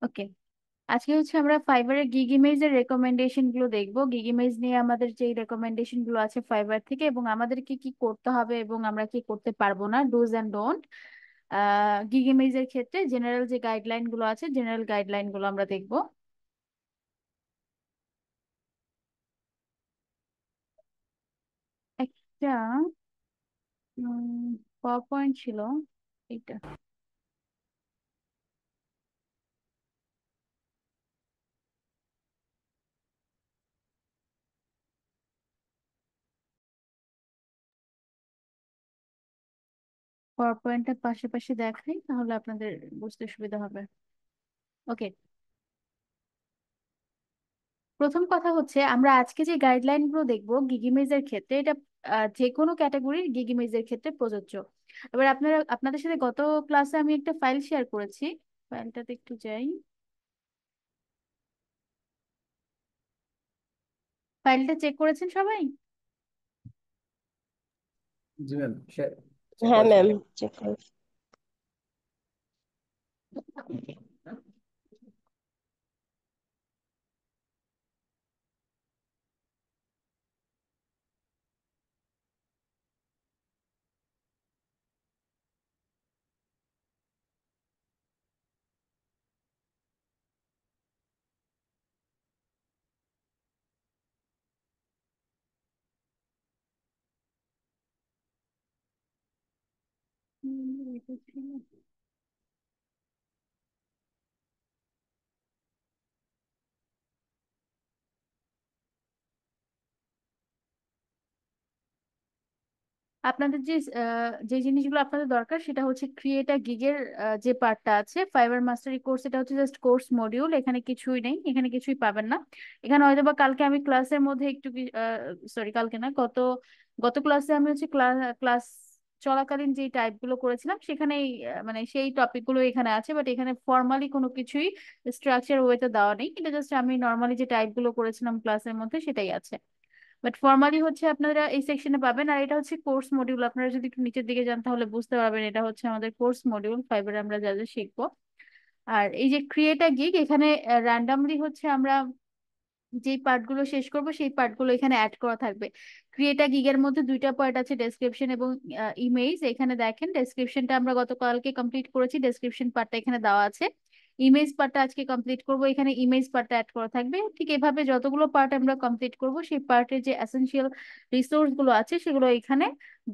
ওকে, আজকে হচ্ছে আমরা ফাইবারের গিগ ইমেজের রেকমেন্ডেশন গুলো দেখবো। গিগ ইমেজ নিয়ে আমাদের যে রেকমেন্ডেশন গুলো আছে ফাইবার থেকে, এবং আমাদের কি কি করতে হবে এবং আমরা কি করতে পারবো না, ডুজ এন্ড ডোন্ট। গিগ ইমেজের ক্ষেত্রে জেনারেল যে গাইডলাইন গুলো আছে, জেনারেল গাইডলাইন গুলো আমরা দেখবো। একটা পাওয়ার পয়েন্ট ছিল, এটা। পাওয়ার পয়েন্টটা পাশাপাশি দেখাই, তাহলে আপনাদের বুঝতে সুবিধা হবে। ওকে, প্রথম কথা হচ্ছে আমরা আজকে যে গাইডলাইন গুলো দেখবো গিগিমেজের ক্ষেত্রে, এটা যে কোনো ক্যাটাগরির গিগিমেজের ক্ষেত্রে প্রযোজ্য। এবার আপনাদের সাথে গত ক্লাসে আমি একটা ফাইল শেয়ার করেছি, ফাইলটাতে একটু যাই। ফাইলটা চেক করেছেন সবাই? জি ম্যাম, চেক হ্যাঁ করেছি ম্যাম, ম্যাম। চেক করুন। এটা ছিল। আপনাদের যে জিনিসগুলো আপনাদের দরকার সেটা হচ্ছে ক্রিয়েট আ গিগের যে পার্টটা আছে, ফাইবার মাস্টারি কোর্স, এটা হচ্ছে জাস্ট কোর্স মডিউল, এখানে কিছুই নেই, এখানে কিছুই পাবেন না। এখানে হয়তো বা কালকে আমি ক্লাসের মধ্যে একটু, সরি কালকে না, গত গত ক্লাসে আমি হচ্ছে ক্লাস চলাকালীন যে টাইপ গুলো করেছিলাম সেখানেই মানে সেই টপিক গুলো এখানে আছে, বাট এখানে ফর্মালি কোনো কিছুই স্ট্রাকচার ওয়েতে দেওয়া নেই, এটা জাস্ট আমি নর্মালি যে টাইপ গুলো করেছিলাম ক্লাসের মধ্যে সেটাই আছে। বাট ফর্মালি হচ্ছে আপনারা এই সেকশনে পাবেন। আর এটা হচ্ছে কোর্স মডিউল, আপনারা যদি একটু নিচের দিকে যান তাহলে বুঝতে পারবেন এটা হচ্ছে আমাদের কোর্স মডিউল ফাইভের আমরা যা যা শিখবো। আর এই যে ক্রিয়েট আ গিগ, এখানে র্যান্ডামলি হচ্ছে আমরা যেই পার্টগুলো শেষ করব সেই পার্টগুলো এখানে অ্যাড করা থাকবে। ক্রিয়েট আ গিগের মধ্যে দুইটা পার্ট আছে, ডেসক্রিপশন এবং ইমেজ। এখানে দেখেন ডেসক্রিপশনটা আমরা গতকালকে কমপ্লিট করেছি, ডেসক্রিপশন পার্টটা এখানে দেওয়া আছে। ইমেজ পার্টটা আজকে কমপ্লিট করব, এখানে ইমেজ পার্টটা অ্যাড করা থাকবে। ঠিক এভাবে যতগুলো পার্ট আমরা কমপ্লিট করব সেই পার্টের যে এসেনশিয়াল রিসোর্স গুলো আছে সেগুলো এখানে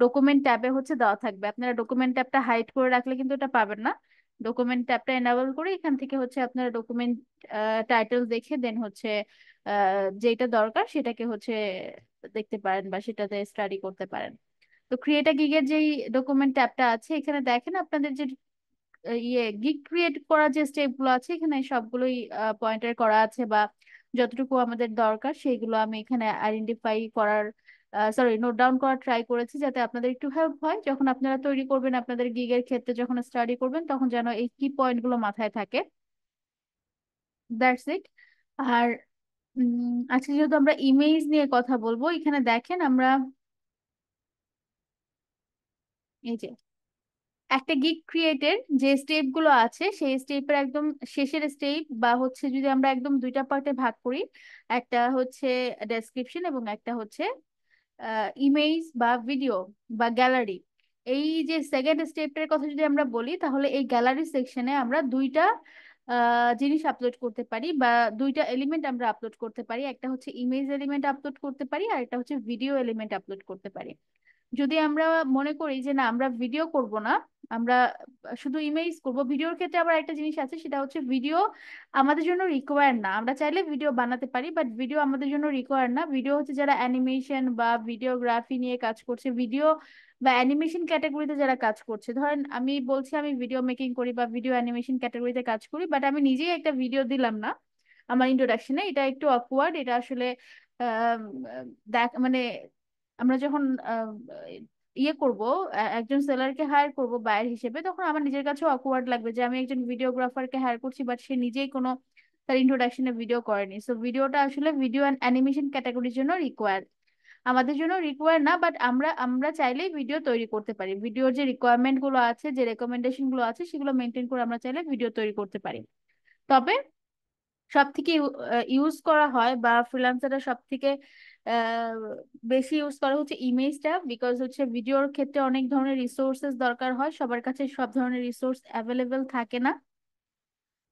ডকুমেন্ট ট্যাবে হচ্ছে দেওয়া থাকবে। আপনারা ডকুমেন্ট ট্যাবটা হাইড করে রাখলে কিন্তু এটা পাবেন না। ডকুমেন্ট ট্যাবটা এনাবল করে এখান থেকে হচ্ছে আপনারা ডকুমেন্ট টাইটেল দেখে দেন হচ্ছে যেটা দরকার সেটাকে হচ্ছে দেখতে পারেন বা সেটাতে স্টাডি করতে পারেন। তো ক্রিয়েট আ গিগের যেই ডকুমেন্ট ট্যাবটা আছে এখানে দেখেন আপনাদের যে গিগ ক্রিয়েট করার যে স্টেপ গুলো আছে এখানে সবগুলোই পয়েন্টার করা আছে, বা যতটুকু আমাদের দরকার সেইগুলো আমি এখানে আইডেন্টিফাই করার, সরি নোট ডাউন করার ট্রাই করেছি, যাতে আপনাদের একটু হেল্প হয় যখন আপনারা তৈরি করবেন আপনাদের গিগের ক্ষেত্রে, যখন স্টাডি করবেন তখন যেন এই কি পয়েন্ট গুলো মাথায় থাকে। That's it. আর আজকে যেহেতু আমরা ইমেজ নিয়ে কথা বলবো, এখানে দেখেন আমরা এই যে একটা গিগ ক্রিয়েটের যে স্টেপ গুলো আছে সেই স্টেপের একদম শেষের স্টেপ, বা হচ্ছে যদি আমরা একদম দুইটা পার্টে ভাগ করি, একটা হচ্ছে ডেসক্রিপশন এবং একটা হচ্ছে ইমেজ বা ভিডিও বা গ্যালারি। এই যে সেকেন্ড স্টেপটার কথা যদি আমরা বলি, তাহলে এই গ্যালারি সেকশনে আমরা দুইটা জিনিস আপলোড করতে পারি, বা দুইটা এলিমেন্ট আমরা আপলোড করতে পারি। একটা হচ্ছে ইমেজ এলিমেন্ট আপলোড করতে পারি, আর একটা হচ্ছে ভিডিও এলিমেন্ট আপলোড করতে পারি। যদি আমরা মনে করি যে না আমরা ভিডিও করব না, আমরা শুধু ইমেজ করব, ভিডিওর ক্ষেত্রে আবার একটা জিনিস আছে, সেটা হচ্ছে ভিডিও আমাদের জন্য রিকোয়ার না। আমরা চাইলে ভিডিও বানাতে পারি, বাট ভিডিও আমাদের জন্য রিকোয়ার না। ভিডিও হচ্ছে যারা অ্যানিমেশন বা ভিডিওগ্রাফি নিয়ে কাজ করছে, ভিডিও বা অ্যানিমেশন ক্যাটাগরিতে যারা কাজ করছে, ধরেন আমি বলছি আমি ভিডিও মেকিং করি বা ভিডিও অ্যানিমেশন ক্যাটাগরিতে কাজ করি, বাট আমি নিজেই একটা ভিডিও দিলাম না আমার ইন্ট্রোডাকশনে, এটা একটু অকওয়ার্ড। এটা আসলে আহ, দেখ মানে আমরা যখন ইয়ে করব, একজন সেলারকে হায়ার করব বায়ার হিসেবে, তখন আমার নিজের কাছে অকওয়ার্ড লাগবে যে আমি একজন ভিডিওগ্রাফারকে হায়ার করছি বাট সে নিজেই কোনো তার ইন্ট্রোডাকশনে ভিডিও করেনি। সো ভিডিওটা আসলে ভিডিও অ্যান্ড অ্যানিমেশন ক্যাটাগরির জন্য রিকোয়ার্ড, আমাদের জন্য রিকোয়ার না। বাট আমরা আমরা চাইলেই ভিডিও তৈরি করতে পারি, ভিডিওর যে রিকোয়ারমেন্ট গুলো আছে, যে রেকমেন্ডেশন গুলো আছে সেগুলো মেনটেন করে আমরা চাইলে ভিডিও তৈরি করতে পারি। তবে সব থেকে ইউজ করা হয় বা ফ্রিল্যান্সাররা সব থেকে বেশি ইউজ করা হচ্ছে ইমেজটা, বিকজ হচ্ছে ভিডিওর ক্ষেত্রে অনেক ধরনের রিসোর্সেস দরকার হয়, সবার কাছে সব ধরনের রিসোর্স অ্যাভেলেবেল থাকে না।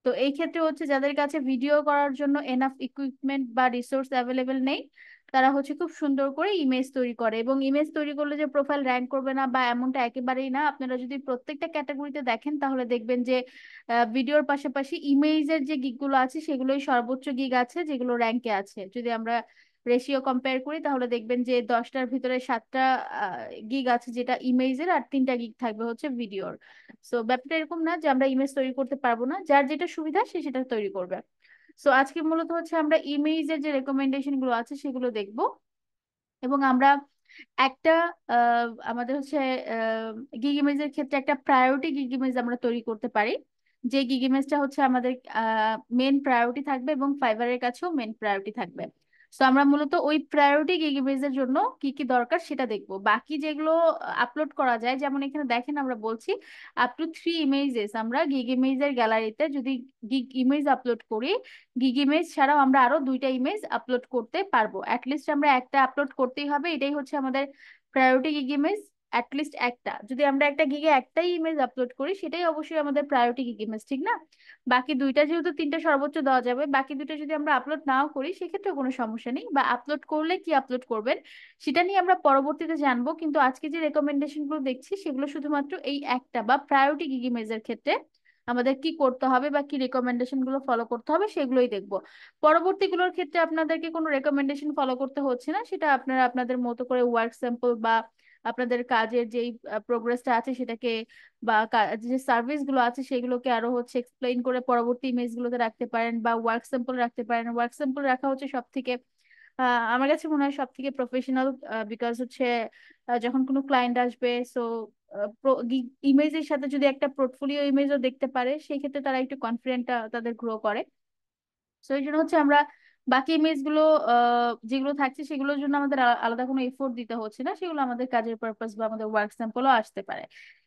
তো এই ক্ষেত্রে হচ্ছে যাদের কাছে ভিডিও করার জন্য এনাফ ইকুইপমেন্ট বা রিসোর্স অ্যাভেলেবেল নেই, তারা হচ্ছে খুব সুন্দর করে ইমেজ তৈরি করে। এবং ইমেজ তৈরি করলে যে প্রোফাইল র্যাঙ্ক করবে না বা এমনটা একেবারেই না। আপনারা যদি প্রত্যেকটা ক্যাটাগরিতে দেখেন তাহলে দেখবেন যে ভিডিওর পাশাপাশি ইমেজের যে গিগগুলো আছে সেগুলোই সর্বোচ্চ গিগ আছে যেগুলো র্যাঙ্কে আছে। যদি আমরা রেশিও কম্পেয়ার করি তাহলে দেখবেন যে 10টার ভিতরে 7টা গিগ আছে যেটা ইমেজের, আর 3টা গিগ থাকবে হচ্ছে ভিডিওর। সো ব্যাপারটা এরকম না যে আমরা ইমেজ তৈরি করতে পারবো না, যার যেটা সুবিধা সে সেটা তৈরি করবে। সো আজকে মূলত হচ্ছে আমরা ইমেজের যে রেকমেন্ডেশন গুলো আছে সেগুলো দেখবো। এবং আমরা একটা আমাদের হচ্ছে গিগ ইমেজের ক্ষেত্রে একটা প্রায়োরিটি গিগ ইমেজ আমরা তৈরি করতে পারি, যে গিগ ইমেজটা হচ্ছে আমাদের মেন প্রায়োরিটি থাকবে এবং ফাইবারের কাছেও মেন প্রায়োরিটি থাকবে। তো আমরা মূলত ওই প্রায়োরিটি গিগ ইমেজের জন্য কি কি দরকার সেটা দেখবো। বাকি যেগুলো আপলোড করা যায়, যেমন এখানে দেখেন আমরা বলছি আপ টু 3 ইমেজেস আমরা গিগ ইমেজের গ্যালারিতে যদি গিগ ইমেজ আপলোড করি, গিগ ইমেজ ছাড়াও আমরা আরো 2টা ইমেজ আপলোড করতে পারবো। অ্যাটলিস্ট আমরা একটা আপলোড করতেই হবে, এটাই হচ্ছে আমাদের প্রায়োরিটি গিগ ইমেজ। অ্যাটলিস্ট একটা, যদি আমরা একটা গিগে একটাই ইমেজ আপলোড করি সেটাই অবশ্যই আমাদের প্রায়োরিটি গিগ ইমেজ, ঠিক না? বাকি 2টা যেহেতু 3টা সর্বোচ্চ দেওয়া যাবে, বাকি 2টা যদি আমরা আপলোড নাও করি সেক্ষেত্রে কোনো সমস্যা নেই। বা আপলোড করলে কি আপলোড করবেন সেটা নিয়ে আমরা পরবর্তীতে জানবো, কিন্তু আজকে যে রেকমেন্ডেশন গুলো দেখছি সেগুলো শুধুমাত্র এই একটা বা প্রায়োরিটি গিগ ইমেজের ক্ষেত্রে আমাদের কি করতে হবে বা কি রেকমেন্ডেশন গুলো ফলো করতে হবে সেগুলোই দেখবো। পরবর্তীগুলোর ক্ষেত্রে আপনাদেরকে কোনো রেকমেন্ডেশন ফলো করতে হচ্ছে না, সেটা আপনারা আপনাদের মতো করে ওয়ার্ক স্যাম্পল বা আপনাদের কাজের যেই প্রোগ্রেসটা আছে সেটাকে বা যে সার্ভিস গুলো আছে সেগুলোকে আরো হচ্ছে এক্সপ্লেইন করে পরবর্তী ইমেজ গুলোতে রাখতে পারেন বা ওয়ার্ক স্যাম্পল রাখতে পারেন। ওয়ার্ক স্যাম্পল রাখা হচ্ছে সব থেকে আমার কাছে মনে হয় সব থেকে প্রফেশনাল, বিকজ হচ্ছে যখন কোনো ক্লায়েন্ট আসবে, সো ইমেজের সাথে যদি একটা পোর্টফোলিও ইমেজও দেখতে পারে সেই ক্ষেত্রে তারা একটু কনফিডেন্টটা তাদের গ্রো করে। তো এই জন্য হচ্ছে আমরা বাকি ইমেজ গুলো যেগুলো থাকছে সেগুলোর জন্য আমাদের আলাদা কোনো এফোর্ট দিতে হচ্ছে না, সেগুলো আমাদের কাজের পারপাস বা আমাদের ওয়ার্ক স্যাম্পলও আসতে পারে।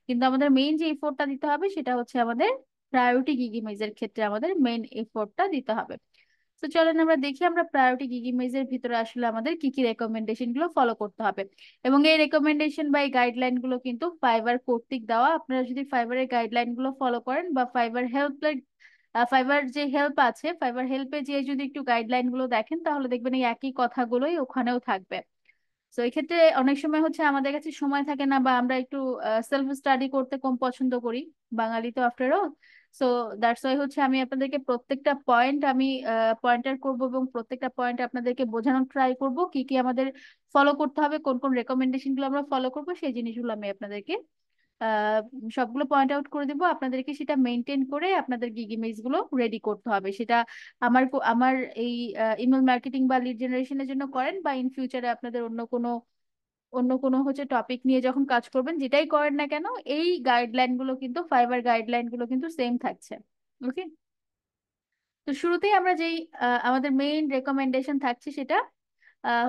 কিন্তু আমাদের মেইন যে এফোর্টটা দিতে হবে সেটা হচ্ছে আমাদের প্রায়োরিটি গিগ ইমেজের ক্ষেত্রে আমাদের মেইন এফোর্টটা দিতে হবে। তো চলেন আমরা দেখি আমরা প্রায়োরিটি গিগ ইমেজের ভিতরে আসলে আমাদের কি কি রেকমেন্ডেশন গুলো ফলো করতে হবে। এবং এই রেকমেন্ডেশন বা এই গাইডলাইন গুলো কিন্তু ফাইবার কর্তৃক দেওয়া। আপনারা যদি ফাইবারের গাইডলাইন গুলো ফলো করেন বা ফাইবার যে হেল্প আছে, ফাইবার হেল্পে যে যদি একটু গাইডলাইন গুলো দেখেন তাহলে দেখবেন এই একই কথাগুলোই ওখানেও থাকবে। তো এই ক্ষেত্রে অনেক সময় হচ্ছে আমাদের কাছে সময় থাকে না বা আমরা একটু সেলফ স্টাডি করতে কম পছন্দ করি, বাঙালি তো after all. So that's why হচ্ছে আমি আপনাদেরকে প্রত্যেকটা পয়েন্ট আমি পয়েন্টার করব এবং প্রত্যেকটা পয়েন্ট আপনাদেরকে বোঝানোর ট্রাই করব কি কি আমাদের ফলো করতে হবে, কোন কোন রেকমেন্ডেশন গুলো আমরা ফলো করবো সেই জিনিসগুলো আমি আপনাদেরকে আহ সবগুলো পয়েন্ট আউট করে দিব। আপনাদেরকে সেটা মেনটেন করে আপনাদের গিগ ইমেজ গুলো রেডি করতে হবে। সেটা আমার এই ইমেল মার্কেটিং বা লিড জেনারেশনের জন্য করেন বা ইন ফিউচারে আপনাদের অন্য কোনো হচ্ছে টপিক নিয়ে যখন কাজ করবেন, যেটাই করেন না কেন এই গাইডলাইন গুলো কিন্তু ফাইবার গাইডলাইন গুলো কিন্তু সেম থাকছে। ওকে। তো শুরুতেই আমরা যেই আমাদের মেইন রেকমেন্ডেশন থাকছে সেটা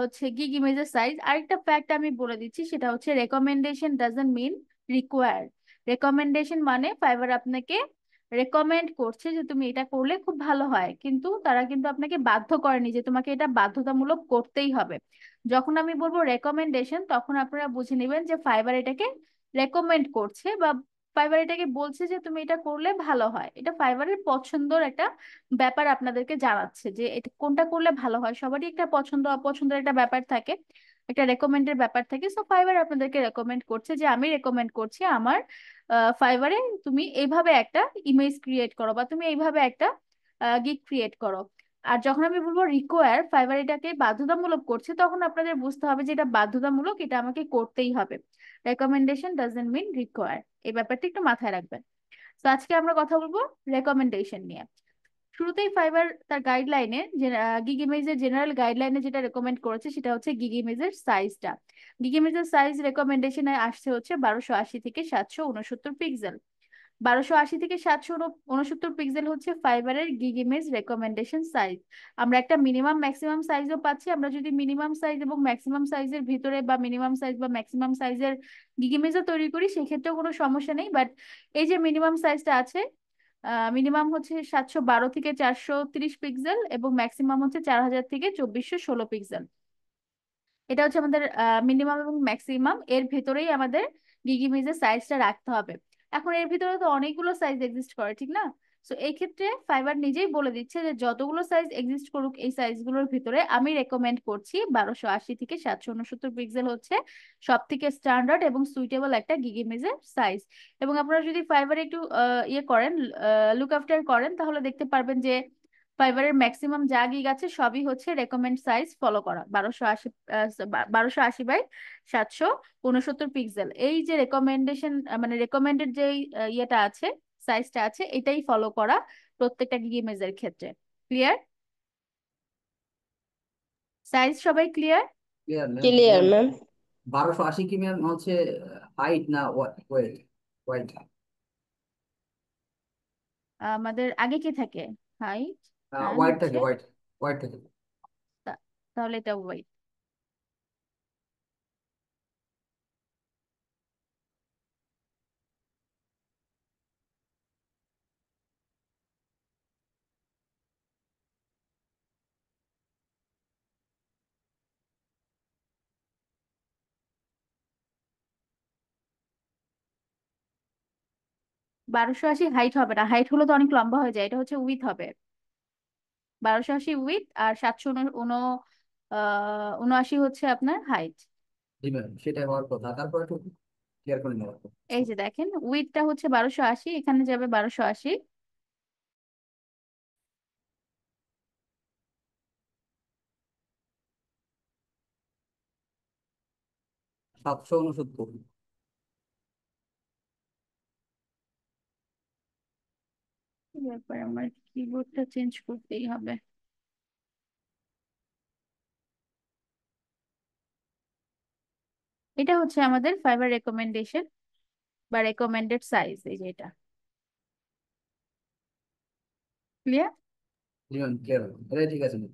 হচ্ছে গিগ ইমেজের সাইজ। আরেকটা ফ্যাক্ট আমি বলে দিচ্ছি, সেটা হচ্ছে recommendation doesn't mean require. Recommendation মানে ফাইবার আপনাকে রেকমেন্ড করছে যে তুমি এটা করলে খুব ভালো হয়, কিন্তু তারা কিন্তু আপনাকে বাধ্য করেনি যে তোমাকে এটা বাধ্যতামূলক করতেই হবে। যখন আমি বলবো রেকমেন্ডেশন তখন আপনারা বুঝে নেবেন যে ফাইবার এটাকে রেকমেন্ড করছে বা ফাইবার এটাকে বলছে যে তুমি এটা করলে ভালো হয়। এটা ফাইবারের পছন্দর একটা ব্যাপার আপনাদেরকে জানাচ্ছে যে এটা কোনটা করলে ভালো হয়। সবারই একটা পছন্দ অপছন্দের একটা ব্যাপার থাকে, একটা রেকমেন্ডের ব্যাপার থাকে। সো ফাইবার আপনাদেরকে রেকমেন্ড করছে যে আমি রেকমেন্ড করছি আমার ফাইবারে তুমি এইভাবে একটা ইমেজ ক্রিয়েট করো বা তুমি এইভাবে একটা গিগ ক্রিয়েট করো। আর যখন আমি বলবো রিকোয়ার, ফাইবার এটাকে বাধ্যতামূলক করছে, তখন আপনাদের বুঝতে হবে যে এটা বাধ্যতামূলক, এটা আমাকে করতেই হবে। রেকমেন্ডেশন ডাজন্ট মিন রিকোয়ার, এই ব্যাপারটা একটু মাথায় রাখবেন। তো আজকে আমরা কথা বলবো রেকমেন্ডেশন নিয়ে। শুরুতেই ফাইবার তার গাইডলাইনে যে গিগ ইমেজের জেনারেল গাইডলাইনে যেটা রেকমেন্ড করেছে সেটা হচ্ছে গিগ ইমেজের সাইজটা। গিগ ইমেজের সাইজ রেকমেন্ডেশনে আসছে হচ্ছে 1280 থেকে 769 পিক্সেল। 1280 থেকে 769 পিক্সেল হচ্ছে ফাইবারের গিগ ইমেজ রেকমেন্ডেশন সাইজ। আমরা একটা মিনিমাম ম্যাক্সিমাম সাইজও পাচ্ছি। আমরা যদি মিনিমাম সাইজ এবং ম্যাক্সিমাম সাইজের ভিতরে বা মিনিমাম সাইজ বা ম্যাক্সিমাম সাইজের গিগ ইমেজও তৈরি করি সেক্ষেত্রেও কোনো সমস্যা নেই, বাট এই যে মিনিমাম সাইজটা আছে মিনিমাম হচ্ছে 712 থেকে 430 পিক্সেল এবং ম্যাক্সিমাম হচ্ছে 4000 থেকে 2416 পিক্সেল। এটা হচ্ছে আমাদের মিনিমাম এবং ম্যাক্সিমাম, এর ভেতরেই আমাদের গিগ ইমেজের সাইজটা রাখতে হবে। এখন এর ভিতরে তো অনেকগুলো সাইজ এক্সিস্ট করে, ঠিক না? সো এই ক্ষেত্রে ফাইবার নিজেই বলে দিচ্ছে যে যতগুলো সাইজ এক্সিস্ট করুক এই সাইজগুলোর ভিতরে আমি রেকমেন্ড করছি 1280 থেকে 769 পিক্সেল হচ্ছে সব থেকে স্ট্যান্ডার্ড এবং সুইটেবল একটা গিগ ইমেজের সাইজ। এবং আপনারা যদি ফাইবারে একটু ইয়ে করেন, লুক আফটার করেন, তাহলে দেখতে পারবেন যে ফাইবারের ম্যাক্সিমাম যা গিগ আছে সবই হচ্ছে রেকমেন্ড সাইজ ফলো করা, 1280 বাই 769 পিক্সেল। এই যে রেকমেন্ডেশন, মানে রেকমেন্ডেড যে ইয়েটা আছে, সাইজটা আছে, এটাই ফলো করা প্রত্যেকটা গিগ ইমেজের ক্ষেত্রে। ক্লিয়ার? সাইজ সবাই clear? Clear ma'am. Clear ma'am ma'am. 1280 কি ম্যাম হচ্ছে হাইট না ওয়েট? ওয়েট। আমাদের আগে কি থাকে? হাইট অ্যান্ড ওয়াইড হচ্ছে থাকে, ওয়াইড। ওয়াইড থাকে। তাহলে এটা ওয়াইড। 1280 হাইট হবে না, হাইট হলো তো অনেক লম্বা হয়ে যায়, এটা হচ্ছে উইথ হবে। 1280 উইথ আর 779 হচ্ছে আপনার হাইট। জি ম্যাম, সেটাই হওয়ার কথা, তারপর একটু ক্লিয়ার করে নেওয়ার কথা। এই যে দেখেন, উইথটা হচ্ছে 1280, এখানে যাবে 1280। 769। কি ব্যাপার, আমার কিবোর্ডটা চেঞ্জ করতেই হবে। এটা হচ্ছে আমাদের ফাইবার রেকমেন্ডেশন বা রেকমেন্ডেড সাইজ, এই যে এটা। ক্লিয়ার? জি ম্যাম, ক্লিয়ার। এটা ঠিক আছে ম্যাম।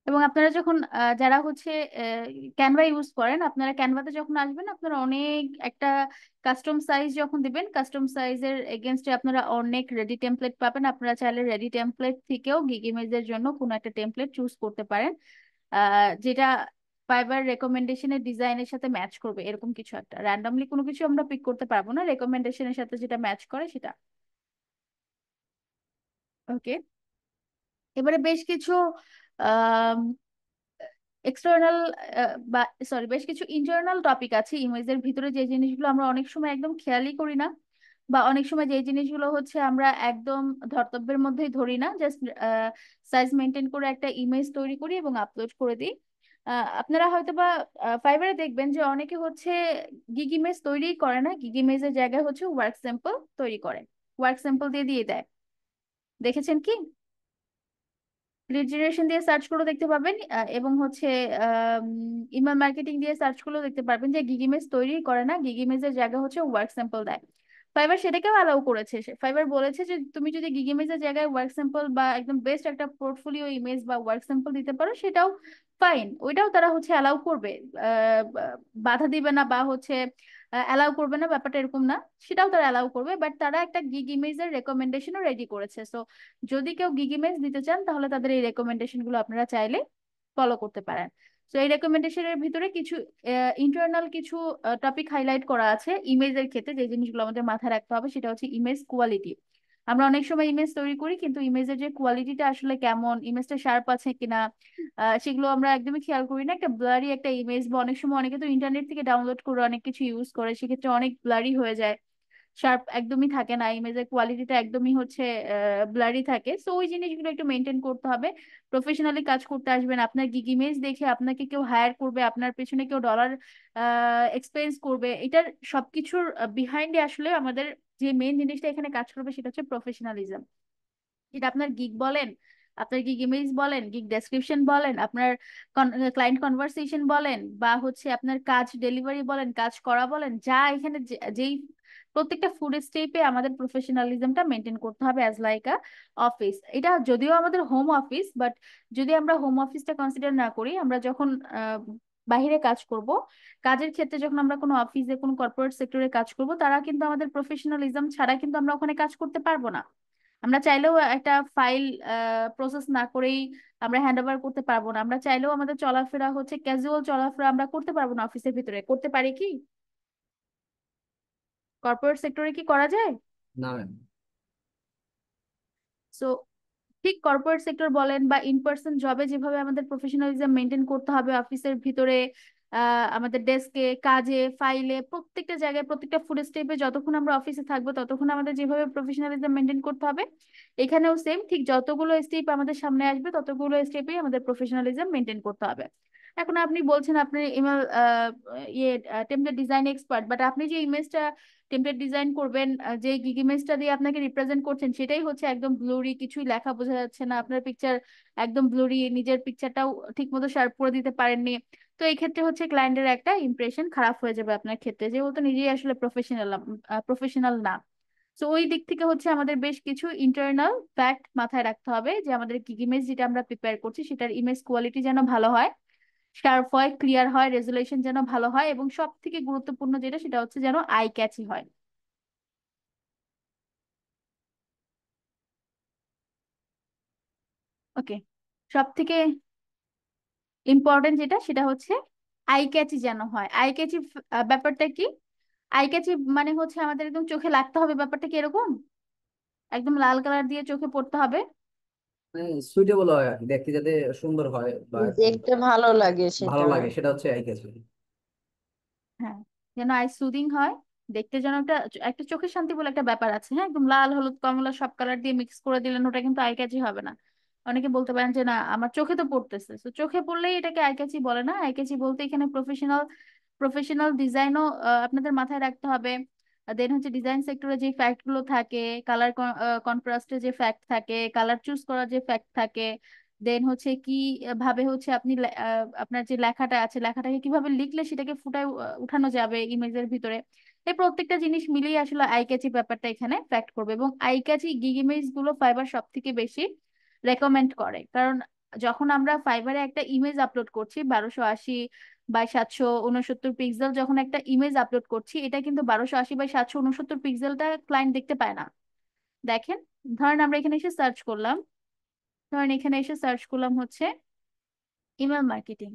এবং আপনারা যখন যারা হচ্ছে ক্যানভা ইউজ করেন, আপনারা ক্যানভাতে যখন আসবেন, আপনারা অনেক একটা কাস্টম সাইজ যখন দিবেন, কাস্টম সাইজের এগেনস্টে আপনারা অনেক রেডি টেমপ্লেট পাবেন। আপনারা চাইলে রেডি টেমপ্লেট থেকেও গিগ ইমেজের জন্য কোনো একটা টেমপ্লেট চুজ করতে পারেন, যেটা ফাইবার রেকমেন্ডেশনের ডিজাইনের সাথে ম্যাচ করবে, এরকম কিছু একটা। র্যান্ডমলি কোনো কিছু আমরা পিক করতে পারবো না, রেকমেন্ডেশনের সাথে যেটা ম্যাচ করে সেটা। ওকে, এবারে বেশ কিছু এক্সটার্নাল বা সরি, বেশ কিছু ইন্টারনাল টপিক আছে ইমেজের ভিতরে, যে জিনিসগুলো আমরা অনেক সময় একদম খেয়ালই করি না, বা অনেক সময় যে জিনিসগুলো হচ্ছে আমরা একদম ধর্তব্যের মধ্যেই ধরি না, জাস্ট সাইজ মেনটেন করে একটা ইমেজ তৈরি করি এবং আপলোড করে দিই। আপনারা হয়তো বা ফাইবারে দেখবেন যে অনেকে হচ্ছে গিগ ইমেজ তৈরি করে না, গিগ ইমেজের জায়গায় হচ্ছে ওয়ার্ক স্যাম্পল তৈরি করে, ওয়ার্ক স্যাম্পল দিয়ে দিয়ে দেয়। দেখেছেন কি? লিড জেনারেশন দিয়ে সার্চ করে দেখতে পাবেন, এবং হচ্ছে ইমেল মার্কেটিং দিয়ে সার্চ করলেও দেখতে পারবেন যে গিগ ইমেজ তৈরি করে না, গিগ ইমেজের জায়গা হচ্ছে ওয়ার্ক স্যাম্পল দেয়। ফাইবার সেটাকেও অ্যালাউ করেছে, ফাইবার বলেছে যে তুমি যদি গিগ ইমেজের জায়গায় ওয়ার্ক স্যাম্পল বা একদম বেস্ট একটা পোর্টফোলিও ইমেজ বা ওয়ার্ক স্যাম্পল দিতে পারো, সেটাও ফাইন, ওইটাও তারা হচ্ছে অ্যালাউ করবে। বাধা দিবে না বা হচ্ছে অ্যালাউ করবে না, ব্যাপারটা এরকম না, সেটাও তারা অ্যালাউ করবে। বাট তারা একটা গিগ ইমেজের রেকমেন্ডেশনও রেডি করেছে। সো যদি কেউ গিগ ইমেজ দিতে চান, তাহলে তাদের এই রেকমেন্ডেশন গুলো আপনারা চাইলে ফলো করতে পারেন। তো এই রেকমেন্ডেশনের ভিতরে কিছু ইন্টারনাল কিছু টপিক হাইলাইট করা আছে ইমেজের ক্ষেত্রে, যে জিনিসগুলো আমাদের মাথায় রাখতে হবে সেটা হচ্ছে ইমেজ কোয়ালিটি। আমরা অনেক সময় ইমেজ তৈরি করি, কিন্তু ইমেজের যে কোয়ালিটিটা আসলে কেমন, ইমেজটা শার্প আছে কিনা, সেগুলো আমরা একদমই খেয়াল করি না। একটা ব্লারি একটা ইমেজ, বা অনেক সময় অনেকে তো ইন্টারনেট থেকে ডাউনলোড করে অনেক কিছু ইউজ করে, সেক্ষেত্রে অনেক ব্লারি হয়ে যায়, শার্প একদমই থাকে না, ইমেজের কোয়ালিটিটা একদমই হচ্ছে ব্লারি থাকে। সো ওই জিনিসগুলো একটু মেনটেন করতে হবে। প্রফেশনালি কাজ করতে আসবেন, আপনার গিগ ইমেজ দেখে আপনাকে কেউ হায়ার করবে, আপনার পেছনে কেউ ডলার এক্সপেন্স করবে, এটার সবকিছুর বিহাইন্ডে আসলে আমাদের যে মেইন জিনিসটা এখানে কাজ করবে সেটা হচ্ছে প্রফেশনালিজম। এটা আপনার গিগ বলেন, আপনার গিগ ইমেজ বলেন, গিগ ডেসক্রিপশন বলেন, আপনার ক্লায়েন্ট কনভারসেশন বলেন, বা হচ্ছে আপনার কাজ ডেলিভারি বলেন, কাজ করা বলেন, যা এখানে যেই প্রত্যেকটা ফুড স্টেপে আমাদের প্রফেশনালিজমটা মেনটেন করতে হবে অ্যাজ লাইক আ অফিস। এটা যদিও আমাদের হোম অফিস, বাট যদি আমরা হোম অফিসটা কনসিডার না করি, আমরা যখন বাহিরে কাজ করব, কাজের ক্ষেত্রে যখন আমরা কোনো অফিসে কোনো কর্পোরেট সেক্টরে কাজ করব, তারা কিন্তু আমাদের প্রফেশনালিজম ছাড়া কিন্তু আমরা ওখানে কাজ করতে পারবো না। আমরা চাইলেও একটা ফাইল প্রসেস না করেই আমরা হ্যান্ড ওভার করতে পারবো না। আমরা চাইলেও আমাদের চলাফেরা হচ্ছে ক্যাজুয়াল চলাফেরা আমরা করতে পারবো না অফিসের ভিতরে, করতে পারি কি? কর্পোরেট সেক্টরে কি করা যায়? না ম্যাম। সো ঠিক কর্পোরেট সেক্টর বলেন বা ইন পার্সন জবে যেভাবে আমাদের প্রফেশনালিজম মেনটেন করতে হবে অফিসের ভিতরে, আমাদের ডেস্কে, কাজে, ফাইলে, প্রত্যেকটা জায়গায়, প্রত্যেকটা ফুড স্টেপে, যতক্ষণ আমরা অফিসে থাকবো ততক্ষণ আমাদের যেভাবে প্রফেশনালিজম মেনটেন করতে হবে, এখানেও সেম ঠিক যতগুলো স্টেপ আমাদের সামনে আসবে ততগুলো স্টেপেই আমাদের প্রফেশনালিজম মেনটেন করতে হবে। এখন আপনি বলছেন আপনি ইমেল ইয়ে টেমপ্লেট ডিজাইন এক্সপার্ট, বাট আপনি যে ইমেজটা টেমপ্লেট ডিজাইন করবেন, যে গিগ ইমেজটা দিয়ে আপনাকে রিপ্রেজেন্ট করছেন সেটাই হচ্ছে একদম ব্লুরি, কিছুই লেখা বোঝা যাচ্ছে না, আপনার পিকচার একদম ব্লুরি, নিজের পিকচারটাও ঠিক মতো শার্প করে দিতে পারেননি। তো এই ক্ষেত্রে হচ্ছে ক্লায়েন্টের একটা ইমপ্রেশন খারাপ হয়ে যাবে আপনার ক্ষেত্রে, যেহেতু নিজেই আসলে প্রফেশনাল না। তো ওই দিক থেকে হচ্ছে আমাদের বেশ কিছু ইন্টারনাল ফ্যাক্ট মাথায় রাখতে হবে, যে আমাদের গিগ ইমেজ যেটা আমরা প্রিপেয়ার করছি সেটার ইমেজ কোয়ালিটি যেন ভালো হয়, শার্প হয়, ক্লিয়ার হয়, রেজুলেশন যেন ভালো হয়, এবং সব থেকে গুরুত্বপূর্ণ যেটা সেটা হচ্ছে যেন আই ক্যাচি হয়। ওকে, সব থেকে ইম্পর্টেন্ট যেটা সেটা হচ্ছে আই ক্যাচি যেন হয়। আই ক্যাচি ব্যাপারটা কি? আই ক্যাচি মানে হচ্ছে আমাদের একদম চোখে লাগতে হবে, ব্যাপারটা কি এরকম? একদম লাল কালার দিয়ে চোখে পড়তে হবে। মানে সুইটেবল হয় আর কি, দেখতে যাতে সুন্দর হয় বা একটু দেখতে ভালো লাগে ভালো সেটা। লাগে, সেটা হচ্ছে আই ক্যাচ। হ্যাঁ, যেন আই সুদিং হয়, দেখতে যেন একটা একটা চোখের শান্তি বলে একটা ব্যাপার আছে। হ্যাঁ, একদম লাল হলুদ কমলা সব কালার দিয়ে মিক্স করে দিলেন, ওটা কিন্তু আই ক্যাচি হবে না। অনেকে বলতে পারেন যে না আমার চোখে তো পড়তেছে, তো চোখে পড়লেই এটাকে আই ক্যাচি বলে না। আই ক্যাচি বলতে এখানে প্রফেশনাল ডিজাইনও আপনাদের মাথায় রাখতে হবে। দেন হচ্ছে ডিজাইন সেক্টরে যে ফ্যাক্ট গুলো থাকে, কালার কন্ট্রাস্টে যে ফ্যাক্ট থাকে, কালার চুজ করার যে ফ্যাক্ট থাকে, দেন হচ্ছে কি ভাবে হচ্ছে আপনি আপনার যে লেখাটা আছে লেখাটাকে কিভাবে লিখলে সেটাকে ফুটায় উঠানো যাবে ইমেজের ভিতরে, এই প্রত্যেকটা জিনিস মিলিয়ে আসলে আই ক্যাচি ব্যাপারটা এখানে ফ্যাক্ট করবে। এবং আই ক্যাচি গিগ ইমেজ গুলো ফাইবার সব থেকে বেশি রেকমেন্ড করে, কারণ যখন আমরা ফাইবারে একটা ইমেজ আপলোড করছি 1280 বাই 769 পিক্সেল, যখন একটা ইমেজ আপলোড করছি এটা কিন্তু 1280 বাই 769 পিক্সেলটা ক্লায়েন্ট দেখতে পায় না। দেখেন, ধরেন আমরা এখানে এসে সার্চ করলাম, হচ্ছে ইমেল মার্কেটিং,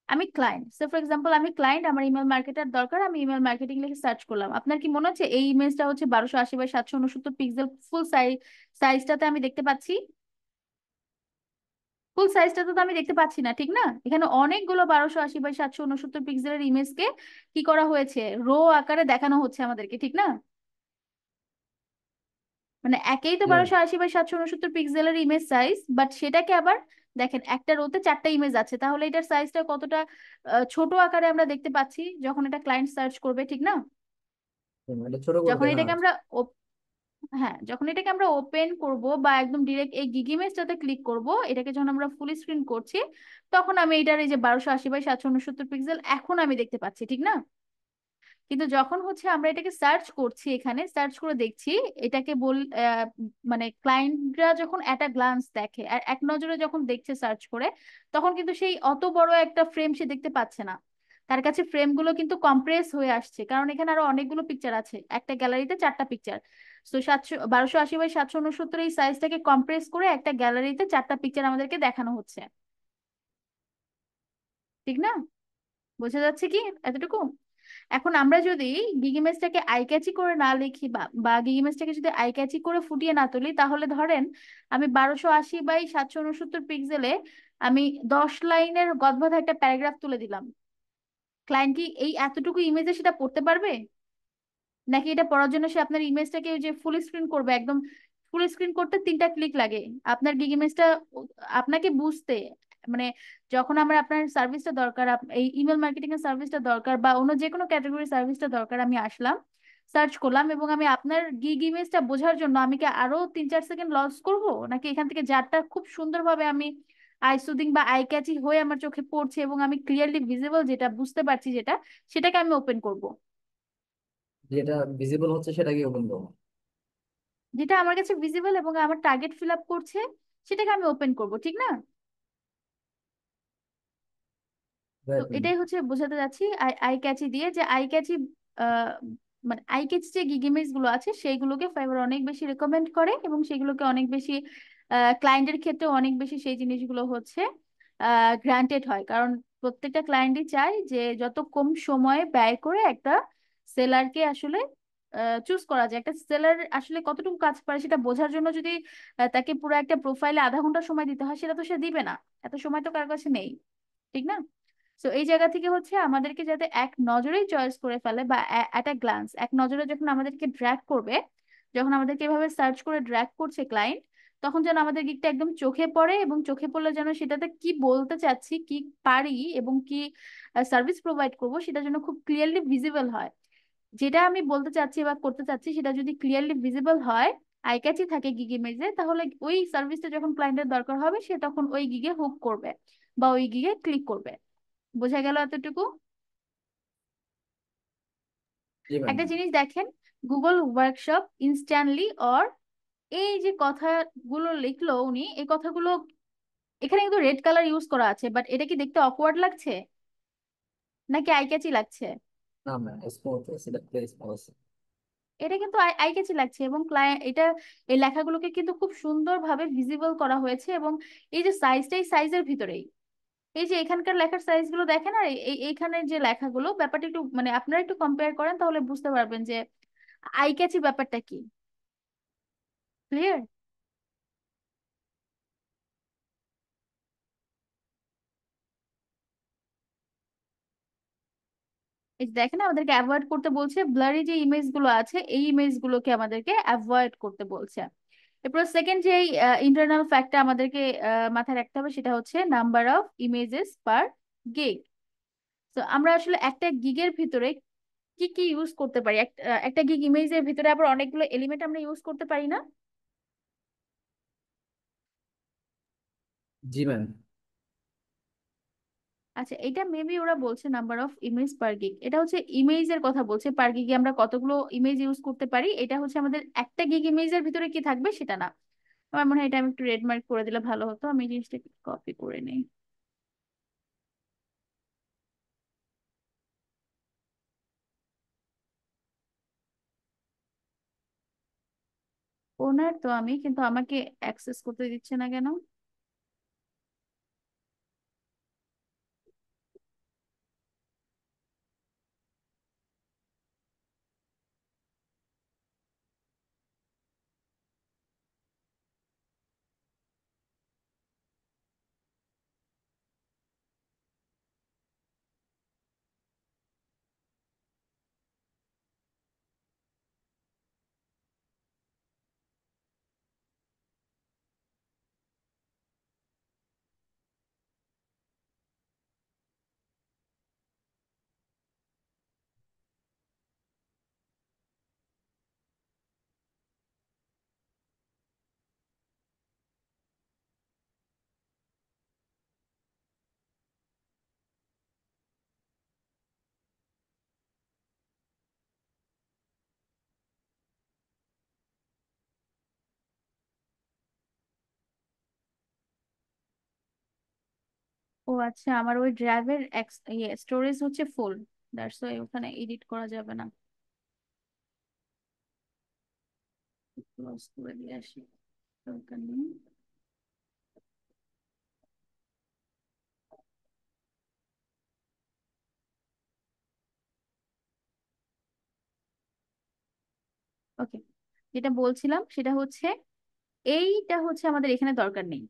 আমি ক্লায়েন্ট, সো ফর এক্সাম্পল আমি ক্লায়েন্ট, আমার ইমেল মার্কেটার দরকার, আমি ইমেল মার্কেটিং লিখে সার্চ করলাম। আপনার কি মনে হচ্ছে এই ইমেজটা হচ্ছে 1280 বাই 769 পিক্সেল ফুল সাইজটাতে আমি দেখতে পাচ্ছি? ফুল সাইজটা তো আমি দেখতে পাচ্ছি না, ঠিক না? এখানে অনেকগুলো 1280 বাই 769 পিক্সেলের ইমেজকে কি করা হয়েছে, রো আকারে দেখানো হচ্ছে আমাদেরকে, ঠিক না? মানে একেই তো 1280 বাই 769 পিক্সেলের ইমেজ সাইজ, বাট সেটাকে আবার দেখেন একটা রোতে 4টা ইমেজ আছে, তাহলে এটার সাইজটা কতটা ছোট আকারে আমরা দেখতে পাচ্ছি যখন এটা ক্লায়েন্ট সার্চ করবে, ঠিক না? এটা ছোট করে যখন দেখানো এটাকে হচ্ছে। আমরা হ্যাঁ, যখন এটাকে আমরা ওপেন করব বা একদম ডিরেক্ট এই গিগ ইমেজটাতে ক্লিক করব, এটাকে যখন আমরা ফুল স্ক্রিন করছি, তখন আমি এটার এই যে 1280 বাই 769 পিক্সেল এখন আমি দেখতে পাচ্ছি, ঠিক না? কিন্তু যখন হচ্ছে আমরা এটাকে সার্চ করছি, এখানে সার্চ করে দেখছি, এটাকে মানে ক্লায়েন্টরা যখন এট আ গ্লান্স দেখে আর এক নজরে যখন দেখছে সার্চ করে, তখন কিন্তু সেই অত বড় একটা ফ্রেম সে দেখতে পাচ্ছে না। তার কাছে ফ্রেম গুলো কিন্তু কম্প্রেস হয়ে আসছে, কারণ এখানে আরো অনেকগুলো পিকচার আছে, একটা গ্যালারিতে 4টা পিকচার। তো 1280 বাই 769 এই সাইজটাকে কম্প্রেস করে একটা গ্যালারিতে 4টা পিকচার আমাদেরকে দেখানো হচ্ছে, ঠিক না? বোঝা যাচ্ছে কি এতটুকু? এখন আমরা যদি গিগ ইমেজটাকে আই ক্যাচি করে না লিখি বা বা গিগ ইমেজটাকে যদি আই ক্যাচি করে ফুটিয়ে না তুলি, তাহলে ধরেন আমি 1280 বাই 769 পিক্সেলে আমি 10 লাইনের গদবাঁধা একটা প্যারাগ্রাফ তুলে দিলাম, ক্লায়েন্ট কি এই এতটুকু ইমেজে সেটা পড়তে পারবে? নাকি এটা পড়ার জন্য সে আপনার ইমেজটাকে ওই যে ফুল স্ক্রিন করবে, একদম ফুল স্ক্রিন করতে 3টা ক্লিক লাগে আপনার গিগ ইমেজটা আপনাকে বুঝতে, মানে যখন আমরা আপনার সার্ভিসটা দরকার, এই ইমেল মার্কেটিং এর সার্ভিসটা দরকার বা অন্য যে কোনো ক্যাটাগরি সার্ভিসটা দরকার, আমি আসলাম, সার্চ করলাম, এবং আমি আপনার গিগ ইমেজটা বোঝার জন্য আমি কি আরো 3-4 সেকেন্ড লস করব, নাকি এখান থেকে যারটা খুব সুন্দরভাবে আমি আই সুদিং বা আই ক্যাচি হয়ে আমার চোখে পড়ছে এবং আমি ক্লিয়ারলি ভিজিবল যেটা বুঝতে পারছি যেটা, সেটাকে আমি ওপেন করব? যেটা ভিজিবল হচ্ছে সেটাকে ওপেন করবো। যেটা আমার কাছে ভিজিবল এবং আমার টার্গেট ফিল আপ করছে সেটাকে আমি ওপেন করব, ঠিক না? তো রাইট ম্যাম। এটাই হচ্ছে বোঝাতে যাচ্ছি আই আই ক্যাচি দিয়ে, যে আই ক্যাচি মানে আই ক্যাচি যে গিগ ইমেজ গুলো আছে সেইগুলোকে ফাইবার অনেক বেশি রেকমেন্ড করে, এবং সেগুলোকে অনেক বেশি ক্লায়েন্টের ক্ষেত্রে অনেক বেশি সেই জিনিসগুলো হচ্ছে গ্রান্টেড হয়। কারণ প্রত্যেকটা ক্লায়েন্টই চায় যে যত কম সময়ে ব্যয় করে একটা সেলারকে আসলে চুজ করা যায়। একটা সেলার আসলে কতটুকু কাজ পারে সেটা বোঝার জন্য যদি তাকে পুরো একটা প্রোফাইলে আধা ঘন্টা সময় দিতে হয়, সেটা তো সে দিবে না। এত সময় তো কার কাছে নেই, ঠিক না? তো এই জায়গা থেকে হচ্ছে আমাদেরকে যাতে এক নজরেই চয়েস করে ফেলে, বা অ্যাট আ গ্লান্স এক নজরে যখন আমাদেরকে ড্র্যাগ করবে, যখন আমাদেরকে এভাবে সার্চ করে ড্র্যাগ করছে ক্লায়েন্ট, তখন যেন আমাদের গিকটা একদম চোখে পড়ে, এবং চোখে পড়লে যেন সেটাতে কি বলতে চাচ্ছি, কি পারি, এবং কি সার্ভিস প্রোভাইড করব, সেটা যেন খুব ক্লিয়ারলি ভিজিবল হয়। যেটা আমি বলতে চাচ্ছি বা করতে চাচ্ছি সেটা যদি ক্লিয়ারলি ভিজিবল হয়, আই ক্যাচি থাকে গিগ ইমেজে, তাহলে ওই সার্ভিসটা যখন ক্লায়েন্টের দরকার হবে সে তখন ওই গিগে হুক করবে বা ওই গিগে ক্লিক করবে। বোঝা গেল এতটুকু? জি ম্যাম। একটা জিনিস দেখেন, গুগল ওয়ার্কশপ, ইনস্ট্যান্টলি, অর, এই যে কথাগুলো লিখলো উনি, এই কথাগুলো এখানে কিন্তু রেড কালার ইউজ করা আছে, বাট এটা কি দেখতে অকওয়ার্ড লাগছে নাকি আই ক্যাচি লাগছে? না ম্যাম, স্মুথ সেটা প্লেস পলিসি। এটা কিন্তু আই ক্যাচি লাগছে, এবং ক্লায়েন্ট এটা, এই লেখাগুলোকে কিন্তু খুব সুন্দরভাবে ভিজিবল করা হয়েছে, এবং এই যে সাইজটা, এই সাইজের ভিতরেই, এই যে এখানকার লেখার সাইজ গুলো দেখেন, আর এইখানের যে লেখাগুলো, ব্যাপারটা একটু মানে আপনারা একটু কম্পেয়ার করেন তাহলে বুঝতে পারবেন যে আই ক্যাচি ব্যাপারটা কি। ক্লিয়ার? এই যে দেখেন আমাদেরকে অ্যাভয়েড করতে বলছে, ব্লারি যে ইমেজ গুলো আছে এই ইমেজ গুলোকে আমাদেরকে অ্যাভয়েড করতে বলছে। এরপর সেকেন্ড যে ইন্টারনাল ফ্যাক্টটা আমাদেরকে মাথায় রাখতে হবে সেটা হচ্ছে number of images per gig. তো আমরা আসলে একটা গিগের ভিতরে কি কি ইউজ করতে পারি, একটা গিগ ইমেজের ভিতরে আবার অনেকগুলো এলিমেন্ট আমরা ইউজ করতে পারি না? জি ম্যাম। আচ্ছা, এটা মেবি ওরা বলছে number of image per gig, এটা হচ্ছে ইমেজের কথা বলছে, পার গিগে আমরা কতগুলো ইমেজ ইউজ করতে পারি, এটা হচ্ছে আমাদের একটা গিগ ইমেজের ভিতরে কি থাকবে সেটা না। আমার মনে হয় এটা আমি একটু রেড মার্ক করে দিলে ভালো হতো, আমি এই জিনিসটা কপি করে নিই। ওনার তো আমি, কিন্তু আমাকে অ্যাক্সেস করতে দিচ্ছে না কেন? ও আচ্ছা, আমার ওই ড্রাইভের স্টোরেজ হচ্ছে ফুল, দ্যাটস ওয়াই ওখানে এডিট করা যাবে না। ক্লোজ করে দিয়ে আসি, দরকার নেই। ওকে, যেটা বলছিলাম সেটা হচ্ছে, এইটা হচ্ছে আমাদের এখানে দরকার নেই।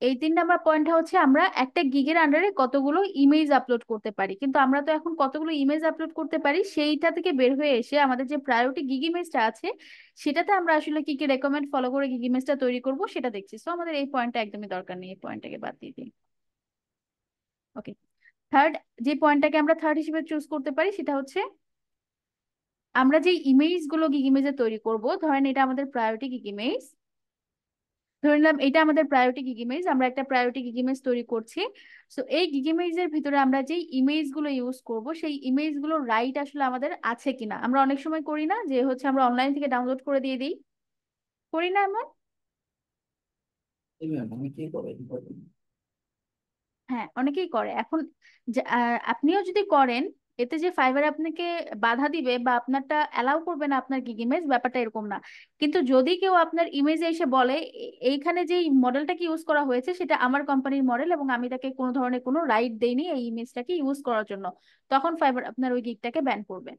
এই 3 নাম্বার পয়েন্টটা হচ্ছে আমরা একটা গিগের আন্ডারে কতগুলো ইমেজ আপলোড করতে পারি, কিন্তু আমরা তো এখন কতগুলো ইমেজ আপলোড করতে পারি সেইটা থেকে বের হয়ে এসে আমাদের যে প্রায়োরিটি গিগ ইমেজটা আছে সেটাতে আমরা আসলে কি কি রেকমেন্ড ফলো করে গিগ ইমেজটা তৈরি করব সেটা দেখছি। সো আমাদের এই পয়েন্টটা একদমই দরকার নেই, এই পয়েন্টটাকে বাদ দিয়ে দিই। ওকে, থার্ড, যে পয়েন্টটাকে আমরা থার্ড হিসেবে চুজ করতে পারি সেটা হচ্ছে, আমরা যে ইমেজ গুলো গিগ ইমেজে তৈরি করব, ধরেন এটা আমাদের প্রায়োরিটি গিগ ইমেজ, ধরে নিলাম এটা আমাদের প্রায়োরিটি গিগ ইমেজ, আমরা একটা প্রায়োরিটি গিগ ইমেজ তৈরি করছি। সো এই গিগ ইমেজের ভিতরে আমরা যেই ইমেজ গুলো ইউজ করব সেই ইমেজ গুলো রাইট আসলে আমাদের আছে কিনা। আমরা অনেক সময় করি না যে হচ্ছে আমরা অনলাইন থেকে ডাউনলোড করে দিয়ে দিই, করি না এমন? জি ম্যাম, আমি কি করে হ্যাঁ, অনেকেই করে এখন। আপনিও যদি করেন, এতে যে ফাইবার আপনাকে বাধা দিবে বা আপনারটা অ্যালাউ করবে না আপনার গিগ ইমেজ, ব্যাপারটা এরকম না। কিন্তু যদি কেউ আপনার ইমেজে এসে বলে এইখানে যে মডেলটাকে ইউজ করা হয়েছে সেটা আমার কোম্পানির মডেল এবং আমি তাকে কোনো ধরনের কোনো রাইট দেইনি এই ইমেজটাকে ইউজ করার জন্য, তখন ফাইবার আপনার ওই গিগটাকে ব্যান করবে।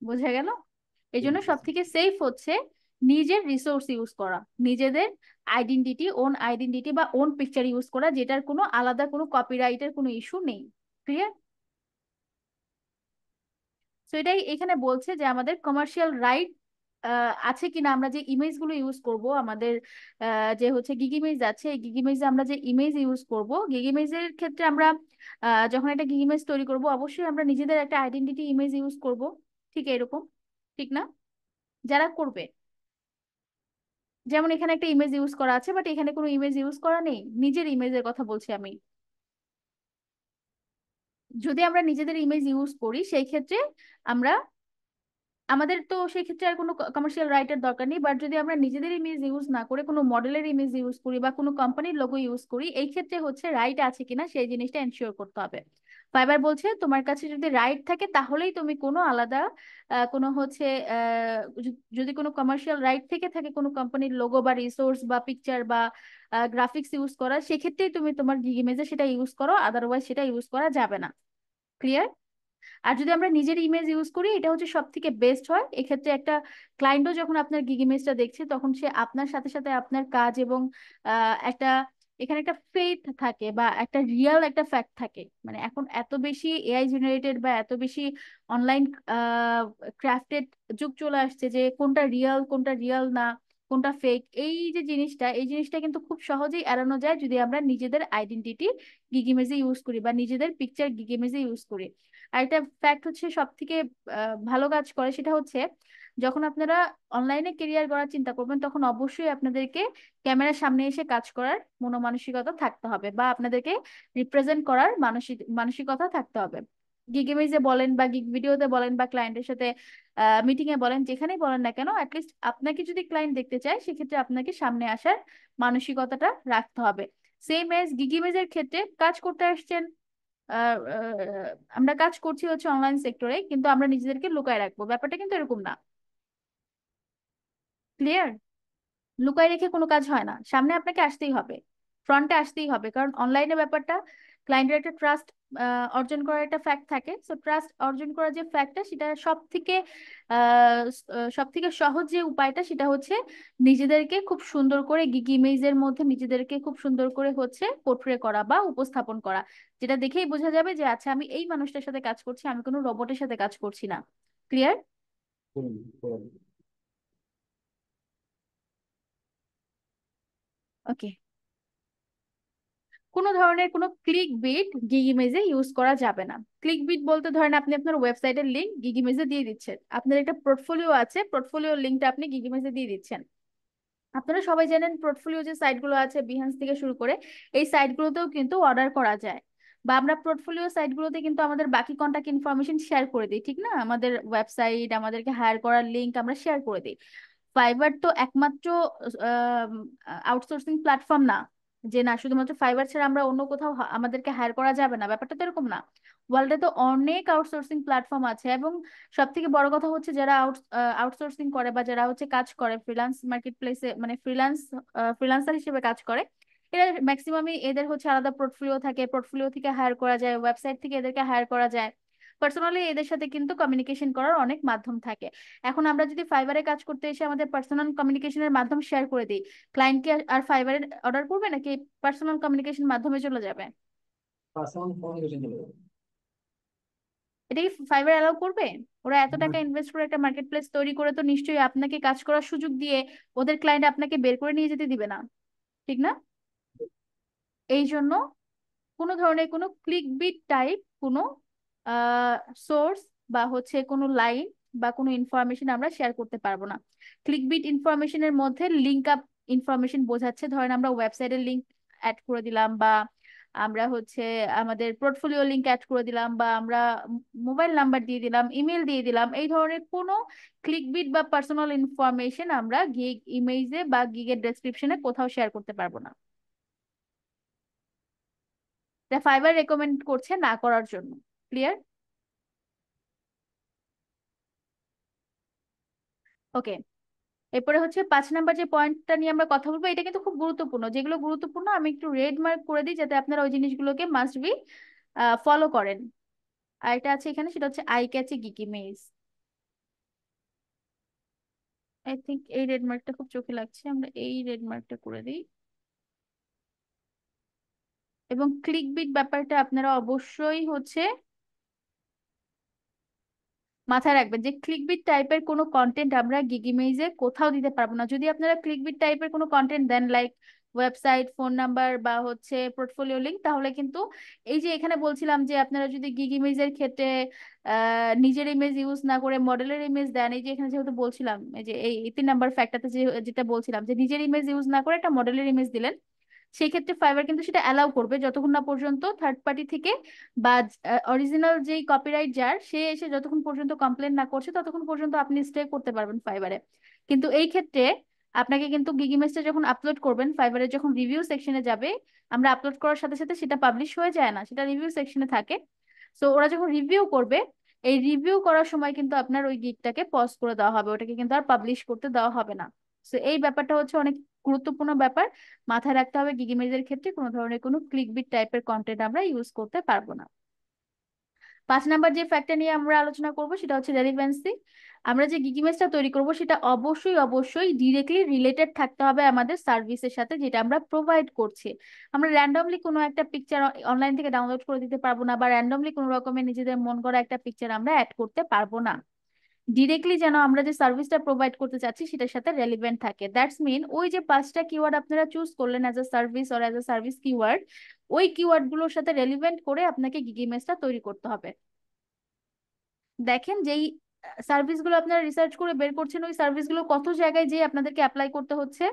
বোঝা গেল? এই জন্য সব থেকে সেফ হচ্ছে নিজের রিসোর্স ইউজ করা, নিজেদের আইডেন্টিটি, ওন আইডেন্টিটি বা ওন পিকচার ইউজ করা, যেটার কোনো আলাদা কোনো কপিরাইটের কোনো ইস্যু নেই। ক্লিয়ার? তো এটাই এখানে বলছে যে আমাদের কমার্শিয়াল রাইট আছে কিনা, আমরা যে ইমেজ গুলো ইউজ করব আমাদের যে হচ্ছে গিগ ইমেজ আছে, এই গিগ ইমেজে আমরা যে ইমেজ ইউজ করব, গিগ ইমেজের ক্ষেত্রে আমরা যখন একটা গিগ ইমেজ তৈরি করব অবশ্যই আমরা নিজেদের একটা আইডেন্টিটি ইমেজ ইউজ করব। ঠিক এরকম, ঠিক না? যারা করবে, যেমন এখানে একটা ইমেজ ইউজ করা আছে বাট এখানে কোনো ইমেজ ইউজ করা নেই, নিজের ইমেজের কথা বলছি আমি। যদি আমরা নিজেদের ইমেজ ইউজ করি সেই ক্ষেত্রে আমরা, আমাদের তো সেই ক্ষেত্রে আর কোনো কমার্শিয়াল রাইটের দরকার নেই। বাট যদি আমরা নিজেদের ইমেজ ইউজ না করে কোনো মডেলের ইমেজ ইউজ করি বা কোনো কোম্পানির লোগো ইউজ করি, এই ক্ষেত্রে হচ্ছে রাইট আছে কিনা সেই জিনিসটা এনশিওর করতে হবে। ফাইবার বলছে তোমার কাছে যদি রাইট থাকে তাহলেই তুমি কোনো আলাদা কোনো হচ্ছে যদি কোনো কমার্শিয়াল রাইট থেকে থাকে কোনো কোম্পানির লোগো বা রিসোর্স বা পিকচার বা গ্রাফিক্স ইউজ করা, সেক্ষেত্রেই তুমি তোমার গিগ ইমেজে সেটা ইউজ করো, আদারওয়াইজ সেটা ইউজ করা যাবে না। ক্লিয়ার? আর যদি আমরা নিজের ইমেজ ইউজ করি এটা হচ্ছে সব থেকে বেস্ট হয়। এক্ষেত্রে একটা ক্লায়েন্টও যখন আপনার গিগ ইমেজটা দেখছে তখন সে আপনার সাথে সাথে আপনার কাজ এবং একটা এখানে একটা ফেথ থাকে বা একটা রিয়েল একটা ফ্যাক্ট থাকে। মানে এখন এত বেশি এআই জেনারেটেড বা এত বেশি অনলাইন ক্রাফটেড যুগ চলে আসছে যে কোনটা রিয়েল কোনটা রিয়েল না, কোনটা ফেক, এই যে জিনিসটা এই জিনিসটা কিন্তু খুব সহজেই এড়ানো যায় যদি আমরা নিজেদের আইডেন্টিটি গিগ ইমেজে ইউজ করি বা নিজেদের পিকচার গিগ ইমেজে ইউজ করি। আর একটা ফ্যাক্ট হচ্ছে সব থেকে ভালো কাজ করে সেটা হচ্ছে যখন আপনারা অনলাইনে কেরিয়ার গড়ার চিন্তা করবেন তখন অবশ্যই আপনাদেরকে ক্যামেরার সামনে এসে কাজ করার মনোমানসিকতা থাকতে হবে বা আপনাদেরকে রিপ্রেজেন্ট করার মানসিকতা থাকতে হবে। গিগ ইমেজে বলেন বা গিগ ভিডিওতে বলেন বা ক্লায়েন্টের সাথে মিটিং এ বলেন, যেখানেই বলেন না কেন, অ্যাটলিস্ট আপনাকে যদি ক্লায়েন্ট দেখতে চায় সেক্ষেত্রে আপনাকে সামনে আসার মানসিকতাটা রাখতে হবে। সেম এজ গিগ ইমেজের ক্ষেত্রে কাজ করতে আসছেন, আহ, আমরা কাজ করছি হচ্ছে অনলাইন সেক্টরে কিন্তু আমরা নিজেদেরকে লুকায় রাখবো, ব্যাপারটা কিন্তু এরকম না। ক্লিয়ার? লুকায় রেখে কোনো কাজ হয় না, সামনে আপনাকে আসতেই হবে, ফ্রন্টে আসতেই হবে, কারণ অনলাইনে ব্যাপারটা ক্লায়েন্টের একটা ট্রাস্ট অর্জন করার একটা ফ্যাক্ট থাকে। সো ট্রাস্ট অর্জন করার যে ফ্যাক্টটা সেটা সব থেকে সহজ যে উপায়টা সেটা হচ্ছে নিজেদেরকে খুব সুন্দর করে গিগ ইমেজের মধ্যে নিজেদেরকে খুব সুন্দর করে হচ্ছে পোর্ট্রে করা বা উপস্থাপন করা, যেটা দেখেই বোঝা যাবে যে আচ্ছা আমি এই মানুষটার সাথে কাজ করছি, আমি কোনো রোবটের সাথে কাজ করছি না। ক্লিয়ার? হুম, হুম। ওকে। কোনো ধরনের কোনো ক্লিক বিট গিগ ইমেজে ইউজ করা যাবে না। ক্লিক বিট বলতে ধরেন আপনি আপনার ওয়েবসাইটের লিংক গিগ ইমেজে দিয়ে দিচ্ছেন, আপনার একটা পোর্টফোলিও আছে, পোর্টফোলিওর লিঙ্কটা আপনি গিগ ইমেজে দিয়ে দিচ্ছেন। আপনারা সবাই জানেন পোর্টফোলিও যে সাইটগুলো আছে বিহান্স থেকে শুরু করে এই সাইটগুলোতেও কিন্তু অর্ডার করা যায়, বা আমরা পোর্টফোলিও সাইটগুলোতে কিন্তু আমাদের বাকি কন্টাক্ট ইনফরমেশন শেয়ার করে দিই, ঠিক না? আমাদের ওয়েবসাইট, আমাদেরকে হায়ার করার লিঙ্ক আমরা শেয়ার করে দিই। ফাইবার তো একমাত্র আউটসোর্সিং প্ল্যাটফর্ম না যে না শুধুমাত্র ফাইবার ছাড়া আমরা অন্য কোথাও আমাদেরকে হায়ার করা যাবে না, ব্যাপারটা তো এরকম না। ওয়ার্ল্ডে তো অনেক আউটসোর্সিং প্ল্যাটফর্ম আছে এবং সব থেকে বড় কথা হচ্ছে যারা আউটসোর্সিং করে বা যারা হচ্ছে কাজ করে ফ্রিল্যান্স মার্কেট প্লেসে, মানে ফ্রিল্যান্সার হিসেবে কাজ করে, এরা ম্যাক্সিমামই এদের হচ্ছে আলাদা পোর্টফোলিও থাকে, পোর্টফোলিও থেকে হায়ার করা যায়, ওয়েবসাইট থেকে এদেরকে হায়ার করা যায়। পার্সোনালি এদের সাথে কিন্তু কমিউনিকেশন করার অনেক মাধ্যম থাকে। এখন আমরা যদি ফাইবারে কাজ করতে এসে আমাদের পার্সোনাল কমিউনিকেশনের মাধ্যম শেয়ার করে দিই, ক্লায়েন্ট কি আর ফাইবারে অর্ডার করবে নাকি পার্সোনাল কমিউনিকেশন মাধ্যমে চলে যাবে? পার্সোনাল কমিউনিকেশন চলে যাবে। এটা কি ফাইবার অ্যালাউ করবে? ওরা এত হুম। টাকা ইনভেস্ট করে একটা মার্কেট প্লেস তৈরি করে তো নিশ্চয়ই আপনাকে কাজ করার সুযোগ দিয়ে ওদের ক্লায়েন্ট আপনাকে বের করে নিয়ে যেতে দিবে না, ঠিক না? এই জন্য কোনো ধরনের কোনো ক্লিক বিট টাইপ কোনো সোর্স বা হচ্ছে কোনো লাইন বা কোনো ইনফরমেশন আমরা শেয়ার করতে পারবো না। ক্লিক বিট ইনফরমেশনের মধ্যে লিঙ্ক আপ ইনফরমেশন বোঝাচ্ছে, ধরেন আমরা ওয়েবসাইটের লিঙ্ক অ্যাড করে দিলাম বা আমরা হচ্ছে আমাদের পোর্টফোলিও লিঙ্ক অ্যাড করে দিলাম বা আমরা মোবাইল নাম্বার দিয়ে দিলাম, ইমেল দিয়ে দিলাম, এই ধরনের কোনো ক্লিক বিট বা পার্সোনাল ইনফরমেশন আমরা গিগ ইমেজে বা গিগের ডেসক্রিপশনে কোথাও শেয়ার করতে পারবো না। এটা ফাইবার রেকমেন্ড করছে না করার জন্য। ক্লিয়ার? ওকে। এরপরে হচ্ছে 5 নাম্বার যে পয়েন্টটা নিয়ে আমরা কথা বলবো, এটা কিন্তু খুব গুরুত্বপূর্ণ। যেগুলো গুরুত্বপূর্ণ আমি একটু রেড মার্ক করে দিই, যাতে আপনারা ওই জিনিসগুলোকে মাস্ট বি ফলো করেন। আর এটা আছে এখানে, সেটা হচ্ছে eye catchy gig image. I think এই রেড মার্কটা খুব চোখে লাগছে, আমরা এই রেড মার্কটা করে দিই। এবং ক্লিক বিট ব্যাপারটা আপনারা অবশ্যই হচ্ছে মাথায় রাখবেন, যে ক্লিকবিট টাইপের কোনো কন্টেন্ট আমরা গিগ ইমেজে কোথাও দিতে পারবো না। যদি আপনারা ক্লিকবিট টাইপের কোনো কন্টেন্ট দেন, লাইক ওয়েবসাইট, ফোন নাম্বার বা হচ্ছে পোর্টফোলিও লিঙ্ক, তাহলে কিন্তু এই যে এখানে বলছিলাম যে আপনারা যদি গিগ ইমেজের ক্ষেত্রে নিজের ইমেজ ইউজ না করে মডেলের ইমেজ দেন, এই যে এখানে যেহেতু বলছিলাম, এই যে এই 3 নাম্বার ফ্যাক্টরতে যেটা বলছিলাম যে নিজের ইমেজ ইউজ না করে একটা মডেলের ইমেজ দিলেন, সেই ক্ষেত্রে ফাইবার কিন্তু সেটা অ্যালাউ করবে যতক্ষণ না পর্যন্ত থার্ড পার্টি থেকে বা অরিজিনাল যেই কপিরাইট যার, সে এসে যতক্ষণ পর্যন্ত কমপ্লেন না করছে ততক্ষণ পর্যন্ত আপনি স্টে করতে পারবেন ফাইবারে। কিন্তু এই ক্ষেত্রে আপনাকে কিন্তু গিগ ইমেজটা যখন আপলোড করবেন, ফাইবারে যখন রিভিউ সেকশনে যাবে, আমরা আপলোড করার সাথে সাথে সেটা পাবলিশ হয়ে যায় না, সেটা রিভিউ সেকশনে থাকে। সো ওরা যখন রিভিউ করবে, এই রিভিউ করার সময় কিন্তু আপনার ওই গিগটাকে পজ করে দেওয়া হবে, ওটাকে কিন্তু আর পাবলিশ করতে দেওয়া হবে না। তো এই ব্যাপারটা হচ্ছে অনেক গুরুত্বপূর্ণ ব্যাপার। মাথায় রাখতে হবে গিগ ইমেজের ক্ষেত্রে কোনো ধরনের কোনো ক্লিকবিট টাইপের কন্টেন্ট আমরা ইউজ করতে পারবো না। 5 নাম্বার যে ফ্যাক্টর নিয়ে আমরা আলোচনা করব সেটা হচ্ছে রেলিভেন্সি। আমরা যে গিগ ইমেজটা তৈরি করব সেটা অবশ্যই অবশ্যই ডিরেক্টলি রিলেটেড থাকতে হবে আমাদের সার্ভিসের সাথে, যেটা আমরা প্রোভাইড করছি। আমরা র্যান্ডমলি কোনো একটা পিকচার অনলাইন থেকে ডাউনলোড করে দিতে পারবো না, বা র্যান্ডমলি কোনো রকমের নিজেদের মন করা একটা পিকচার আমরা অ্যাড করতে পারবো না। ডিরেক্টলি যেন আমরা যে সার্ভিসটা প্রোভাইড করতে চাচ্ছি সেটার সাথে রেলিভেন্ট থাকে। দ্যাটস মিন ওই যে 5টা কিওয়ার্ড আপনারা চুজ করলেন as a service or as a service keyword, ওই কিওয়ার্ড গুলোর সাথে রেলিভেন্ট করে আপনাকে গিগ ইমেজটা তৈরি করতে হবে। দেখেন যেই সার্ভিসগুলো আপনারা রিসার্চ করে বের করছেন, ওই সার্ভিসগুলো কত জায়গায় যে আপনাদেরকে অ্যাপ্লাই করতে হচ্ছে।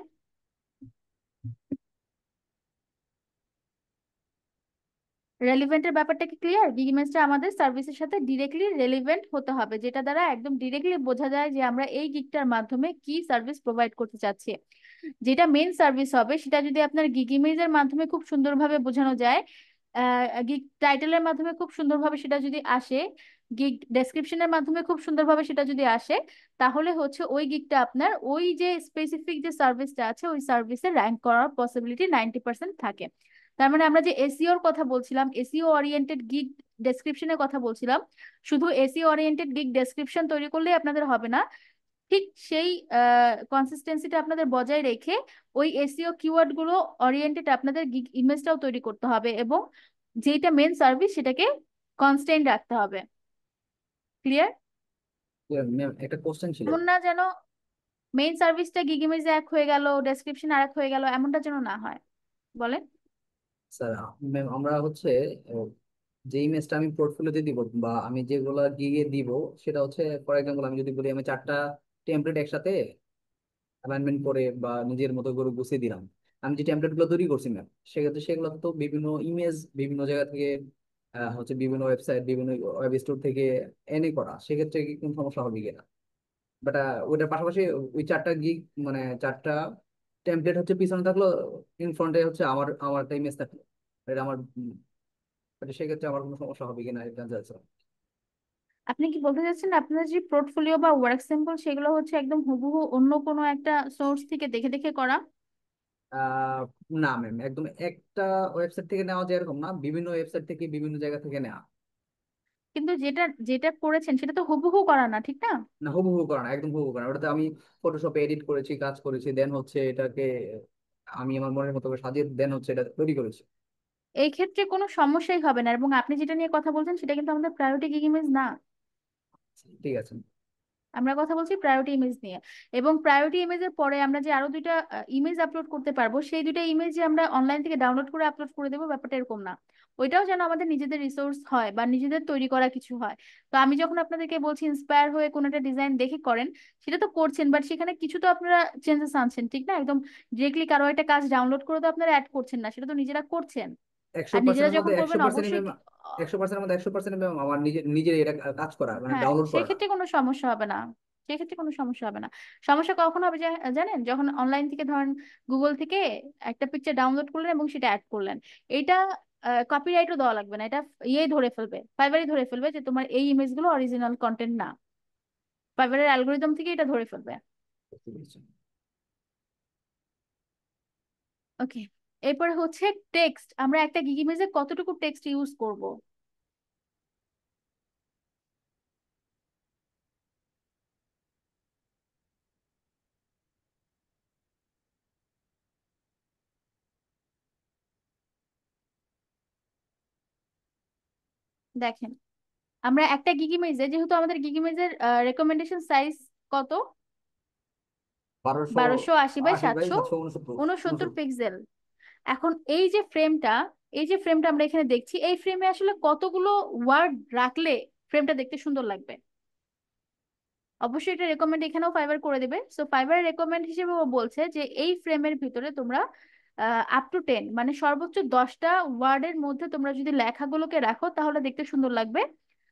রেলিভেন্টের ব্যাপারটা কি ক্লিয়ার? গিগ ইমেজটা আমাদের সার্ভিসের সাথে ডিরেক্টলি রেলিভেন্ট হতে হবে, যেটা দ্বারা একদম ডিরেক্টলি বোঝা যায় যে আমরা এই গিগটার মাধ্যমে কি সার্ভিস প্রোভাইড করতে চাচ্ছি। যেটা মেন সার্ভিস হবে সেটা যদি আপনার গিগ ইমেজের মাধ্যমে খুব সুন্দরভাবে বোঝানো যায়, গিগ টাইটেলের মাধ্যমে খুব সুন্দরভাবে সেটা যদি আসে, গিগ ডেসক্রিপশনের মাধ্যমে খুব সুন্দরভাবে সেটা যদি আসে, তাহলে হচ্ছে ওই গিগটা আপনার ওই যে স্পেসিফিক যে সার্ভিসটা আছে ওই সার্ভিসে র্যাঙ্ক করার পসিবিলিটি 90% থাকে। তার মানে আমরা যে এসইওর কথা বলছিলাম, এসইও ওরিয়েন্টেড গিগ ডেসক্রিপশনের কথা বলছিলাম, শুধু এসইও ওরিয়েন্টেড গিগ ডেসক্রিপশন তৈরি করলেই আপনাদের হবে না। ঠিক সেই কনসিস্টেন্সিটা আপনাদের বজায় রেখে ওই এসইও কিওয়ার্ড গুলো ওরিয়েন্টেড আপনাদের গিগ ইমেজটাও তৈরি করতে হবে, এবং যেটা মেন সার্ভিস সেটাকে কনস্ট্যান্ট রাখতে হবে। ক্লিয়ার? ম্যাম একটা কোশ্চেন ছিল। এমন না যেন মেইন সার্ভিসটা গিগ ইমেজে এক হয়ে গেল, ডেসক্রিপশন আর এক হয়ে গেল, এমনটা যেন না হয়। বলেন। স্যার ম্যাম আমরা হচ্ছে আহ, যে ইমেজটা আমি পোর্টফোলিওতে দিব বা আমি যেগুলো গিগে দিব, সেটা হচ্ছে ফর এক্সাম্পল আমি যদি বলি আমি 4টা টেমপ্লেট একসাথে অ্যালাইনমেন্ট করে বা নিজের মতো করে গুছিয়ে দিলাম। আমি যে টেমপ্লেট গুলো তৈরি করছি ম্যাম, সেক্ষেত্রে সেগুলো তো বিভিন্ন ইমেজ বিভিন্ন জায়গা থেকে হচ্ছে বিভিন্ন ওয়েবসাইট বিভিন্ন ওয়েব স্টোর থেকে এনে করা, সেক্ষেত্রে কি কোনো সমস্যা হবে কিনা? বাট ওইটার পাশাপাশি ওই 4টা গিগ মানে 4টা টেমপ্লেট হচ্ছে পিছনে থাকলো, ইন ফ্রন্টে হচ্ছে আমার আমার ইমেজ থাকলো, এটা আমার সেক্ষেত্রে আমার কোনো সমস্যা হবে কিনা এটা জানতে চাচ্ছিলাম। আপনি কি বলতে চাচ্ছেন আপনার যে পোর্টফোলিও বা ওয়ার্ক স্যাম্পল সেগুলো হচ্ছে একদম হুবহু অন্য কোনো একটা সোর্স থেকে দেখে দেখে করা? আহ না ম্যাম, একদম একটা ওয়েবসাইট থেকে নেওয়া যায় এরকম না, বিভিন্ন ওয়েবসাইট থেকে বিভিন্ন জায়গা থেকে নেওয়া। কিন্তু যেটা যেটা করেছেন সেটা তো হুবহু করা না, ঠিক না? না, হুবহু করা না, একদম হুবহু করা না। ওটাতে আমি ফটোশপে এডিট করেছি, কাজ করেছি, দেন হচ্ছে এটাকে আমি আমার মনের মতো করে সাজিয়ে দেন হচ্ছে এটা তৈরি করেছি। এই ক্ষেত্রে কোনো সমস্যাই হবে না, এবং আপনি যেটা নিয়ে কথা বলছেন সেটা কিন্তু আমাদের প্রায়োরিটি গিগ ইমেজ না। ঠিক আছে। আমরা কথা বলছি প্রায়োরিটি ইমেজ নিয়ে। এবং প্রায়োরিটি ইমেজের পরে আমরা যে আরো 2টা ইমেজ আপলোড করতে পারবো, সেই 2টা ইমেজ যে আমরা অনলাইন থেকে ডাউনলোড করে আপলোড করে দেবো, ব্যাপারটা এরকম না। ওইটাও যেন আমাদের নিজেদের রিসোর্স হয় বা নিজেদের তৈরি করা কিছু হয়। তো আমি যখন আপনাদেরকে বলছি ইন্সপায়ার হয়ে কোনো একটা ডিজাইন দেখে করেন, সেটা তো করছেন, বাট সেখানে কিছু তো আপনারা চেঞ্জেস আনছেন, ঠিক না? একদম ডিরেক্টলি কারো একটা কাজ ডাউনলোড করে তো আপনারা অ্যাড করছেন না, সেটা তো নিজেরা করছেন। একশো আর নিজেরা পার্সেন্টের যখন মধ্যে একশো করবেন পার্সেন্ট অবশ্যই 100%-এর মধ্যে 100% ম্যাম আমার নিজের নিজের এটা কাজ করা মানে হ্যাঁ, ডাউনলোড করা। সেক্ষেত্রে কোনো সমস্যা হবে না। সেক্ষেত্রে কোনো সমস্যা হবে না। সমস্যা কখন হবে জানেন? যখন অনলাইন থেকে ধরেন গুগল থেকে একটা পিকচার ডাউনলোড করলেন এবং সেটা অ্যাড করলেন। এটা কপিরাইটও দেওয়া লাগবে না, এটা ইয়েই ধরে ফেলবে, ফাইবারই ধরে ফেলবে যে তোমার এই ইমেজ গুলো অরিজিনাল কন্টেন্ট না। ফাইবারের অ্যালগোরিদম থেকে এটা ধরে ফেলবে। বুঝতে পেরেছি। ওকে, এরপর হচ্ছে টেক্সট। আমরা একটা গিগ ইমেজে কতটুকু টেক্সট ইউজ করব। দেখেন, আমরা একটা গিগ ইমেজে, যেহেতু আমাদের গিগ ইমেজের রেকমেন্ডেশন সাইজ কত, 1200, 1280 বাই 80 বাই 700 769, উনসত্তর 69। পিক্সেল। এখন এই যে ফ্রেমটা আমরা এখানে দেখছি, এই ফ্রেমে আসলে কতগুলো ওয়ার্ড রাখলে ফ্রেমটা দেখতে সুন্দর লাগবে। অবশ্যই এটা রেকমেন্ড এখানেও ফাইবার করে দিবে। সো ফাইবার রেকমেন্ড হিসেবে ও বলছে যে এই ফ্রেমের ভিতরে তোমরা আপ টু 10, মানে সর্বোচ্চ 10টা ওয়ার্ডের মধ্যে তোমরা যদি লেখাগুলোকে রাখো তাহলে দেখতে সুন্দর লাগবে,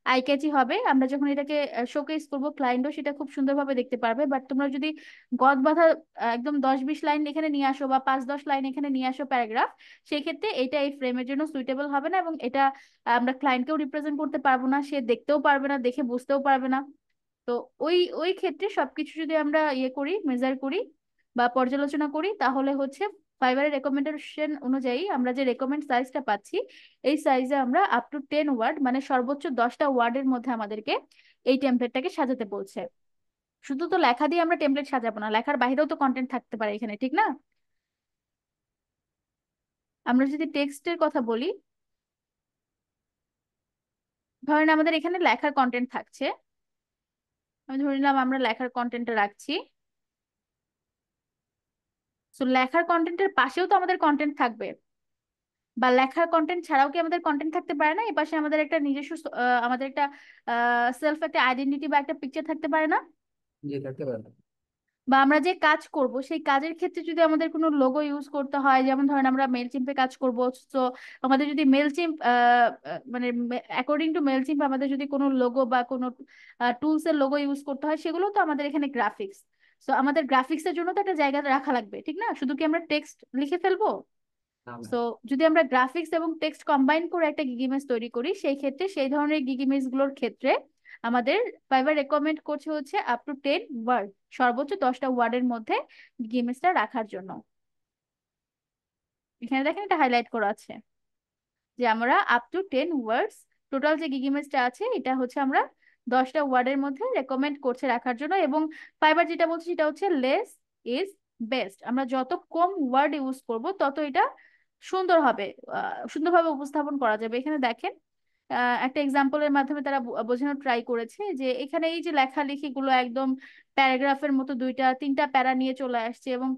আই ক্যাচি হবে। আমরা যখন এটাকে শোকেস করবো, ক্লায়েন্টও সেটা খুব সুন্দরভাবে দেখতে পারবে। বাট তোমরা যদি গদ বাঁধা একদম 10-20 লাইন এখানে নিয়ে আসো, বা 5-10 লাইন এখানে নিয়ে আসো প্যারাগ্রাফ, সেই ক্ষেত্রে এটা এই ফ্রেমের জন্য সুইটেবল হবে না, এবং এটা আমরা ক্লায়েন্টকেও রিপ্রেজেন্ট করতে পারবো না, সে দেখতেও পারবে না, দেখে বুঝতেও পারবে না। তো ওই ওই ক্ষেত্রে সবকিছু যদি আমরা ইয়ে করি, মেজার করি বা পর্যালোচনা করি, তাহলে হচ্ছে ফাইবারের রেকমেন্ডেশন অনুযায়ী আমরা যে রেকমেন্ড সাইজটা পাচ্ছি, এই সাইজে আমরা আপ টু 10 ওয়ার্ড, মানে সর্বোচ্চ 10টা ওয়ার্ডের মধ্যে আমাদেরকে এই টেমপ্লেটটাকে সাজাতে বলছে। শুধু তো লেখা দিয়ে আমরা টেমপ্লেট সাজাবো না, লেখার বাইরেও তো কন্টেন্ট থাকতে পারে এখানে, ঠিক না? আমরা যদি টেক্সটের কথা বলি, ধরেন আমাদের এখানে লেখার কন্টেন্ট থাকছে, আমি ধরে নিলাম আমরা লেখার কন্টেন্টটা রাখছি। তো লেখার কন্টেন্টের পাশেও তো আমাদের কন্টেন্ট থাকবে, বা লেখার কন্টেন্ট ছাড়াও কি আমাদের কন্টেন্ট থাকতে পারে না? এই পাশে আমাদের একটা নিজস্ব আমাদের একটা সেলফ একটা আইডেন্টিটি বা একটা পিকচার থাকতে পারে না? জি, থাকতে পারে। বা আমরা যে কাজ করব সেই কাজের ক্ষেত্রে যদি আমাদের কোনো লোগো ইউজ করতে হয়, যেমন ধরেন আমরা মেলচিম্পে কাজ করব, তো আমাদের যদি মেলচিম্প মানে অ্যাকর্ডিং টু মেলচিম্প আমাদের যদি কোনো লোগো বা কোনো টুলস এর লোগো ইউজ করতে হয়, সেগুলো তো আমাদের এখানে গ্রাফিক্স। তো আমাদের গ্রাফিক্স এর জন্য তো একটা জায়গা রাখা লাগবে, ঠিক না? শুধু কি আমরা টেক্সট লিখে ফেলবো? না না। সো যদি আমরা গ্রাফিক্স এবং টেক্সট কম্বাইন করে একটা গিগ ইমেজ তৈরি করি, সেই ক্ষেত্রে সেই ধরনের গিগ ইমেজ গুলোর ক্ষেত্রে আমাদের ফাইবার রেকমেন্ড করছে হচ্ছে আপ টু 10 ওয়ার্ড, সর্বোচ্চ 10টা ওয়ার্ডের মধ্যে গিগ ইমেজটা রাখার জন্য। এখানে দেখেন এটা হাইলাইট করা আছে যে আমরা আপ টু 10 ওয়ার্ডস, টোটাল যে গিগ ইমেজটা আছে এটা হচ্ছে আমরা 10টা ওয়ার্ডের মধ্যে রেকমেন্ড করছে রাখার জন্য। এবং ফাইবার যেটা বলছে সেটা হচ্ছে লেস ইজ বেস্ট, আমরা যত কম ওয়ার্ড ইউজ করব তত এটা সুন্দর হবে, সুন্দরভাবে উপস্থাপন করা যাবে। এখানে দেখেন একটা এক্সাম্পলের মাধ্যমে তারা বোঝানোর ট্রাই করেছে যে এখানে এই যে লেখালেখি গুলো একদম প্যারাগ্রাফের মতো 2-3টা প্যারা নিয়ে চলে আসছে, এবং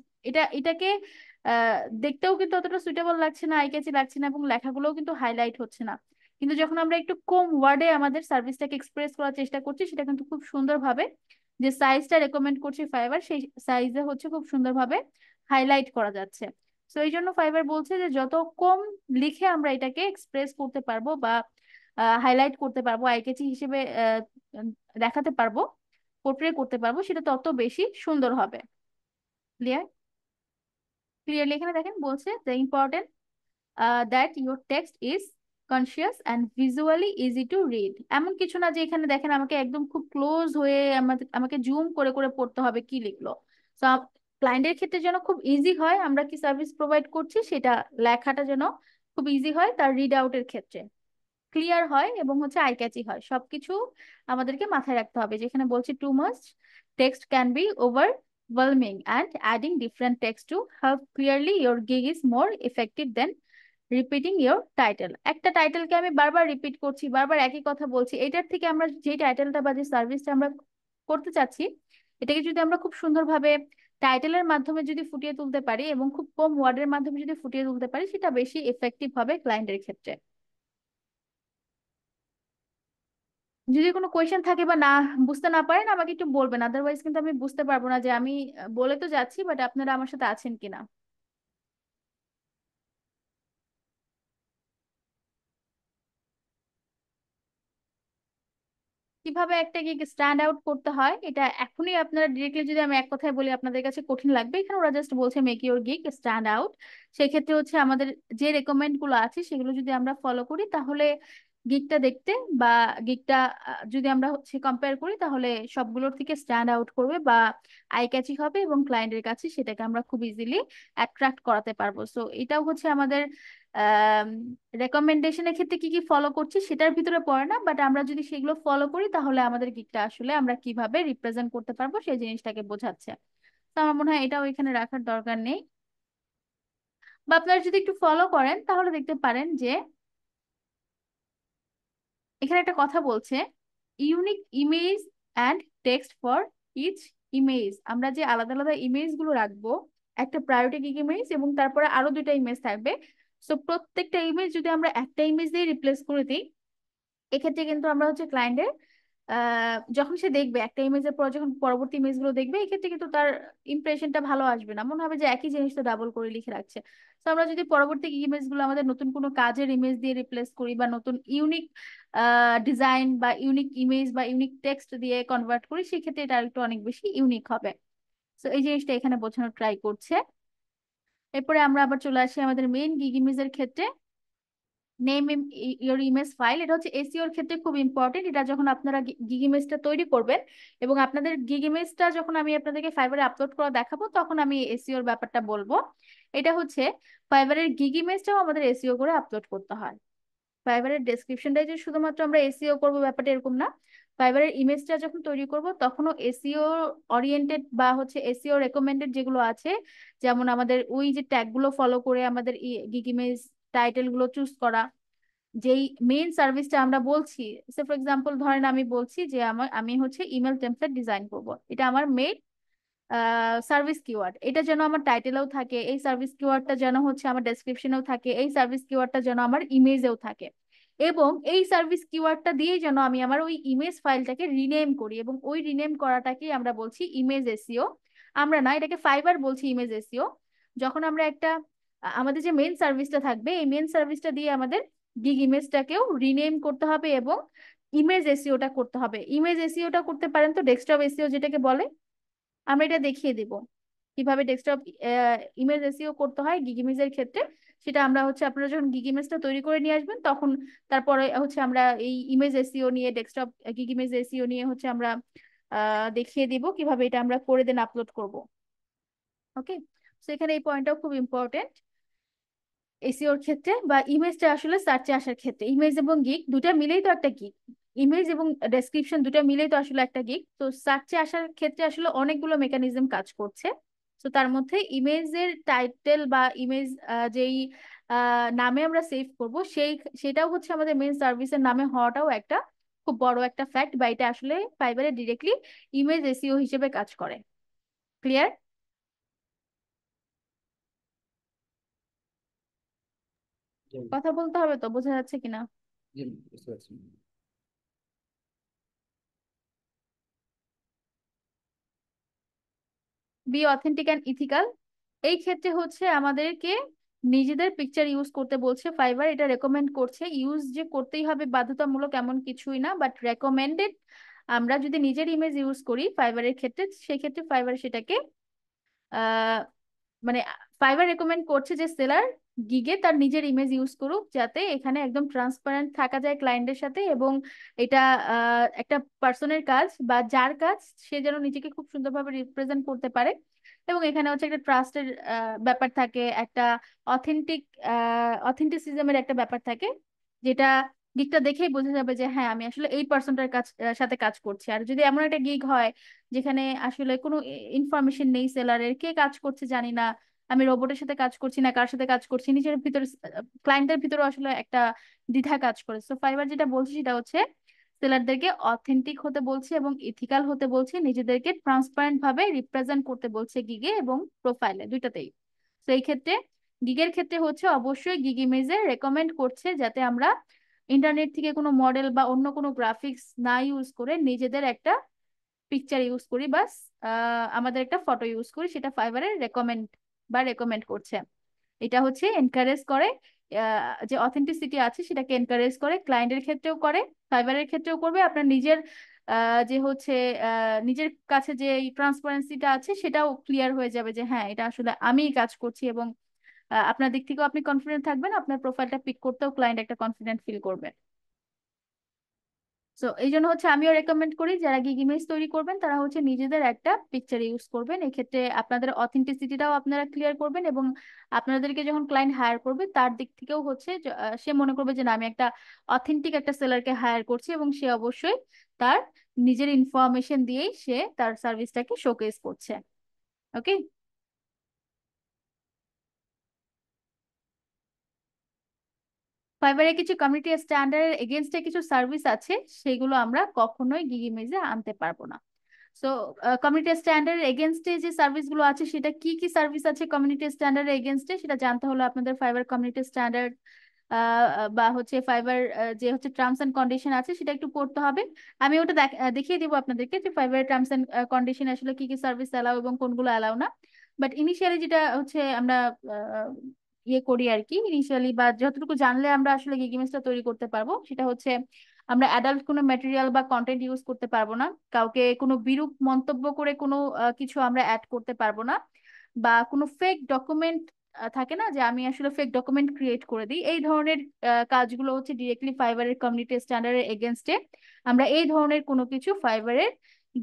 এটাকে দেখতেও কিন্তু অতটা সুইটেবল লাগছে না, আই ক্যাচি লাগছে না, এবং লেখাগুলোও কিন্তু হাইলাইট হচ্ছে না। কিন্তু যখন আমরা একটু কম ওয়ার্ডে আমাদের সার্ভিসটাকে এক্সপ্রেস করার চেষ্টা করছি, সেটা কিন্তু খুব সুন্দরভাবে, যে সাইজটা রেকমেন্ড করছে ফাইবার, সেই সাইজে হচ্ছে খুব সুন্দরভাবে হাইলাইট করা যাচ্ছে। তো এই জন্য ফাইবার বলছে যে যত কম লিখে আমরা এটাকে এক্সপ্রেস করতে পারবো বা হাইলাইট করতে পারবো, আইকেচি হিসেবে উম, দেখাতে পারবো, পোর্ট্রে করতে পারবো, সেটা তত বেশি সুন্দর হবে। ক্লিয়ার? ক্লিয়ারলি এখানে দেখেন বলছে the important that your text is conscious and visually easy to read. এমন কিছু না যে এখানে দেখেন আমাকে একদম খুব ক্লোজ হয়ে আমাকে জুম করে করে পড়তে হবে কি লিখলো। তো ক্লায়েন্টের ক্ষেত্রে যেন খুব ইজি হয়, আমরা কি সার্ভিস প্রোভাইড করছি সেটা লেখাটা যেন খুব ইজি হয়, তার রিড আউটের ক্ষেত্রে ক্লিয়ার হয় এবং হচ্ছে আই ক্যাচি হয়, সবকিছু আমাদেরকে মাথায় রাখতে হবে। যেখানে বলছি too much text can be overwhelming and adding different text to help clearly your gig is more effective than repeating your title. একটা টাইটেলকে আমি বারবার রিপিট করছি, বারবার একই কথা বলছি, এটার থেকে আমরা যে টাইটেলটা বা যে সার্ভিসটা আমরা করতে চাচ্ছি, এটাকে যদি আমরা খুব সুন্দরভাবে টাইটেলের মাধ্যমে যদি ফুটিয়ে তুলতে পারি এবং খুব কম ওয়ার্ডের মাধ্যমে যদি ফুটিয়ে তুলতে পারি, সেটা বেশি এফেক্টিভ হবে ক্লায়েন্টের ক্ষেত্রে। যদি কোনো কোয়েশ্চেন থাকে বা না বুঝতে না পারেন আমাকে একটু বলবেন, আদারওয়াইজ কিন্তু আমি বুঝতে পারবো না যে আমি বলে তো যাচ্ছি বাট আপনারা আমার সাথে আছেন কিনা। কিভাবে একটা গিগ স্ট্যান্ড আউট করতে হয় এটা এখনই আপনারা ডিরেক্টলি যদি আমি এক কথায় বলি আপনাদের কাছে কঠিন লাগবে। এখানে ওরা জাস্ট বলছে make your gig stand out. সেক্ষেত্রে হচ্ছে আমাদের যে রেকমেন্ড গুলো আছে সেগুলো যদি আমরা ফলো করি তাহলে গিগটা দেখতে বা গিগটা যদি আমরা হচ্ছে কম্পেয়ার করি তাহলে সবগুলোর থেকে স্ট্যান্ড আউট করবে বা আই ক্যাচি হবে এবং ক্লায়েন্টের কাছে সেটাকে আমরা খুব ইজিলি অ্যাট্রাক্ট করাতে পারবো। সো এটাও হচ্ছে আমাদের রেকমেন্ডেশনের ক্ষেত্রে কি কি ফলো করছি সেটার ভিতরে পড়ে না, বাট আমরা যদি সেগুলো ফলো করি তাহলে আমাদের গিকটা আসলে আমরা কিভাবে রিপ্রেজেন্ট করতে পারবো সেই জিনিসটাকে বোঝাচ্ছে। তো আমার মনে হয় এটাও এখানে রাখার দরকার নেই। বা আপনারা যদি একটু ফলো করেন তাহলে দেখতে পারেন যে এখানে একটা কথা বলছে unique image and text for each image. আমরা যে আলাদা আলাদা ইমেজ গুলো রাখবো, একটা প্রায়োরিটি ইমেজ এবং তারপরে আরো দুইটা ইমেজ থাকবে। সো প্রত্যেকটা ইমেজ যদি আমরা একটা ইমেজ দিয়ে রিপ্লেস করে দিই, এক্ষেত্রে কিন্তু আমরা হচ্ছে ক্লায়েন্টের যখন সে দেখবে একটা ইমেজের পর যখন পরবর্তী ইমেজ গুলো দেখবে এক্ষেত্রে কিন্তু তার ইমপ্রেশনটা ভালো আসবে না, মনে হবে যে একই জিনিস তো ডাবল করে লিখে রাখছে। তো আমরা যদি পরবর্তী ইমেজ গুলো আমাদের নতুন কোনো কাজের ইমেজ দিয়ে রিপ্লেস করি বা নতুন ইউনিক ডিজাইন বা ইউনিক ইমেজ বা ইউনিক টেক্সট দিয়ে কনভার্ট করি সেক্ষেত্রে এটা একটু অনেক বেশি ইউনিক হবে। তো এই জিনিসটা এখানে বোঝানোর ট্রাই করছে। এরপরে আমরা আবার চলে আসি আমাদের মেইন গিগ ইমেজের ক্ষেত্রে। নেম ইওর ইমেজ ফাইল, এটা হচ্ছে এসইওর ক্ষেত্রে খুব ইম্পর্টেন্ট। এটা যখন আপনারা গিগ ইমেজটা তৈরি করবেন এবং আপনাদের গিগ ইমেজটা যখন আমি আপনাদেরকে ফাইবারে আপলোড করা দেখাবো তখন আমি এসইওর ব্যাপারটা বলবো। এটা হচ্ছে ফাইবারের গিগ ইমেজটাও আমাদের এসইও করে আপলোড করতে হয়। ফাইবারের ডেসক্রিপশনটাই যে শুধুমাত্র আমরা এসইও করবো ব্যাপারটা এরকম না। ফাইবারের ইমেজটা যখন তৈরি করব তখনও এসইও ওরিয়েন্টেড বা হচ্ছে এসইও রেকমেন্ডেড যেগুলো আছে, যেমন আমাদের ওই যে ট্যাগ গুলো ফলো করে আমাদের গিগ ইমেজ টাইটেল গুলো চুজ করা, যেই মেইন সার্ভিসটা আমরা বলছি। সে ফর এক্সাম্পল ধরেন আমি বলছি যে আমি হচ্ছে ইমেল টেমপ্লেট ডিজাইন করব, এটা আমার মেইন সার্ভিস কিওয়ার্ড। এটা যেন আমার টাইটেলেও থাকে, এই সার্ভিস কিওয়ার্ডটা যেন হচ্ছে আমার ডেসক্রিপশনেও থাকে, এই সার্ভিস কিওয়ার্ডটা যেন আমার ইমেজেও থাকে এবং এই সার্ভিস কিওয়ার্ডটা দিয়েই যেন আমি আমার ওই ইমেজ ফাইলটাকে রিনেম করি এবং ওই রিনেম করাটাকেই আমরা বলছি ইমেজ এসইও। আমরা না, এটাকে ফাইবার বলছি ইমেজ এসইও। যখন আমরা একটা আমাদের যে মেন সার্ভিসটা থাকবে এই মেন সার্ভিসটা দিয়ে আমাদের গিগ ইমেজটাকেও রিনেম করতে হবে এবং ইমেজ এসইওটা করতে হবে। ইমেজ এসইওটা করতে পারেন তো ডেস্কটপ এসইও যেটাকে বলে। আমরা এটা দেখিয়ে দিব কিভাবে ডেস্কটপ ইমেজ এসইও করতে হয় গিগ ইমেজের ক্ষেত্রে। সেটা আমরা হচ্ছে আপনারা যখন গিগ ইমেজটা তৈরি করে নিয়ে আসবেন তখন তারপরে হচ্ছে আমরা এই ইমেজ এসইও নিয়ে ডেস্কটপ গিগ ইমেজ এসইও নিয়ে হচ্ছে আমরা দেখিয়ে দিব কিভাবে এটা আমরা করে দেন আপলোড করব। ওকে, তো এখানে এই পয়েন্টটাও খুব ইম্পর্টেন্ট এসইওর ক্ষেত্রে বা ইমেজটা আসলে সার্চে আসার ক্ষেত্রে। ইমেজ এবং গিগ দুটা মিলেই তো একটা গিগ, ইমেজ এবং ডেসক্রিপশন দুটা মিলেই তো আসলে একটা গিগ। তো সার্চে আসার ক্ষেত্রে আসলে অনেকগুলো মেকানিজম কাজ করছে। তো তার মধ্যে ইমেজের টাইটেল বা ইমেজ যেই নামে আমরা সেভ করব সেটাও হচ্ছে আমাদের মেন সার্ভিসের নামে হওয়াটাও একটা খুব বড় একটা ফ্যাক্ট, বা এটা আসলে ফাইবারে ডিরেক্টলি ইমেজ এসইও হিসেবে কাজ করে। ক্লিয়ার? জি, কথা বলতে হবে তো, বোঝা যাচ্ছে কিনা? জি, বুঝতে পারছি। বি অথেন্টিক অ্যান্ড ইথিক্যাল, এই ক্ষেত্রে হচ্ছে আমাদেরকে নিজেদের পিকচার ইউজ করতে বলছে ফাইবার। এটা রেকমেন্ড করছে, ইউজ যে করতেই হবে বাধ্যতামূলক এমন কিছুই না, বাট রেকমেন্ডেড। আমরা যদি নিজের ইমেজ ইউজ করি ফাইবারের ক্ষেত্রে সেক্ষেত্রে ফাইবার সেটাকে আহ মানে ফাইবার রেকমেন্ড করছে যে সেলার গিগে তার নিজের ইমেজ ইউজ করুক যাতে এখানে একদম ট্রান্সপারেন্ট থাকা যায় ক্লায়েন্টের সাথে এবং এটা একটা পার্সনের কাজ বা যার কাজ সে যেন নিজেকে খুব সুন্দরভাবে রিপ্রেজেন্ট করতে পারে। এবং এখানে হচ্ছে একটা ট্রাস্টের ব্যাপার থাকে, একটা অথেন্টিক অথেন্টিসিজমের একটা ব্যাপার থাকে, যেটা গিগটা দেখেই বোঝা যাবে যে হ্যাঁ আমি আসলে এই পার্সনটার কাজ সাথে কাজ করছি। আর যদি এমন একটা গিগ হয় যেখানে আসলে কোনো ইনফরমেশন নেই, সেলারের কে কাজ করছে জানি না, আমি রোবটের সাথে কাজ করছি না কার সাথে কাজ করছি, নিজের ভিতরে ক্লায়েন্টের ভিতরে আসলে একটা দ্বিধা কাজ করে। তো ফাইবার যেটা বলছে সেটা হচ্ছে সেলারদেরকে অথেন্টিক হতে বলছে এবং ইথিক্যাল হতে বলছে, নিজেদেরকে ট্রান্সপারেন্ট ভাবে রিপ্রেজেন্ট করতে বলছে গিগে এবং প্রোফাইলে দুইটাতেই। তো এই ক্ষেত্রে গিগের ক্ষেত্রে হচ্ছে অবশ্যই গিগ ইমেজে রেকমেন্ড করছে যাতে আমরা ইন্টারনেট থেকে কোনো মডেল বা অন্য কোনো গ্রাফিক্স না ইউজ করে নিজেদের একটা পিকচার ইউজ করি, বাস আমাদের একটা ফটো ইউজ করি, সেটা ফাইবারের রেকমেন্ড বা রেকমেন্ড করছে। এটা হচ্ছে এনকারেজ করে যে অথেন্টিসিটি আছে সেটাকে এনকারেজ করে, ক্লায়েন্টের ক্ষেত্রেও করে, ফাইবারের ক্ষেত্রেও করবে, আপনার নিজের যে হচ্ছে নিজের কাছে যে ট্রান্সপারেন্সিটা আছে সেটাও ক্লিয়ার হয়ে যাবে যে হ্যাঁ এটা আসলে আমিই কাজ করছি, এবং আপনার দিক থেকেও আপনি কনফিডেন্ট থাকবেন, আপনার প্রোফাইলটা পিক করতেও ক্লায়েন্ট একটা কনফিডেন্ট ফিল করবে। সো এই জন্য হচ্ছে আমিও রেকমেন্ড করি যারা গিগ ইমেজ তৈরি করবেন তারা হচ্ছে নিজেদের একটা পিকচার ইউজ করবেন, এক্ষেত্রে আপনাদের অথেন্টিসিটিটাও আপনারা ক্লিয়ার করবেন, এবং আপনাদেরকে যখন ক্লায়েন্ট হায়ার করবে তার দিক থেকেও হচ্ছে সে মনে করবে যে না আমি একটা অথেন্টিক একটা সেলারকে হায়ার করছি, এবং সে অবশ্যই তার নিজের ইনফরমেশন দিয়েই সে তার সার্ভিসটাকে শোকেস করছে। ওকে। ফাইবারে কিছু কমিউনিটি স্ট্যান্ডার্ডের এগেনস্টে কিছু সার্ভিস আছে, সেগুলো আমরা কখনোই গিগ ইমেজে আনতে পারবো না। সো কমিউনিটি স্ট্যান্ডার্ড এগেনস্টে যে সার্ভিসগুলো আছে সেটা কি কি সার্ভিস আছে কমিউনিটি স্ট্যান্ডার্ড এগেনস্টে সেটা জানতে হলে আপনাদের ফাইবার কমিউনিটি স্ট্যান্ডার্ড বা হচ্ছে ফাইবার যে হচ্ছে টার্মস এন্ড কন্ডিশন আছে সেটা একটু পড়তে হবে। আমি ওটা দেখিয়ে দিব আপনাদেরকে যে ফাইবার টার্মস এন্ড কন্ডিশন আসলে কি কি সার্ভিস অ্যালাউ এবং কোনগুলো অ্যালাউ না। বাট ইনিশিয়ালি যেটা হচ্ছে আমরা আহ, ইয়ে করি আর কি, ইনিশিয়ালি বা যতটুকু জানলে আমরা আসলে গিগ ইমেজটা তৈরি করতে পারবো সেটা হচ্ছে আমরা অ্যাডাল্ট কোনো ম্যাটেরিয়াল বা কন্টেন্ট ইউজ করতে পারবো না, কাউকে কোনো বিরূপ মন্তব্য করে কোনো কিছু আমরা অ্যাড করতে পারবো না, বা কোনো ফেক ডকুমেন্ট থাকে না যে আমি আসলে ফেক ডকুমেন্ট ক্রিয়েট করে দিই, এই ধরনের কাজগুলো হচ্ছে ডিরেক্টলি ফাইবারের কমিউনিটি স্ট্যান্ডার্ডের এগেনস্টে আমরা এই ধরনের কোনো কিছু ফাইবারের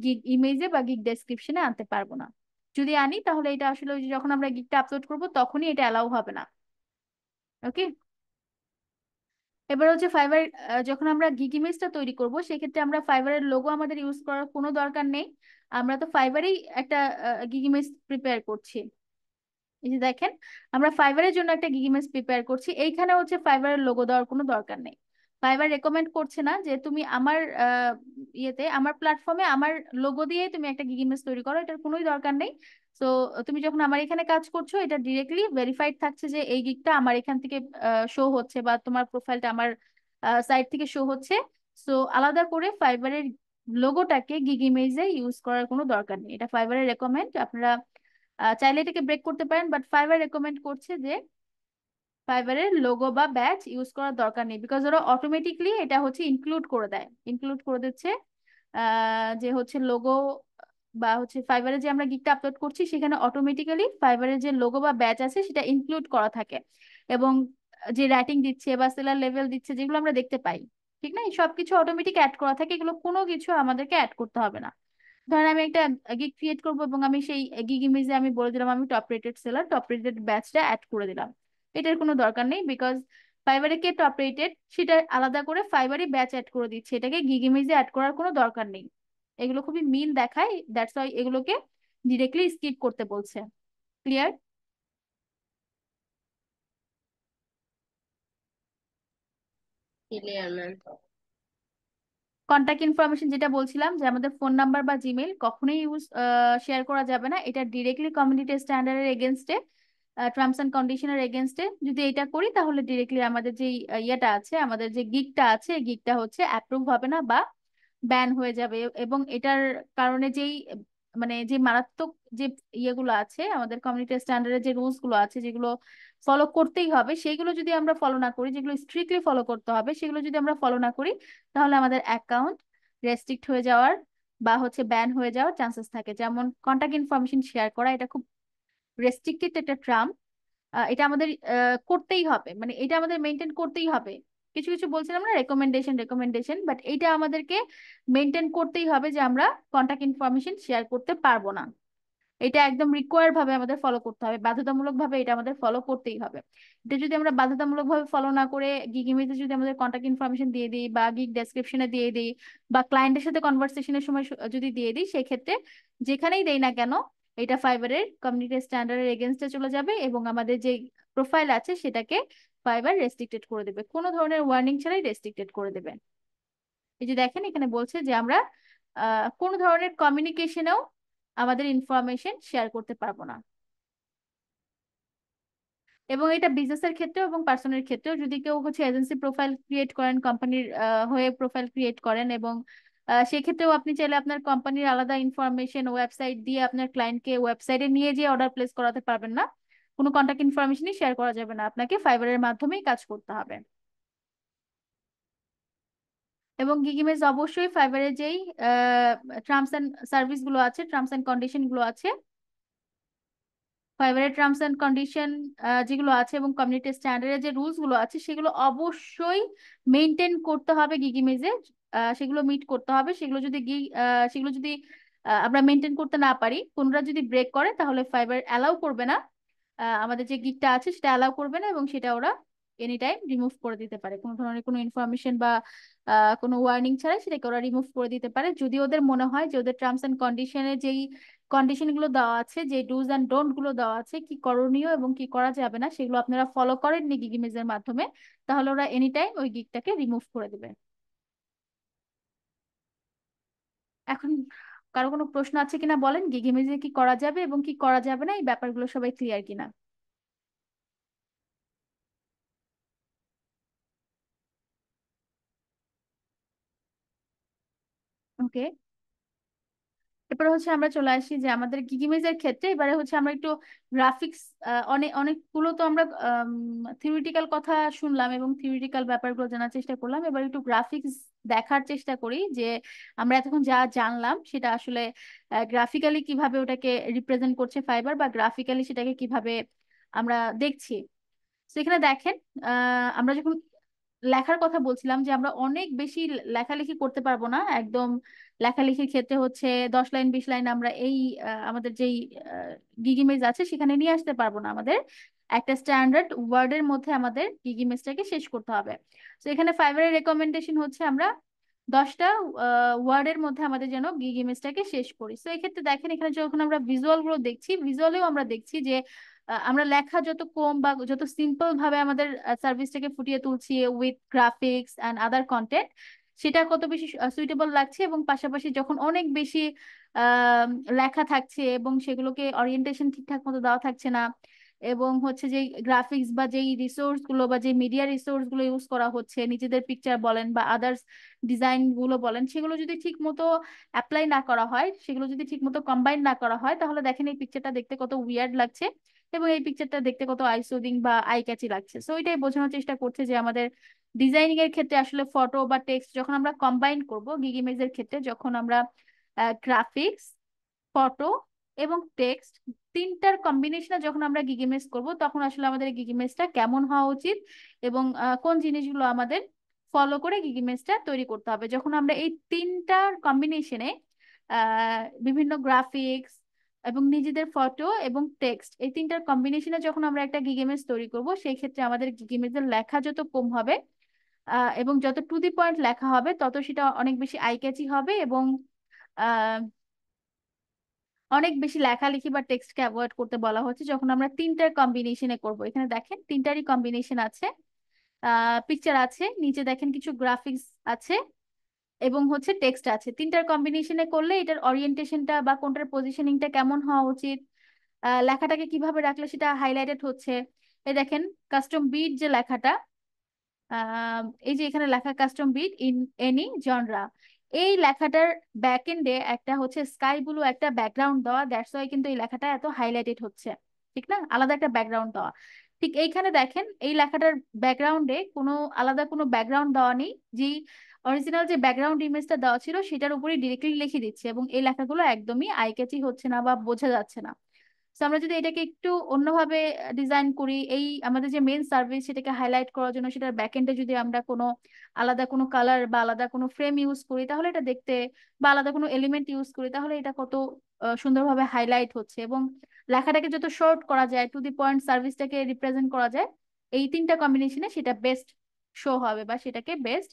গিগ ইমেজে বা গিগ ডেসক্রিপশনে আনতে পারবো না। যদি আনি তাহলে এটা আসলে ওই যে যখন আমরা গিগটা আপলোড করবো তখনই এটা অ্যালাউ হবে না। ওকে। এবার হচ্ছে ফাইবার যখন আমরা গিগ ইমেজটা তৈরি করব সেক্ষেত্রে আমরা ফাইবারের লোগো আমাদের ইউজ করার কোনো দরকার নেই, আমরা তো ফাইবারেই একটা গিগ ইমেজ প্রিপেয়ার করছি। এই যে দেখেন আমরা ফাইবারের জন্য একটা গিগ ইমেজ প্রিপেয়ার করছি, এইখানে হচ্ছে ফাইবারের লোগো দেওয়ার কোনো দরকার নেই। ফাইবার রেকমেন্ড করছে না যে তুমি আমার ইয়েতে আমার প্ল্যাটফর্মে আমার লোগো দিয়ে তুমি একটা গিগ ইমেজ তৈরি করো, এটার কোনোই দরকার নেই। তো তুমি যখন আমার এখানে কাজ করছো এটা ডিরেক্টলি ভেরিফাইড থাকছে যে এই গিগটা আমার এখান থেকে শো হচ্ছে, বা তোমার প্রোফাইলটা আমার সাইট থেকে শো হচ্ছে। সো আলাদা করে ফাইবারের লোগোটাকে গিগ ইমেজে ইউজ করার কোনো দরকার নেই, এটা ফাইবারের রেকমেন্ড। আপনারা চাইলে এটাকে ব্রেক করতে পারেন, বাট ফাইবার রেকমেন্ড করছে যে ফাইবারের লোগো বা ব্যাচ ইউজ করার দরকার নেই, বিকজ ওরা অটোমেটিকলি এটা হচ্ছে ইনক্লুড করে দেয়, ইনক্লুড করে দিচ্ছে যে হচ্ছে লোগো বা হচ্ছে ফাইবারে যে আমরা গিকটা আপলোড করছি সেখানে অটোমেটিক্যালি ফাইবারের যে লোগো বা ব্যাচ আছে সেটা ইনক্লুড করা থাকে, এবং যে র্যাটিং দিচ্ছে বা সেলার লেভেল দিচ্ছে যেগুলো আমরা দেখতে পাই, ঠিক না, এই সবকিছু অটোমেটিক অ্যাড করা থাকে, এগুলো কোনো কিছু আমাদেরকে অ্যাড করতে হবে না। ধরেন আমি একটা গিগ ক্রিয়েট করবো এবং আমি সেই গিগ ইমেজে আমি বলে দিলাম আমি top rated seller, top rated ব্যাচটা অ্যাড করে দিলাম, এটার কোনো দরকার নেই, বিকজ ফাইবারে কে টপ রেটেড সেটা আলাদা করে ফাইবারই ব্যাচ অ্যাড করে দিচ্ছে, এটাকে গিগ ইমেজে অ্যাড করার কোনো দরকার নেই। এগুলো খুবই মিল দেখায়, দ্যাটস ওয়াই এগুলোকে ডিরেক্টলি স্কিপ করতে বলছে। Clear? Clear ma'am. Contact information যেটা বলছিলাম যে আমাদের ফোন নাম্বার বা জিমেইল কখনোই ইউজ শেয়ার করা যাবে না, এটা ডিরেক্টলি কমিউনিটি স্ট্যান্ডার্ডের এগেনস্টে, টার্মস এন্ড কন্ডিশনের এগেনস্টে যদি এটা করি তাহলে ডিরেক্টলি আমাদের যে ইয়েটা আছে, আমাদের যে গিগটা আছে গিগটা হচ্ছে অ্যাপ্রুভ হবে না বা ব্যান হয়ে যাবে, এবং এটার কারণে যেই মানে যে মারাত্মক যে ইয়েগুলো আছে আমাদের কমিউনিটি স্ট্যান্ডার্ডের যে রুলস গুলো আছে যেগুলো ফলো করতেই হবে, সেগুলো যদি আমরা ফলো না করি, যেগুলো স্ট্রিক্টলি ফলো করতে হবে সেগুলো যদি আমরা ফলো না করি তাহলে আমাদের অ্যাকাউন্ট রেস্ট্রিক্ট হয়ে যাওয়ার বা হচ্ছে ব্যান হয়ে যাওয়ার চান্সেস থাকে। যেমন কন্টাক্ট ইনফরমেশন শেয়ার করা, এটা খুব রেস্ট্রিক্টেড একটা ট্রাম, এটা আমাদের করতেই হবে, মানে এটা আমাদের মেনটেন করতেই হবে। কিছু কিছু বলছিলাম না রেকমেন্ডেশন রেকমেন্ডেশন, বাট এইটা আমাদেরকে মেনটেন করতেই হবে যে আমরা কন্টাক্ট ইনফরমেশন শেয়ার করতে পারবো না, এটা একদম রিকোয়ার্ড ভাবে আমাদের ফলো করতে হবে, বাধ্যতামূলক ভাবে এটা আমাদের ফলো করতেই হবে। এটা যদি আমরা বাধ্যতামূলক ভাবে ফলো না করে গিগ ইমেজে যদি আমাদের কন্টাক্ট ইনফরমেশন দিয়ে দিই বা গিগ ডেসক্রিপশনে দিয়ে দিই বা ক্লায়েন্টের সাথে কনভারসেশনের সময় যদি দিয়ে দিই, সেক্ষেত্রে যেখানেই দেই না কেন এটা ফাইবারের কমিউনিটি স্ট্যান্ডার্ডের এগেনস্টে চলে যাবে, এবং আমাদের যে প্রোফাইল আছে সেটাকে ফাইবার রেস্ট্রিক্টেড করে দেবে, কোনো ধরনের ওয়ার্নিং ছাড়াই রেস্ট্রিক্টেড করে দেবে। এই যে দেখেন এখানে বলছে যে আমরা কোনো ধরনের কমিউনিকেশনেও আমাদের ইনফরমেশন শেয়ার করতে পারবো না। এবং এটা বিজনেসের ক্ষেত্রেও এবং পার্সোনাল ক্ষেত্রেও, যদি কেউ হচ্ছে এজেন্সি প্রোফাইল ক্রিয়েট করেন, কোম্পানির হয়ে প্রোফাইল ক্রিয়েট করেন, এবং সেক্ষেত্রেও আপনি চাইলে আপনার কোম্পানির আলাদা ইনফরমেশন ওয়েবসাইট দিয়ে আপনার ক্লায়েন্টকে ওয়েবসাইটে নিয়ে যেয়ে অর্ডার প্লেস করাতে পারবেন না, কোনো কন্ট্যাক্ট ইনফরমেশনই শেয়ার করা যাবে না, আপনাকে ফাইবারের মাধ্যমেই কাজ করতে হবে। এবং গিগিমেজ অবশ্যই ফাইবারের যেই টার্মস এন্ড সার্ভিস গুলো আছে, টার্মস এন্ড কন্ডিশন গুলো আছে, ফাইবারের টার্মস এন্ড কন্ডিশন যেগুলো আছে এবং কমিউনিটি স্ট্যান্ডার্ডের যে রুলস গুলো আছে সেগুলো অবশ্যই মেনটেন করতে হবে গিগিমেজে। সেগুলো মিট করতে হবে। সেগুলো যদি আমরা মেনটেন করতে না পারি, কোনটা যদি ব্রেক করে, তাহলে ফাইবার অ্যালাউ করবে না, আমাদের যে গিগটা আছে সেটা অ্যালাউ করবে না, এবং সেটা ওরা এনি টাইম রিমুভ করে দিতে পারে। কোনো ধরনের কোনো ইনফরমেশন বা কোনো ওয়ার্নিং ছাড়াই সেটাকে ওরা রিমুভ করে দিতে পারে, যদি ওদের মনে হয় যে ওদের টার্মস এন্ড কন্ডিশনের যেই কন্ডিশন গুলো দেওয়া আছে, যে ডুজ অ্যান্ড ডোন্ট গুলো দেওয়া আছে, কি করণীয় এবং কি করা যাবে না, সেগুলো আপনারা ফলো করেননি গিগিমেজের মাধ্যমে, তাহলে ওরা এনি টাইম ওই গিগটাকে রিমুভ করে দেবে। এখন কারো কোনো প্রশ্ন আছে কিনা বলেন, গিগিমেজে কি করা যাবে এবং কি করা যাবে না, এই ব্যাপারগুলো সবাই ক্লিয়ার কিনা? ওকে, এরপরে হচ্ছে আমরা চলে আসি যে আমাদের গিগিমেজের ক্ষেত্রে এবারে হচ্ছে আমরা একটু গ্রাফিক্স, অনেকগুলো তো আমরা থিওরিটিক্যাল কথা শুনলাম এবং থিওরিটিক্যাল ব্যাপারগুলো জানার চেষ্টা করলাম, এবার একটু গ্রাফিক্স দেখার চেষ্টা করি যে আমরা এতক্ষণ যা জানলাম সেটা আসলে গ্রাফিক্যালি কিভাবে ওটাকে রিপ্রেজেন্ট করছে ফাইবার, বা গ্রাফিক্যালি সেটাকে কিভাবে আমরা দেখছি। সেখানে দেখেন, আমরা যখন লেখার কথা বলছিলাম যে আমরা অনেক বেশি লেখালেখি করতে পারবো না একদম। লেখালেখির ক্ষেত্রে হচ্ছে 10 লাইন 20 লাইন আমরা এই আমাদের যেই গিগিমেজ আছে সেখানে নিয়ে আসতে পারবো না। আমাদের একটা স্ট্যান্ডার্ড ওয়ার্ডের মধ্যে আমাদের গিগিমেজটাকে শেষ করতে হবে। তো এখানে ফাইবারের রেকমেন্ডেশন হচ্ছে আমরা 10টা ওয়ার্ডের মধ্যে আমাদের যেন গিগিমেজটাকে শেষ করি। তো এক্ষেত্রে দেখেন, এখানে যখন আমরা ভিজুয়াল গুলো দেখছি, ভিজুয়ালেও আমরা দেখছি যে আমরা লেখা যত কম বা যত সিম্পল ভাবে আমাদের সার্ভিসটাকে ফুটিয়ে তুলছি with graphics and other content, সেটা কত বেশি সুইটেবল লাগছে। এবং পাশাপাশি যখন অনেক বেশি আহ, লেখা থাকছে এবং সেগুলোকে অরিয়েন্টেশন ঠিকঠাক মতো দেওয়া থাকছে না, এবং হচ্ছে যে গ্রাফিক্স বা যেই রিসোর্স গুলো বা যে মিডিয়া রিসোর্স গুলো ইউজ করা হচ্ছে, নিজেদের পিকচার বলেন বা আদার্স ডিজাইন গুলো বলেন, সেগুলো যদি ঠিক মতো অ্যাপ্লাই না করা হয়, সেগুলো যদি ঠিক মতো কম্বাইন না করা হয়, তাহলে দেখেন এই পিকচারটা দেখতে কত উইয়ার্ড লাগছে এবং এই পিকচারটা দেখতে কত আই সুদিং বা আই ক্যাচি লাগছে। সো এটাই বোঝানোর চেষ্টা করছে যে আমাদের ডিজাইনিং এর ক্ষেত্রে আসলে ফটো বা টেক্সট যখন আমরা কম্বাইন করব, গিগ ইমেজের ক্ষেত্রে যখন আমরা গ্রাফিক্স, ফটো এবং টেক্সট তিনটার কম্বিনেশনে যখন আমরা গিগ ইমেজ করব, তখন আসলে আমাদের গিগ ইমেজটা কেমন হওয়া উচিত এবং কোন জিনিসগুলো আমাদের ফলো করে গিগ ইমেজটা তৈরি করতে হবে। যখন আমরা এই তিনটার কম্বিনেশনে বিভিন্ন গ্রাফিক্স এবং নিজেদের ফটো এবং টেক্সট, এই তিনটার কম্বিনেশনে যখন আমরা একটা গিগ ইমেজ তৈরি করব, সেই ক্ষেত্রে আমাদের গিগ ইমেজের লেখা যত কম হবে এবং যত টু দি পয়েন্ট লেখা হবে, তত সেটা অনেক বেশি আই ক্যাচি হবে এবং অনেক বেশি লেখালেখি বা টেক্সটকে অ্যাভয়েড করতে বলা হচ্ছে যখন আমরা তিনটার কম্বিনেশনে করব। এখানে দেখেন তিনটারই কম্বিনেশন আছে, পিকচার আছে, নিচে দেখেন কিছু গ্রাফিক্স আছে এবং হচ্ছে টেক্সট আছে। তিনটার কম্বিনেশনে করলে এটার অরিয়েন্টেশনটা বা কোনটার পজিশনিংটা কেমন হওয়া উচিত, লেখাটাকে কিভাবে রাখলে সেটা হাইলাইটেড হচ্ছে। এই দেখেন কাস্টম বিট যে লেখাটা, এই যে এখানে লেখা custom beat in any genre, এই লেখাটার ব্যাক এন্ডে একটা হচ্ছে স্কাই ব্লু একটা ব্যাকগ্রাউন্ড দেওয়া, দ্যাটস ওয়াই কিন্তু এই লেখাটা এত হাইলাইটেড হচ্ছে, ঠিক না? আলাদা একটা ব্যাকগ্রাউন্ড দেওয়া। ঠিক এইখানে দেখেন এই লেখাটার ব্যাকগ্রাউন্ডে কোনো আলাদা কোনো ব্যাকগ্রাউন্ড দেওয়া নেই, যেই অরিজিনাল যে ব্যাকগ্রাউন্ড ইমেজটা দেওয়া ছিল সেটার উপরেই ডিরেক্টলি লিখে দিচ্ছে, এবং এই লেখাগুলো একদমই আই ক্যাচি হচ্ছে না বা বোঝা যাচ্ছে না। তো আমরা যদি এটাকে একটু অন্যভাবে ডিজাইন করি, এই আমাদের যে মেন সার্ভিস সেটাকে হাইলাইট করার জন্য সেটার ব্যাকএন্ডে যদি আমরা কোনো আলাদা কোনো কালার বা আলাদা কোনো ফ্রেম ইউজ করি, তাহলে এটা দেখতে, বা আলাদা কোনো এলিমেন্ট ইউজ করি, তাহলে এটা কত সুন্দরভাবে হাইলাইট হচ্ছে এবং লেখাটাকে যত শর্ট করা যায়, টু দি পয়েন্ট সার্ভিসটাকে রিপ্রেজেন্ট করা যায়, এই তিনটা কম্বিনেশনে সেটা বেস্ট শো হবে বা সেটাকে বেস্ট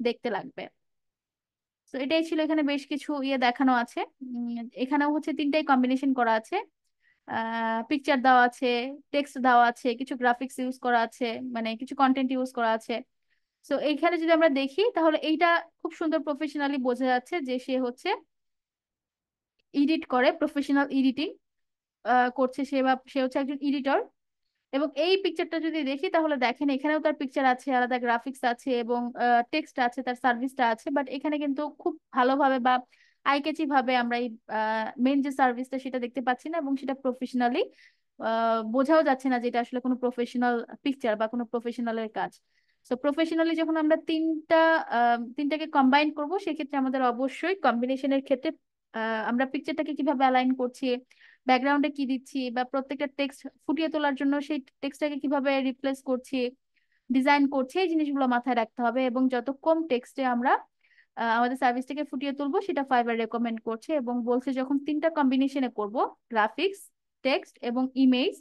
দেখতে লাগবে। তো এটাই ছিল, এখানে বেশ কিছু ইয়ে দেখানো আছে। এখানেও হচ্ছে তিনটাই কম্বিনেশন করা আছে, পিকচার দেওয়া আছে, টেক্সট দেওয়া আছে, কিছু গ্রাফিক্স ইউজ করা আছে, মানে কিছু কন্টেন্ট ইউজ করা আছে। সো এইখানে যদি আমরা দেখি তাহলে এইটা খুব সুন্দর প্রফেশনালি বোঝা যাচ্ছে যে সে হচ্ছে এডিট করে, প্রফেশনাল এডিটিং করছে সে, বা সে হচ্ছে একজন এডিটর। এবং এই পিকচারটা যদি দেখি তাহলে দেখেন এখানেও তার পিকচার আছে, আলাদা গ্রাফিক্স আছে এবং টেক্সট আছে, তার সার্ভিসটা আছে, বাট এখানে কিন্তু খুব ভালোভাবে বা আইকেচি ভাবে আমরা এই মেন যে সার্ভিসটা সেটা দেখতে পাচ্ছি না, এবং সেটা প্রফেশনালি বোঝাও যাচ্ছে না যে এটা আসলে কোনো প্রফেশনাল পিকচার বা কোনো প্রফেশনালের কাজ। সো প্রফেশনালি যখন আমরা তিনটাকে কম্বাইন করব, সেক্ষেত্রে আমাদের অবশ্যই কম্বিনেশনের ক্ষেত্রে আমরা পিকচারটাকে কিভাবে অ্যালাইন করছি, ব্যাকগ্রাউন্ডে কি দিচ্ছি, বা প্রত্যেকটা টেক্সট ফুটিয়ে তোলার জন্য সেই টেক্সটটাকে কিভাবে রিপ্লেস করছি, ডিজাইন করছি, এই জিনিসগুলো মাথায় রাখতে হবে। এবং যত কম টেক্সটে আমরা আমাদের সার্ভিসটাকে ফুটিয়ে তুলবো সেটা ফাইবার রেকমেন্ড করছে, এবং বলছে যখন তিনটা কম্বিনেশনে করব, গ্রাফিক্স, টেক্সট এবং ইমেজ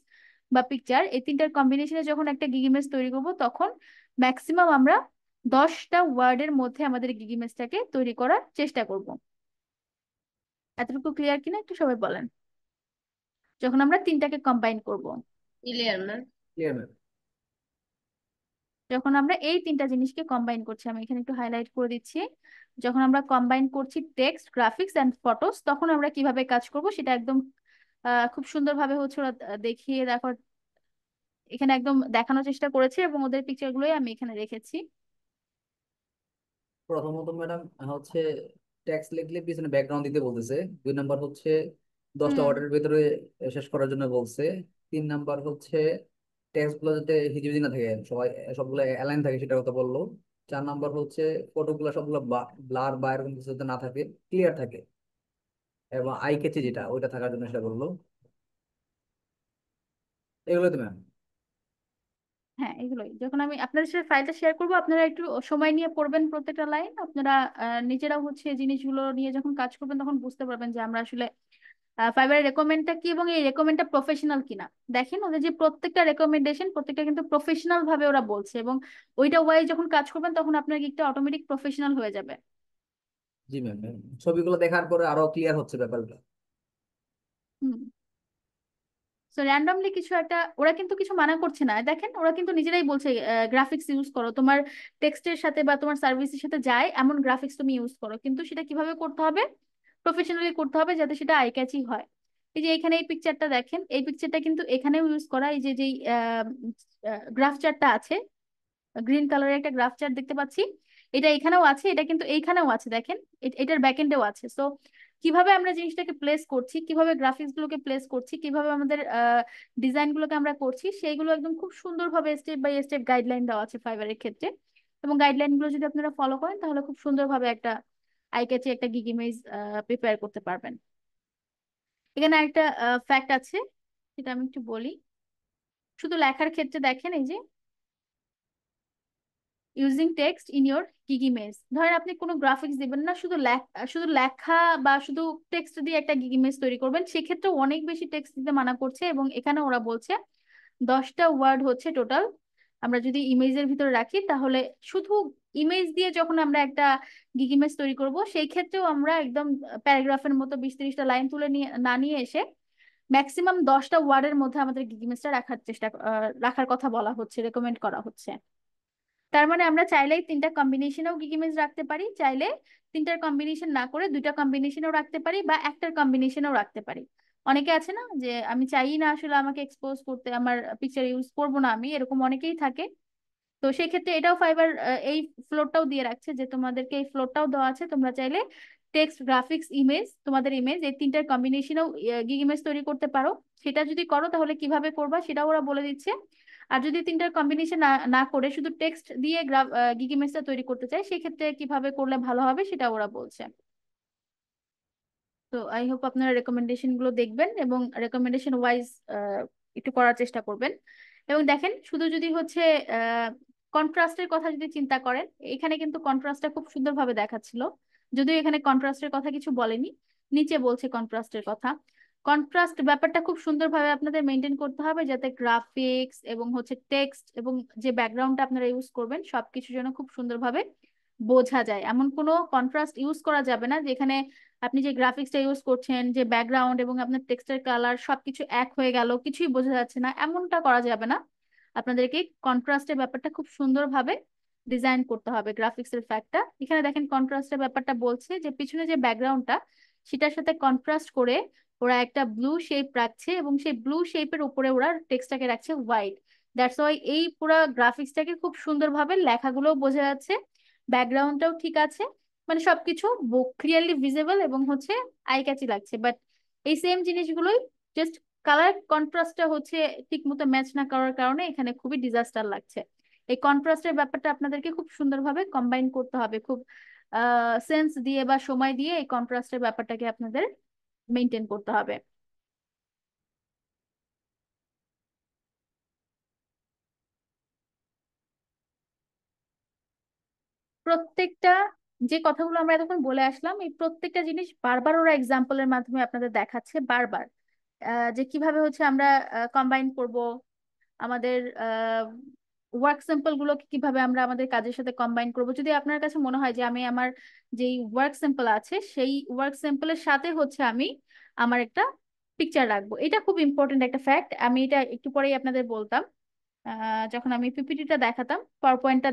বা পিকচার, এই তিনটার কম্বিনেশনে যখন একটা গিগ ইমেজ তৈরি করব, তখন ম্যাক্সিমাম আমরা 10টা ওয়ার্ডের মধ্যে আমাদের গিগ ইমেজটাকে তৈরি করার চেষ্টা করব। এতটুকু ক্লিয়ার কিনা একটু সবাই বলেন, যখন আমরা তিনটাকে কম্বাইন করব। Clear ma'am. Clear ma'am. যখন আমরা এই তিনটা জিনিসকে কম্বাইন করছি, আমি এখানে একটু হাইলাইট করে দিচ্ছি, যখন আমরা কম্বাইন করছি টেক্সট, গ্রাফিক্স এন্ড ফটোস, তখন আমরা কিভাবে কাজ করব সেটা একদম খুব সুন্দরভাবে হচ্ছে ওরা দেখিয়ে দেখো, এখানে একদম দেখানোর চেষ্টা করেছে, এবং ওদের পিকচার গুলোই আমি এখানে রেখেছি। প্রথমত ম্যাডাম হচ্ছে ট্যাক্স লিখলে পিছনে ব্যাকগ্রাউন্ড দিতে বলতেছে। 2 নাম্বার হচ্ছে 10টা হুম। ওয়ার্ডের ভিতরে শেষ করার জন্য বলছে। 3 নাম্বার হচ্ছে ট্যাক্স গুলো যাতে হিজিবিজি না থাকে, সবাই সবগুলো অ্যালাইন থাকে সেটার কথা বললো। 4 নাম্বার হচ্ছে ফটো গুলো সবগুলো ব্লার বা এরকম কিছু যাতে না থাকে, ক্লিয়ার থাকে, এবং আই ক্যাচি যেটা ওইটা থাকার জন্য সেটা বললো। এগুলো তো ম্যাম। হ্যাঁ, এগুলোই যখন আমি আপনাদের সাথে ফাইলটা শেয়ার করবো, আপনারা একটু সময় নিয়ে পড়বেন প্রত্যেকটা লাইন। আপনারা নিজেরাও হচ্ছে এই জিনিসগুলো নিয়ে যখন কাজ করবেন, তখন বুঝতে পারবেন যে আমরা আসলে ফাইবারের রেকমেন্ডটা কি এবং এই রেকমেন্ডটা প্রফেশনাল কিনা। দেখেন ওদের যে প্রত্যেকটা রেকমেন্ডেশন, প্রত্যেকটা কিন্তু প্রফেশনাল ভাবে ওরা বলছে, এবং ওইটা ওয়াইজ যখন কাজ করবেন, তখন আপনার গিকটা অটোমেটিক প্রফেশনাল হয়ে যাবে। জি ম্যাম। ছবিগুলো দেখার পরে আরো ক্লিয়ার হচ্ছে ব্যাপারগুলো। হুম। সো র্যান্ডমলি কিছু একটা, ওরা কিন্তু কিছু মানা করছে না, দেখেন ওরা কিন্তু নিজেরাই বলছে গ্রাফিক্স ইউজ করো, তোমার টেক্সটের সাথে বা তোমার সার্ভিসের সাথে যায় এমন গ্রাফিক্স তুমি ইউজ করো, কিন্তু সেটা কিভাবে করতে হবে, প্রফেশনালি করতে হবে, যাতে সেটা আই ক্যাচি হয়। এই যে এখানে এই পিকচারটা দেখেন, এই পিকচারটা কিন্তু এখানেও ইউজ করা, এই যে যেই গ্রাফ চার্টটা আছে, গ্রিন কালারের একটা গ্রাফ চার্ট দেখতে পাচ্ছি, এটা এখানেও আছে, এটা কিন্তু এইখানেও আছে, দেখেন এটার ব্যাকএন্ডেও আছে। সো কিভাবে আমরা জিনিসটাকে প্লেস করছি, কিভাবে গ্রাফিক্স গুলোকে প্লেস করছি, কিভাবে আমাদের ডিজাইন গুলোকে আমরা করছি, সেইগুলো একদম খুব সুন্দরভাবে স্টেপ বাই স্টেপ গাইডলাইন দেওয়া আছে ফাইবারের ক্ষেত্রে। এবং গাইডলাইন গুলো যদি আপনারা ফলো করেন, তাহলে খুব সুন্দরভাবে একটা আই ক্যাচি একটা গিগ ইমেজ প্রিপেয়ার করতে পারবেন। এখানে একটা ফ্যাক্ট আছে, সেটা আমি একটু বলি। শুধু লেখার ক্ষেত্রে দেখেন, এই যে using text in your gig image, ধরেন আপনি কোনো গ্রাফিক্স দিবেন না, শুধু লেখা বা শুধু টেক্সট দিয়ে একটা গিগ ইমেজ তৈরি করবেন, সেক্ষেত্রে অনেক বেশি টেক্সট দিতে মানা করছে। এবং এখানে ওরা বলছে 10টা ওয়ার্ড হচ্ছে টোটাল আমরা যদি ইমেজের ভিতরে রাখি, তাহলে শুধু ইমেজ দিয়ে যখন আমরা একটা গিগ ইমেজ তৈরি করব, সেই ক্ষেত্রেও আমরা একদম প্যারাগ্রাফের মতো 20-30টা লাইন তুলে নিয়ে না নিয়ে এসে ম্যাক্সিমাম 10টা ওয়ার্ডের মধ্যে আমাদের গিগ ইমেজটা রাখার কথা বলা হচ্ছে, রেকমেন্ড করা হচ্ছে। তার মানে আমরা চাইলেই তিনটা কম্বিনেশনেও গিগ ইমেজ রাখতে পারি, চাইলে তিনটার কম্বিনেশন না করে দুইটা কম্বিনেশনেও রাখতে পারি, বা একটার কম্বিনেশনেও রাখতে পারি। অনেকে আছে না যে আমি চাই না আসলে আমাকে এক্সপোজ করতে, আমার পিকচার ইউজ করব না আমি, এরকম অনেকেই থাকে। তো সেই ক্ষেত্রে এটাও ফাইবার এই ফ্লোরটাও দিয়ে রাখছে, যে তোমাদেরকে এই ফ্লোরটাও দেওয়া আছে, তোমরা চাইলে টেক্সট, গ্রাফিক্স, ইমেজ, তোমাদের ইমেজ, এই তিনটার কম্বিনেশনেও গিগ ইমেজ তৈরি করতে পারো। সেটা যদি করো, তাহলে কিভাবে করবা সেটাও ওরা বলে দিচ্ছে। আর যদি তিনটার কম্বিনেশন না না করে শুধু টেক্সট দিয়ে গিগ ইমেজটা তৈরি করতে চাই, সেক্ষেত্রে কিভাবে করলে ভালো হবে সেটা ওরা বলছে। তো আই হোপ আপনারা রেকমেন্ডেশন গুলো দেখবেন এবং রেকমেন্ডেশন ওয়াইজ একটু করার চেষ্টা করবেন। এবং দেখেন শুধু যদি হচ্ছে কন্ট্রাস্টের কথা যদি চিন্তা করেন, এখানে কিন্তু কন্ট্রাস্টটা খুব সুন্দরভাবে দেখাচ্ছিল, যদিও এখানে কন্ট্রাস্টের কথা কিছু বলেনি, নিচে বলছে কন্ট্রাস্টের কথা। কন্ট্রাস্ট ব্যাপারটা খুব সুন্দরভাবে আপনাদের মেনটেন করতে হবে, যাতে গ্রাফিক্স এবং হচ্ছে টেক্সট এবং যে ব্যাকগ্রাউন্ডটা আপনারা ইউজ করবেন, সবকিছু যেন খুব সুন্দরভাবে বোঝা যায়। এমন কোনো কন্ট্রাস্ট ইউজ করা যাবে না যেখানে আপনি যে গ্রাফিক্সটা ইউজ করছেন, যে ব্যাকগ্রাউন্ড এবং আপনার টেক্সটের কালার সবকিছু এক হয়ে গেল, কিছুই বোঝা যাচ্ছে না, এমনটা করা যাবে না। আপনাদেরকে কন্ট্রাস্টের ব্যাপারটা খুব সুন্দরভাবে ডিজাইন করতে হবে। গ্রাফিক্সের ফ্যাক্টটা এখানে দেখেন, কন্ট্রাস্টের ব্যাপারটা বলছে যে পিছনে যে ব্যাকগ্রাউন্ডটা, সেটার সাথে কন্ট্রাস্ট করে ওরা একটা ব্লু শেপ রাখছে, এবং সেই ব্লু শেপের উপরে ওরা টেক্সটটাকে রাখছে হোয়াইট। দ্যাটস ওয়াই এই পুরো গ্রাফিক্সটাকে খুব সুন্দরভাবে লেখাগুলো বোঝা যাচ্ছে, ব্যাকগ্রাউন্ডটাও ঠিক আছে, মানে সবকিছু ক্লিয়ারলি ভিজিবল এবং হচ্ছে আই ক্যাচি লাগছে। বাট এই সেম জিনিসগুলোই জাস্ট কালার কন্ট্রাস্টটা হচ্ছে ঠিক মতো ম্যাচ না করার কারণে এখানে খুবই ডিজাস্টার লাগছে। এই কন্ট্রাস্টের ব্যাপারটা আপনাদেরকে খুব সুন্দরভাবে কম্বাইন করতে হবে, খুব সেন্স দিয়ে বা সময় দিয়ে এই কন্ট্রাস্টের ব্যাপারটাকে আপনাদের মেনটেন করতে হবে। প্রত্যেকটা যে কথাগুলো আমরা এতক্ষণ বলে আসলাম, এই প্রত্যেকটা জিনিস বারবার ওরা এক্সাম্পলের মাধ্যমে আপনাদের দেখাচ্ছে বারবার, যে কিভাবে হচ্ছে আমরা কম্বাইন করব আমাদের ওয়ার্ক স্যাম্পল গুলোকে, কিভাবে আমরা আমাদের কাজের সাথে কম্বাইন করব। যদি আপনার কাছে মনে হয় যে আমি আমার যেই ওয়ার্ক স্যাম্পল আছে সেই ওয়ার্ক স্যাম্পলের সাথে হচ্ছে আমি আমার একটা পিকচার রাখবো, এটা খুব ইম্পর্টেন্ট একটা ফ্যাক্ট। আমি এটা একটু পরেই আপনাদের বলতাম, যখন আমি পিপিটিটা দেখাতাম, পাওয়ার পয়েন্টটা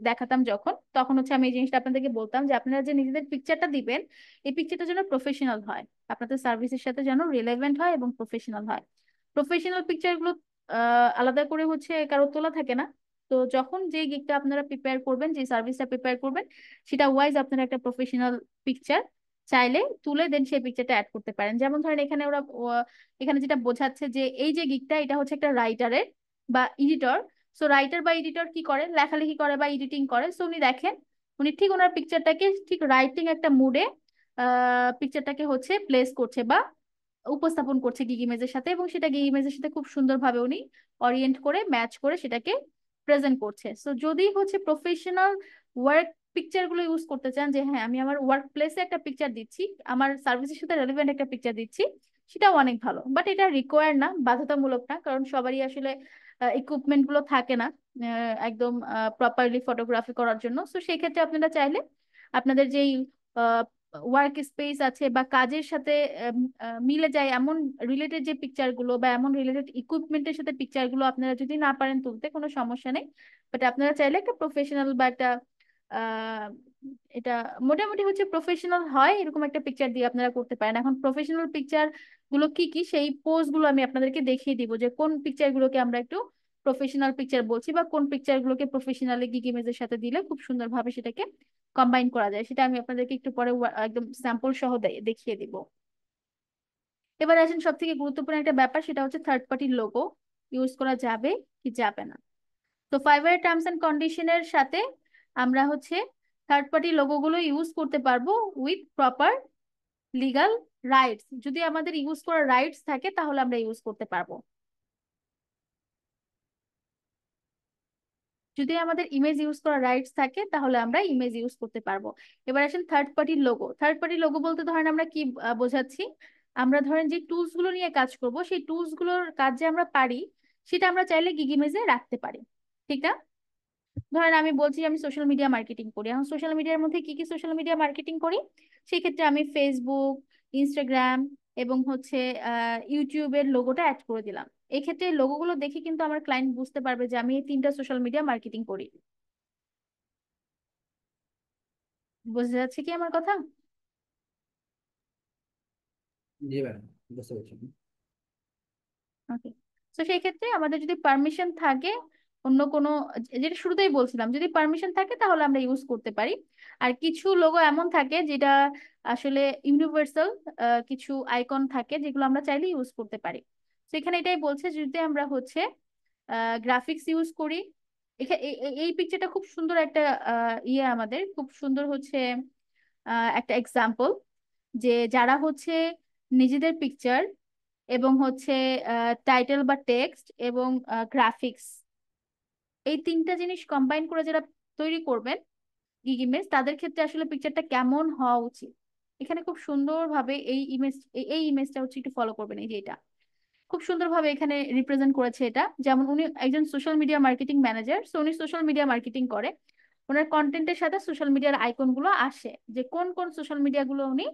দেখাতাম যখন, তখন হচ্ছে আমি এই জিনিসটা আপনাদেরকে বলতাম যে আপনারা যে নিজেদের পিকচারটা দিবেন, এই পিকচারটা যেন প্রফেশনাল হয়, আপনাদের সার্ভিসের সাথে যেন রিলেভেন্ট হয় এবং প্রফেশনাল হয়। প্রফেশনাল পিকচারগুলো আলাদা করে হচ্ছে কারো তোলা থাকে না। তো যখন যে গিগটা আপনারা প্রিপেয়ার করবেন, যে সার্ভিসটা প্রিপেয়ার করবেন, সেটা ওয়াইজ আপনারা একটা প্রফেশনাল পিকচার চাইলে তুলে দেন সেই পিকচারটা অ্যাড করতে পারেন। যেমন ধরেন এখানে ওরা এখানে যেটা বোঝাচ্ছে যে এই যে গিগটা এটা হচ্ছে একটা রাইটারের বা এডিটর। সো রাইটার বা এডিটর কি করে, লেখালেখি করে বা এডিটিং করে। সো উনি দেখেন, উনি ঠিক ওনার পিকচারটাকে ঠিক রাইটিং একটা মুডে পিকচারটাকে হচ্ছে প্লেস করছে বা উপস্থাপন করছে গিগ ইমেজের সাথে, এবং সেটা গিগ ইমেজের সাথে খুব সুন্দরভাবে উনি অরিয়েন্ট করে ম্যাচ করে সেটাকে প্রেজেন্ট করছে। সো যদি হচ্ছে প্রফেশনাল ওয়ার্ক পিকচার গুলো ইউজ করতে চান, যে হ্যাঁ আমি আমার ওয়ার্ক প্লেসে একটা পিকচার দিচ্ছি, আমার সার্ভিসের সাথে রেলিভেন্ট একটা পিকচার দিচ্ছি, সেটাও অনেক ভালো। বাট এটা রিকোয়ার না, বাধ্যতামূলক না, কারণ সবারই আসলে ইকুইপমেন্ট গুলো থাকে না একদম প্রপারলি ফটোগ্রাফি করার জন্য। সো সেই ক্ষেত্রে আপনারা চাইলে আপনাদের যেই ওয়ার্ক স্পেস আছে বা কাজের সাথে মিলে যায় এমন রিলেটেড যে পিকচার গুলো বা এমন রিলেটেড ইকুইপমেন্টের সাথে পিকচার গুলো আপনারা যদি না পারেন তুলতে, কোনো সমস্যা নেই। বাট আপনারা চাইলে একটা প্রফেশনাল বা একটা আহ এটা মোটামুটি হচ্ছে প্রফেশনাল হয় এরকম একটা পিকচার দিয়ে আপনারা করতে পারেন। এখন প্রফেশনাল পিকচার গুলো কি কি সেই পোজ গুলো আমি আপনাদেরকে দেখিয়ে দিব, যে কোন পিকচার গুলোকে আমরা একটু প্রফেশনাল পিকচার বলছি, বা কোন পিকচার গুলোকে প্রফেশনালি গিগ ইমেজের সাথে দিলে খুব সুন্দরভাবে সেটাকে কম্বাইন করা যায়। সেটা আমি আপনাদেরকে একটু পরে একদম স্যাম্পল সহ দেখিয়ে দিব। এবার আসেন সব থেকে গুরুত্বপূর্ণ একটা ব্যাপার, সেটা হচ্ছে থার্ড পার্টির লোগো ইউজ করা যাবে কি যাবে না। তো ফাইবারের টার্মস এন্ড কন্ডিশনের সাথে আমরা হচ্ছে থার্ড পার্টি লোগো গুলো ইউজ করতে পারবো উইথ প্রপার লিগাল রাইটস। যদি আমাদের ইউজ করার রাইটস থাকে তাহলে আমরা ইউজ করতে পারবো। যদি আমাদের ইমেজ ইউজ করার রাইটস থাকে তাহলে আমরা ইমেজ ইউজ করতে পারবো। এবার আসেন থার্ড পার্টির লোগো। থার্ড পার্টির লোগো বলতে ধরেন আমরা কি বোঝাচ্ছি, আমরা ধরেন যে টুলস গুলো নিয়ে কাজ করব, সেই টুলস গুলোর কাজ যে আমরা পারি সেটা আমরা চাইলে গিগ ইমেজে রাখতে পারি, ঠিক না? ধরেন আমি বলছি আমি সোশ্যাল মিডিয়া মার্কেটিং করি, এখন সোশ্যাল মিডিয়ার মধ্যে কি কি সোশ্যাল মিডিয়া মার্কেটিং করি, সেই ক্ষেত্রে আমি ফেসবুক, ইনস্টাগ্রাম এবং হচ্ছে ইউটিউবের লোগোটা অ্যাড করে দিলাম। এই ক্ষেত্রে লোগোগুলো দেখে কিন্তু আমার ক্লায়েন্ট বুঝতে পারবে যে আমি এই তিনটা সোশ্যাল মিডিয়া মার্কেটিং করি। বুঝতে যাচ্ছে কি আমার কথা? জি ম্যাডাম, বুঝতে পারছি। ওকে। তো সেই ক্ষেত্রে আমাদের যদি পারমিশন থাকে অন্য কোনো, যেটা শুরুতেই বলছিলাম, যদি পারমিশন থাকে তাহলে আমরা ইউজ করতে পারি। আর কিছু লোগো এমন থাকে যেটা আসলে ইউনিভার্সাল, কিছু আইকন থাকে যেগুলো আমরা চাইলে ইউজ করতে পারি। তো এখানে এটাই বলছে যদি আমরা হচ্ছে গ্রাফিক্স ইউজ করি। এই পিকচারটা খুব সুন্দর একটা আমাদের খুব সুন্দর হচ্ছে একটা এক্সাম্পল, যে যারা হচ্ছে নিজেদের পিকচার এবং হচ্ছে টাইটেল বা টেক্সট এবং গ্রাফিক্স, এই তিনটা জিনিস কম্বাইন করে যারা তৈরি করবেন গিগ ইমেজ, তাদের ক্ষেত্রে আসলে পিকচারটা কেমন হওয়া উচিত, এখানে খুব সুন্দরভাবে এই ইমেজ, এই ইমেজটা হচ্ছে একটু ফলো করবেন। এই যে এটা খুব সুন্দরভাবে এখানে রিপ্রেজেন্ট করেছে। এটা যেমন উনি একজন social media marketing manager, so উনি সোশ্যাল মিডিয়া মার্কেটিং করে, ওনার কন্টেন্টের সাথে সোশ্যাল মিডিয়ার আইকন গুলো আসে, যে কোন কোন সোশ্যাল মিডিয়া গুলো উনি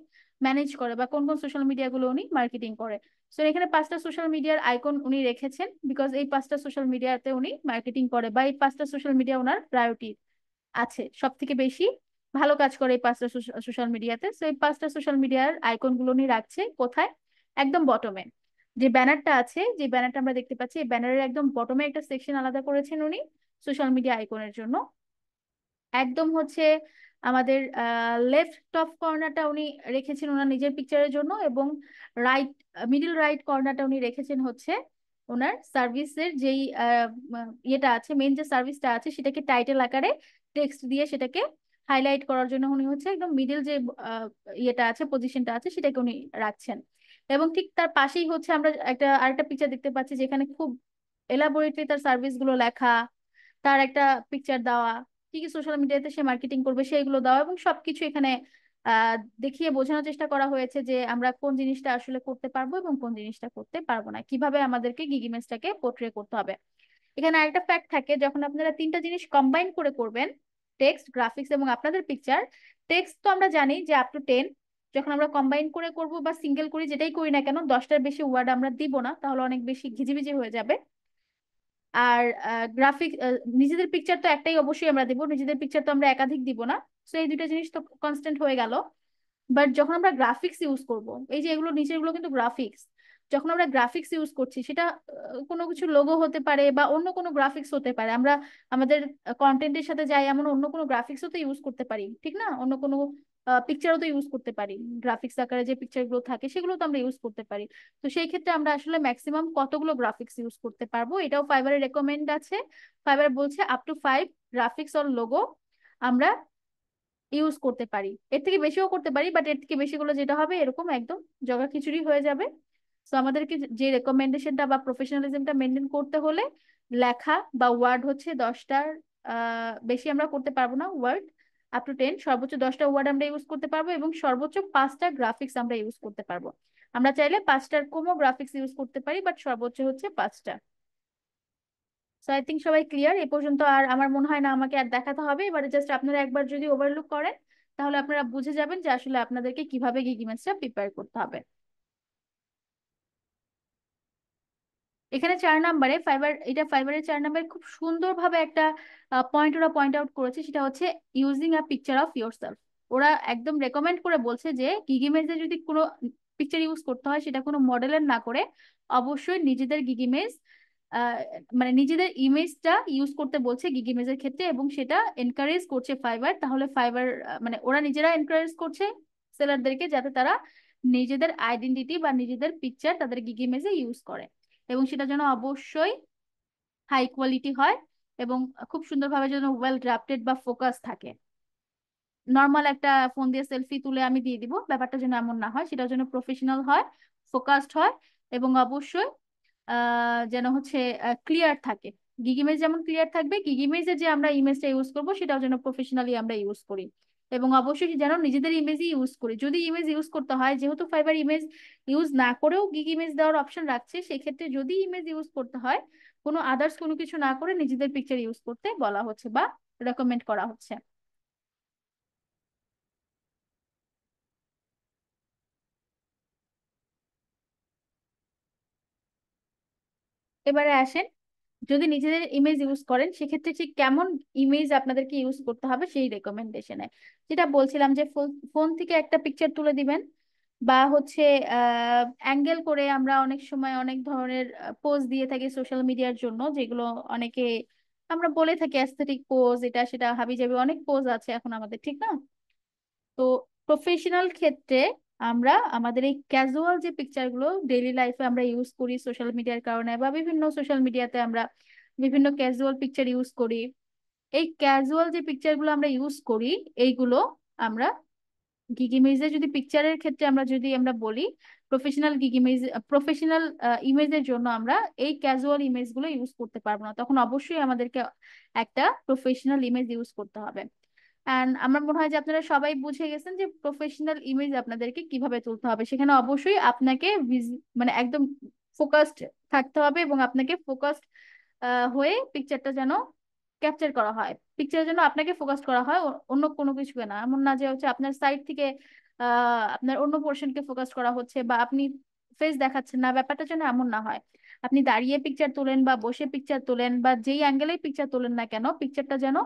ম্যানেজ করে বা কোন কোন সোশ্যাল মিডিয়া গুলো উনি মার্কেটিং করে। সো এখানে পাঁচটা সোশ্যাল মিডিয়ার আইকন উনি রেখেছেন, বিকজ এই পাঁচটা সোশ্যাল মিডিয়াতে উনি মার্কেটিং করে বা এই পাঁচটা সোশ্যাল মিডিয়া ওনার প্রায়োরিটি আছে, সব থেকে বেশি ভালো কাজ করে এই পাঁচটা সোশ্যাল মিডিয়াতে। সো এই পাঁচটা সোশ্যাল মিডিয়ার আইকন গুলো উনি রাখছে কোথায়, একদম বটমে। যে ব্যানারটা আছে, যে ব্যানারটা আমরা দেখতে পাচ্ছি, এই ব্যানারের একদম বটমে একটা সেকশন আলাদা করেছেন উনি সোশ্যাল মিডিয়া আইকনের জন্য। একদম হচ্ছে আমাদের লেফট টপ কর্নারটা উনি রেখেছেন ওনার নিজের পিকচারের জন্য, এবং রাইট মিডল রাইট কর্নারটা উনি রেখেছেন হচ্ছে ওনার সার্ভিসের যেই ইয়েটা আছে, মেন যে সার্ভিসটা আছে সেটাকে টাইটেল আকারে টেক্সট দিয়ে সেটাকে হাইলাইট করার জন্য উনি হচ্ছে একদম মিডিল যে আহ, ইয়েটা আছে, পজিশনটা আছে, সেটাকে উনি রাখছেন। এবং ঠিক তার পাশেই হচ্ছে আমরা একটা আরেকটা পিকচার দেখতে পাচ্ছি, যেখানে খুব এলাবোরেটলি তার সার্ভিস গুলো লেখা, তার একটা পিকচার দেওয়া, কি কি সোশ্যাল মিডিয়াতে সে মার্কেটিং করবে সেইগুলো দেওয়া, এবং সবকিছু এখানে আহ দেখিয়ে বোঝানোর চেষ্টা করা হয়েছে যে আমরা কোন জিনিসটা আসলে করতে পারবো এবং কোন জিনিসটা করতে পারবো না, কিভাবে আমাদেরকে গিগ ইমেজটাকে পোর্ট্রে করতে হবে। এখানে আরেকটা ফ্যাক্ট থাকে, যখন আপনারা তিনটা জিনিস কম্বাইন করে করবেন, টেক্সট, গ্রাফিক্স এবং আপনাদের পিকচার। টেক্সট তো আমরা জানি যে আপ টু 10, যখন আমরা কম্বাইন করে করব বা সিঙ্গেল করি, যেটাই করি না কেন, 10টার বেশি ওয়ার্ড আমরা দিব না, তাহলে অনেক বেশি ঘিজিবিজি হয়ে যাবে। আর গ্রাফিক, নিজেদের পিকচার তো একটাই অবশ্যই আমরা দিব, নিজেদের পিকচার তো আমরা একাধিক দিব না। তো এই দুইটা জিনিস তো কনস্ট্যান্ট হয়ে গেল। বাট যখন আমরা গ্রাফিক্স ইউজ করব, এই যে এগুলো নিচের গুলো কিন্তু গ্রাফিক্স, যখন আমরা গ্রাফিক্স ইউজ করছি, সেটা কোনো কিছু লোগো হতে পারে বা অন্য কোনো গ্রাফিক্স হতে পারে, আমরা আমাদের কন্টেন্টের সাথে যাই এমন অন্য কোনো গ্রাফিক্সও তো ইউজ করতে পারি, ঠিক না? অন্য কোনো পিকচারও তো ইউজ করতে পারি, গ্রাফিক্স আকারে যে পিকচার গুলো থাকে সেগুলো তো আমরা ইউজ করতে পারি। তো সেই ক্ষেত্রে আমরা আসলে ম্যাক্সিমাম কতগুলো গ্রাফিক্স ইউজ করতে পারবো, এটাও ফাইবারের রেকমেন্ড আছে। ফাইবার বলছে up to 5 graphics or logo আমরা ইউজ করতে পারি। এর থেকে বেশিও করতে পারি, বাট এর থেকে বেশি গুলো যেটা হবে এরকম একদম জগা খিচুড়ি হয়ে যাবে। তো আমাদেরকে যে রেকমেন্ডেশনটা বা প্রফেশনালিজমটা মেনটেন করতে হলে, লেখা বা ওয়ার্ড হচ্ছে 10টার বেশি আমরা করতে পারবো না ওয়ার্ড। আপ টু 10 সর্বোচ্চ 10টা ওয়ার্ড আমরা ইউজ করতে পারবো, এবং সর্বোচ্চ 5টা গ্রাফিক্স আমরা ইউজ করতে পারবো। আমরা চাইলে 5টার কমও গ্রাফিক্স ইউজ করতে পারি, বাট সর্বোচ্চ হচ্ছে 5টা। সো আই থিঙ্ক সবাই ক্লিয়ার এ পর্যন্ত। আর আমার মনে হয় না আমাকে আর দেখাতে হবে, এবারে জাস্ট আপনারা একবার যদি ওভারলুক করেন, তাহলে আপনারা বুঝে যাবেন যে আসলে আপনাদেরকে কিভাবে গিগ ইমেজটা প্রিপেয়ার করতে হবে। এখানে 4 নম্বরে ফাইবার, এটা ফাইবারের 4 নম্বরে খুব সুন্দরভাবে একটা পয়েন্ট ওরা পয়েন্ট আউট করেছে, সেটা হচ্ছে using a picture of yourself. ওরা একদম রেকমেন্ড করে বলছে যে গিগ ইমেজে যদি কোনো পিকচার ইউজ করতে হয়, সেটা কোনো মডেলের না করে অবশ্যই নিজেদের গিগ ইমেজ, আহ, মানে নিজেদের ইমেজটা ইউজ করতে বলছে গিগ ইমেজের ক্ষেত্রে, এবং সেটা এনকারেজ করছে ফাইবার। তাহলে ফাইবার মানে ওরা নিজেরা এনকারেজ করছে সেলারদেরকে, যাতে তারা নিজেদের আইডেন্টিটি বা নিজেদের পিকচার তাদের গিগ ইমেজে ইউজ করে, এবং সেটা যেন অবশ্যই হাই কোয়ালিটি হয়, এবং খুব সুন্দরভাবে যেন ওয়েল ড্রাফটেড বা ফোকাস থাকে। নর্মাল একটা ফোন দিয়ে সেলফি তুলে আমি দিয়ে দিব, ব্যাপারটা যেন এমন না হয়, সেটা যেন প্রফেশনাল হয়, ফোকাসড হয়, এবং অবশ্যই যেন হচ্ছে ক্লিয়ার থাকে। গিগ ইমেজ যেমন ক্লিয়ার থাকবে, গিগ ইমেজে যে আমরা ইমেজটা ইউজ করব সেটাও যেন প্রফেশনালি আমরা ইউজ করি, এবং অবশ্যই যেন নিজেদের ইমেজই ইউজ করি। যদি ইমেজ ইউজ করতে হয়, যেহেতু ফাইবার ইমেজ ইউজ না করেও গিগ ইমেজ দেওয়ার অপশন রাখছে, সেক্ষেত্রে যদি ইমেজ ইউজ করতে হয়, কোনো আদার্স কোনো কিছু না করে নিজেদের পিকচার ইউজ করতে বলা হচ্ছে বা রেকমেন্ড করা হচ্ছে। এবারে আসেন, যদি নিজেদের ইমেজ ইউজ করেন, সেক্ষেত্রে ঠিক কেমন ইমেজ আপনাদেরকে ইউজ করতে হবে সেই রেকমেন্ডেশনে, যেটা বলছিলাম যে ফোন থেকে একটা পিকচার তুলে দিবেন, বা হচ্ছে অ্যাঙ্গেল করে আমরা অনেক সময় অনেক ধরনের পোজ দিয়ে থাকি সোশ্যাল মিডিয়ার জন্য, যেগুলো অনেকে আমরা বলে থাকি অ্যাস্থেটিক পোজ, এটা সেটা হাবি জাবি অনেক পোজ আছে এখন আমাদের, ঠিক না? তো প্রফেশনাল ক্ষেত্রে আমরা আমাদের এই ক্যাজুয়াল যে পিকচার গুলো ডেইলি লাইফে আমরা ইউজ করি সোশ্যাল মিডিয়ার কারণে, বা বিভিন্ন সোশ্যাল মিডিয়াতে আমরা বিভিন্ন ক্যাজুয়াল পিকচার ইউজ করি, এই ক্যাজুয়াল যে পিকচার গুলো আমরা ইউজ করি, এইগুলো আমরা গিগ ইমেজে যদি পিকচারের ক্ষেত্রে আমরা বলি, প্রফেশনাল গিগ ইমেজ, প্রফেশনাল ইমেজের জন্য আমরা এই ক্যাজুয়াল ইমেজ গুলো ইউজ করতে পারবো না, তখন অবশ্যই আমাদেরকে একটা প্রফেশনাল ইমেজ ইউজ করতে হবে। অ্যান্ড আমার মনে হয় যে আপনারা সবাই বুঝে গেছেন যে প্রফেশনাল ইমেজ আপনাদেরকে কিভাবে তুলতে হবে। সেখানে অবশ্যই আপনাকে মানে একদম ফোকাসড থাকতে হবে, এবং আপনাকে ফোকাসড হয়ে পিকচারটা যেন ক্যাপচার করা হয়, পিকচারের জন্য আপনাকে ফোকাস করা হয়, অন্য কোনো কিছুকে না। এমন না যে হচ্ছে আপনার সাইড থেকে আপনার অন্য পোর্শনকে ফোকাস করা হচ্ছে, বা আপনি ফেস দেখাচ্ছেন না, ব্যাপারটা যেন এমন না হয়। আপনি দাঁড়িয়ে পিকচার তোলেন বা বসে পিকচার তোলেন বা যেই অ্যাঙ্গেলেই পিকচার তোলেন না কেন, পিকচারটা যেন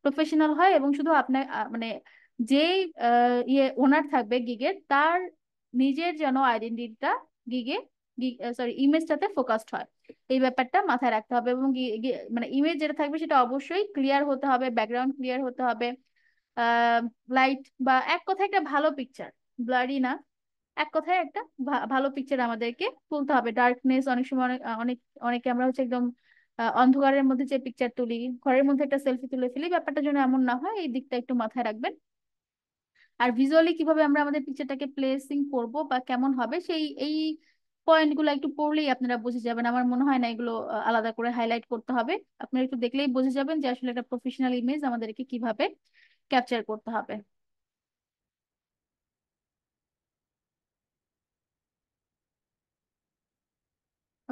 প্রফেশনাল হয়, এবং শুধু আপনার মানে যেই ইয়ে ওনার থাকবে গিগের, তার নিজের যেন আইডেন্টিটিটা গিগে, সরি ইমেজটাতে ফোকাসড হয়। এই ব্যাপারটা মাথায় রাখতে হবে, এবং মানে ইমেজ যেটা থাকবে সেটা অবশ্যই ক্লিয়ার হতে হবে, ব্যাকগ্রাউন্ড ক্লিয়ার হতে হবে, লাইট, বা এক কথায় একটা ভালো পিকচার, ব্লারি না, এক কথায় একটা ভালো পিকচার আমাদেরকে তুলতে হবে। ডার্কনেস অনেক সময় অনেকে আমরা হচ্ছে একদম অন্ধকারের মধ্যে যে পিকচার তুলি, ঘরের মধ্যে একটা সেলফি তুলে ফেলি, ব্যাপারটা যেন এমন না হয় এই দিকটা একটু মাথায় রাখবেন। আর ভিজুয়ালি কিভাবে আমরা আমাদের পিকচারটাকে প্লেসিং করব বা কেমন হবে সেই এই পয়েন্ট গুলো একটু পড়লেই আপনারা বুঝে যাবেন। আমার মনে হয় না এগুলো আলাদা করে হাইলাইট করতে হবে। আপনারা একটু দেখলেই বুঝে যাবেন যে আসলে একটা প্রফেশনাল ইমেজ আমাদেরকে কিভাবে ক্যাপচার করতে হবে।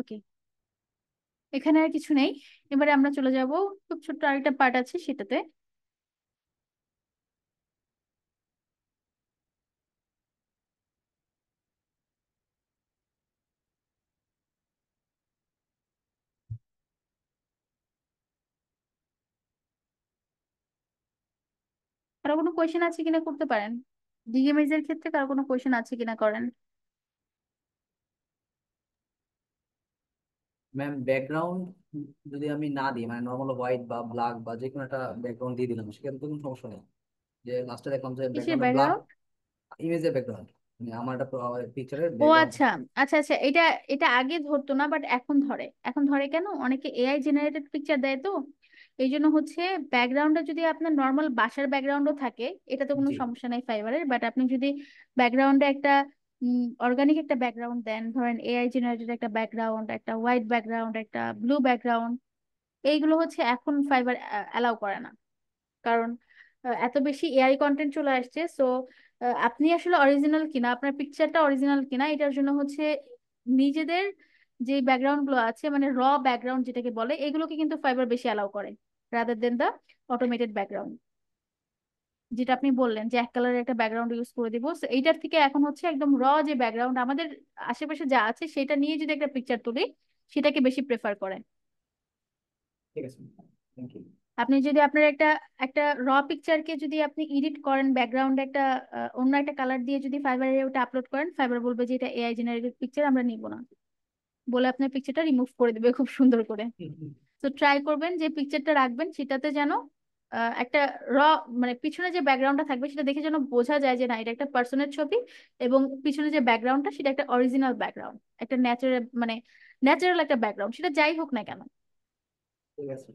ওকে, এখানে আর কিছু নেই। এবারে আমরা চলে যাব খুব ছোট্ট আরেকটা পার্ট আছে সেটাতে। কারো কোনো কোয়েশ্চেন আছে কিনা করতে পারেন। ডিএমএস এর ক্ষেত্রে কারো কোনো কোয়েশ্চেন আছে কিনা করেন। ম্যাম ব্যাকগ্রাউন্ড যদি আমি না দিই, মানে নর্মাল হোয়াইট বা ব্ল্যাক বা যে কোনো একটা ব্যাকগ্রাউন্ড দিয়ে দিলাম, সেক্ষেত্রে তো কোনো সমস্যা নেই। যে লাস্টে দেখলাম যে কিসের ব্যাকগ্রাউন্ডে ব্ল্যাক, ব্যাকগ্রাউন্ড? ইমেজের ব্যাকগ্রাউন্ড, মানে আমার একটা পিকচারের ও ব্যাকগ্রাউন্ড। আচ্ছা, আচ্ছা আচ্ছা, এটা এটা আগে ধরতো না, বাট এখন ধরে। এখন ধরে কেন, অনেকে এআই জেনারেটেড পিকচার দেয় তো, এই জন্য হচ্ছে ব্যাকগ্রাউন্ডে যদি আপনার নর্মাল বাসার ব্যাকগ্রাউন্ডও থাকে এটা তো কোনো জি সমস্যা নাই ফাইবারের, বাট আপনি যদি ব্যাকগ্রাউন্ডে একটা অর্গানিক একটা ব্যাকগ্রাউন্ড দেন, ধরেন এআই জেনারেটেড একটা ব্যাকগ্রাউন্ড, একটা হোয়াইট ব্যাকগ্রাউন্ড, একটা ব্লু ব্যাকগ্রাউন্ড, এইগুলো হচ্ছে এখন ফাইবার অ্যালাউ করে না। কারণ এত বেশি এআই কন্টেন্ট চলে আসছে। সো আপনি আসলে অরিজিনাল কিনা, আপনার পিকচারটা অরিজিনাল কিনা, এটার জন্য হচ্ছে নিজেদের যে ব্যাকগ্রাউন্ড গুলো আছে, মানে র ব্যাকগ্রাউন্ড যেটাকে বলে, এগুলোকে কিন্তু ফাইবার বেশি অ্যালাউ করে রাদার দেন দা অটোমেটেড ব্যাকগ্রাউন্ড। যেটা আপনি বললেন যে এক কালারের একটা ব্যাকগ্রাউন্ড ইউজ করে দিব, so এইটার থেকে এখন হচ্ছে একদম র যে ব্যাকগ্রাউন্ড আমাদের আশেপাশে যা আছে সেটা নিয়ে যদি একটা পিকচার তুলি, সেটাকে বেশি প্রেফার করে। ঠিক আছে, থ্যাংক ইউ। আপনি যদি আপনার একটা একটা র পিকচারকে যদি আপনি এডিট করেন, ব্যাকগ্রাউন্ডে একটা অন্য একটা কালার দিয়ে যদি ফাইবারে ওটা আপলোড করেন, ফাইবার বলবে যে এটা এআই জেনারেটেড পিকচার, আমরা নিব না, বলে আপনার পিকচারটা রিমুভ করে দিবে খুব সুন্দর করে। তো ট্রাই করবেন যে পিকচারটা রাখবেন সেটাতে যেন একটা র, মানে পিছনে যে ব্যাকগ্রাউন্ডটা থাকবে সেটা দেখে যেন বোঝা যায় যে না এটা একটা পার্সনের ছবি, এবং পিছনে যে ব্যাকগ্রাউন্ডটা সেটা একটা অরিজিনাল ব্যাকগ্রাউন্ড, একটা ন্যাচারাল, মানে ন্যাচারাল একটা ব্যাকগ্রাউন্ড, সেটা যাই হোক না কেন। ঠিক আছে।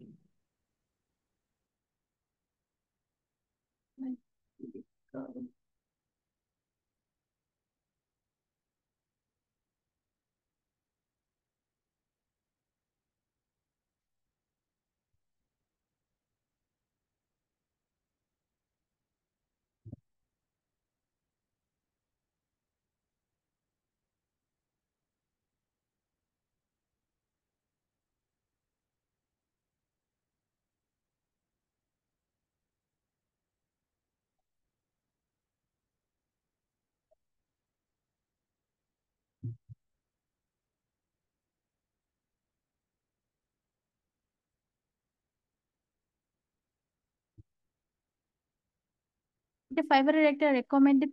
এটা ফাইবারের একটা রেকমেন্ডেড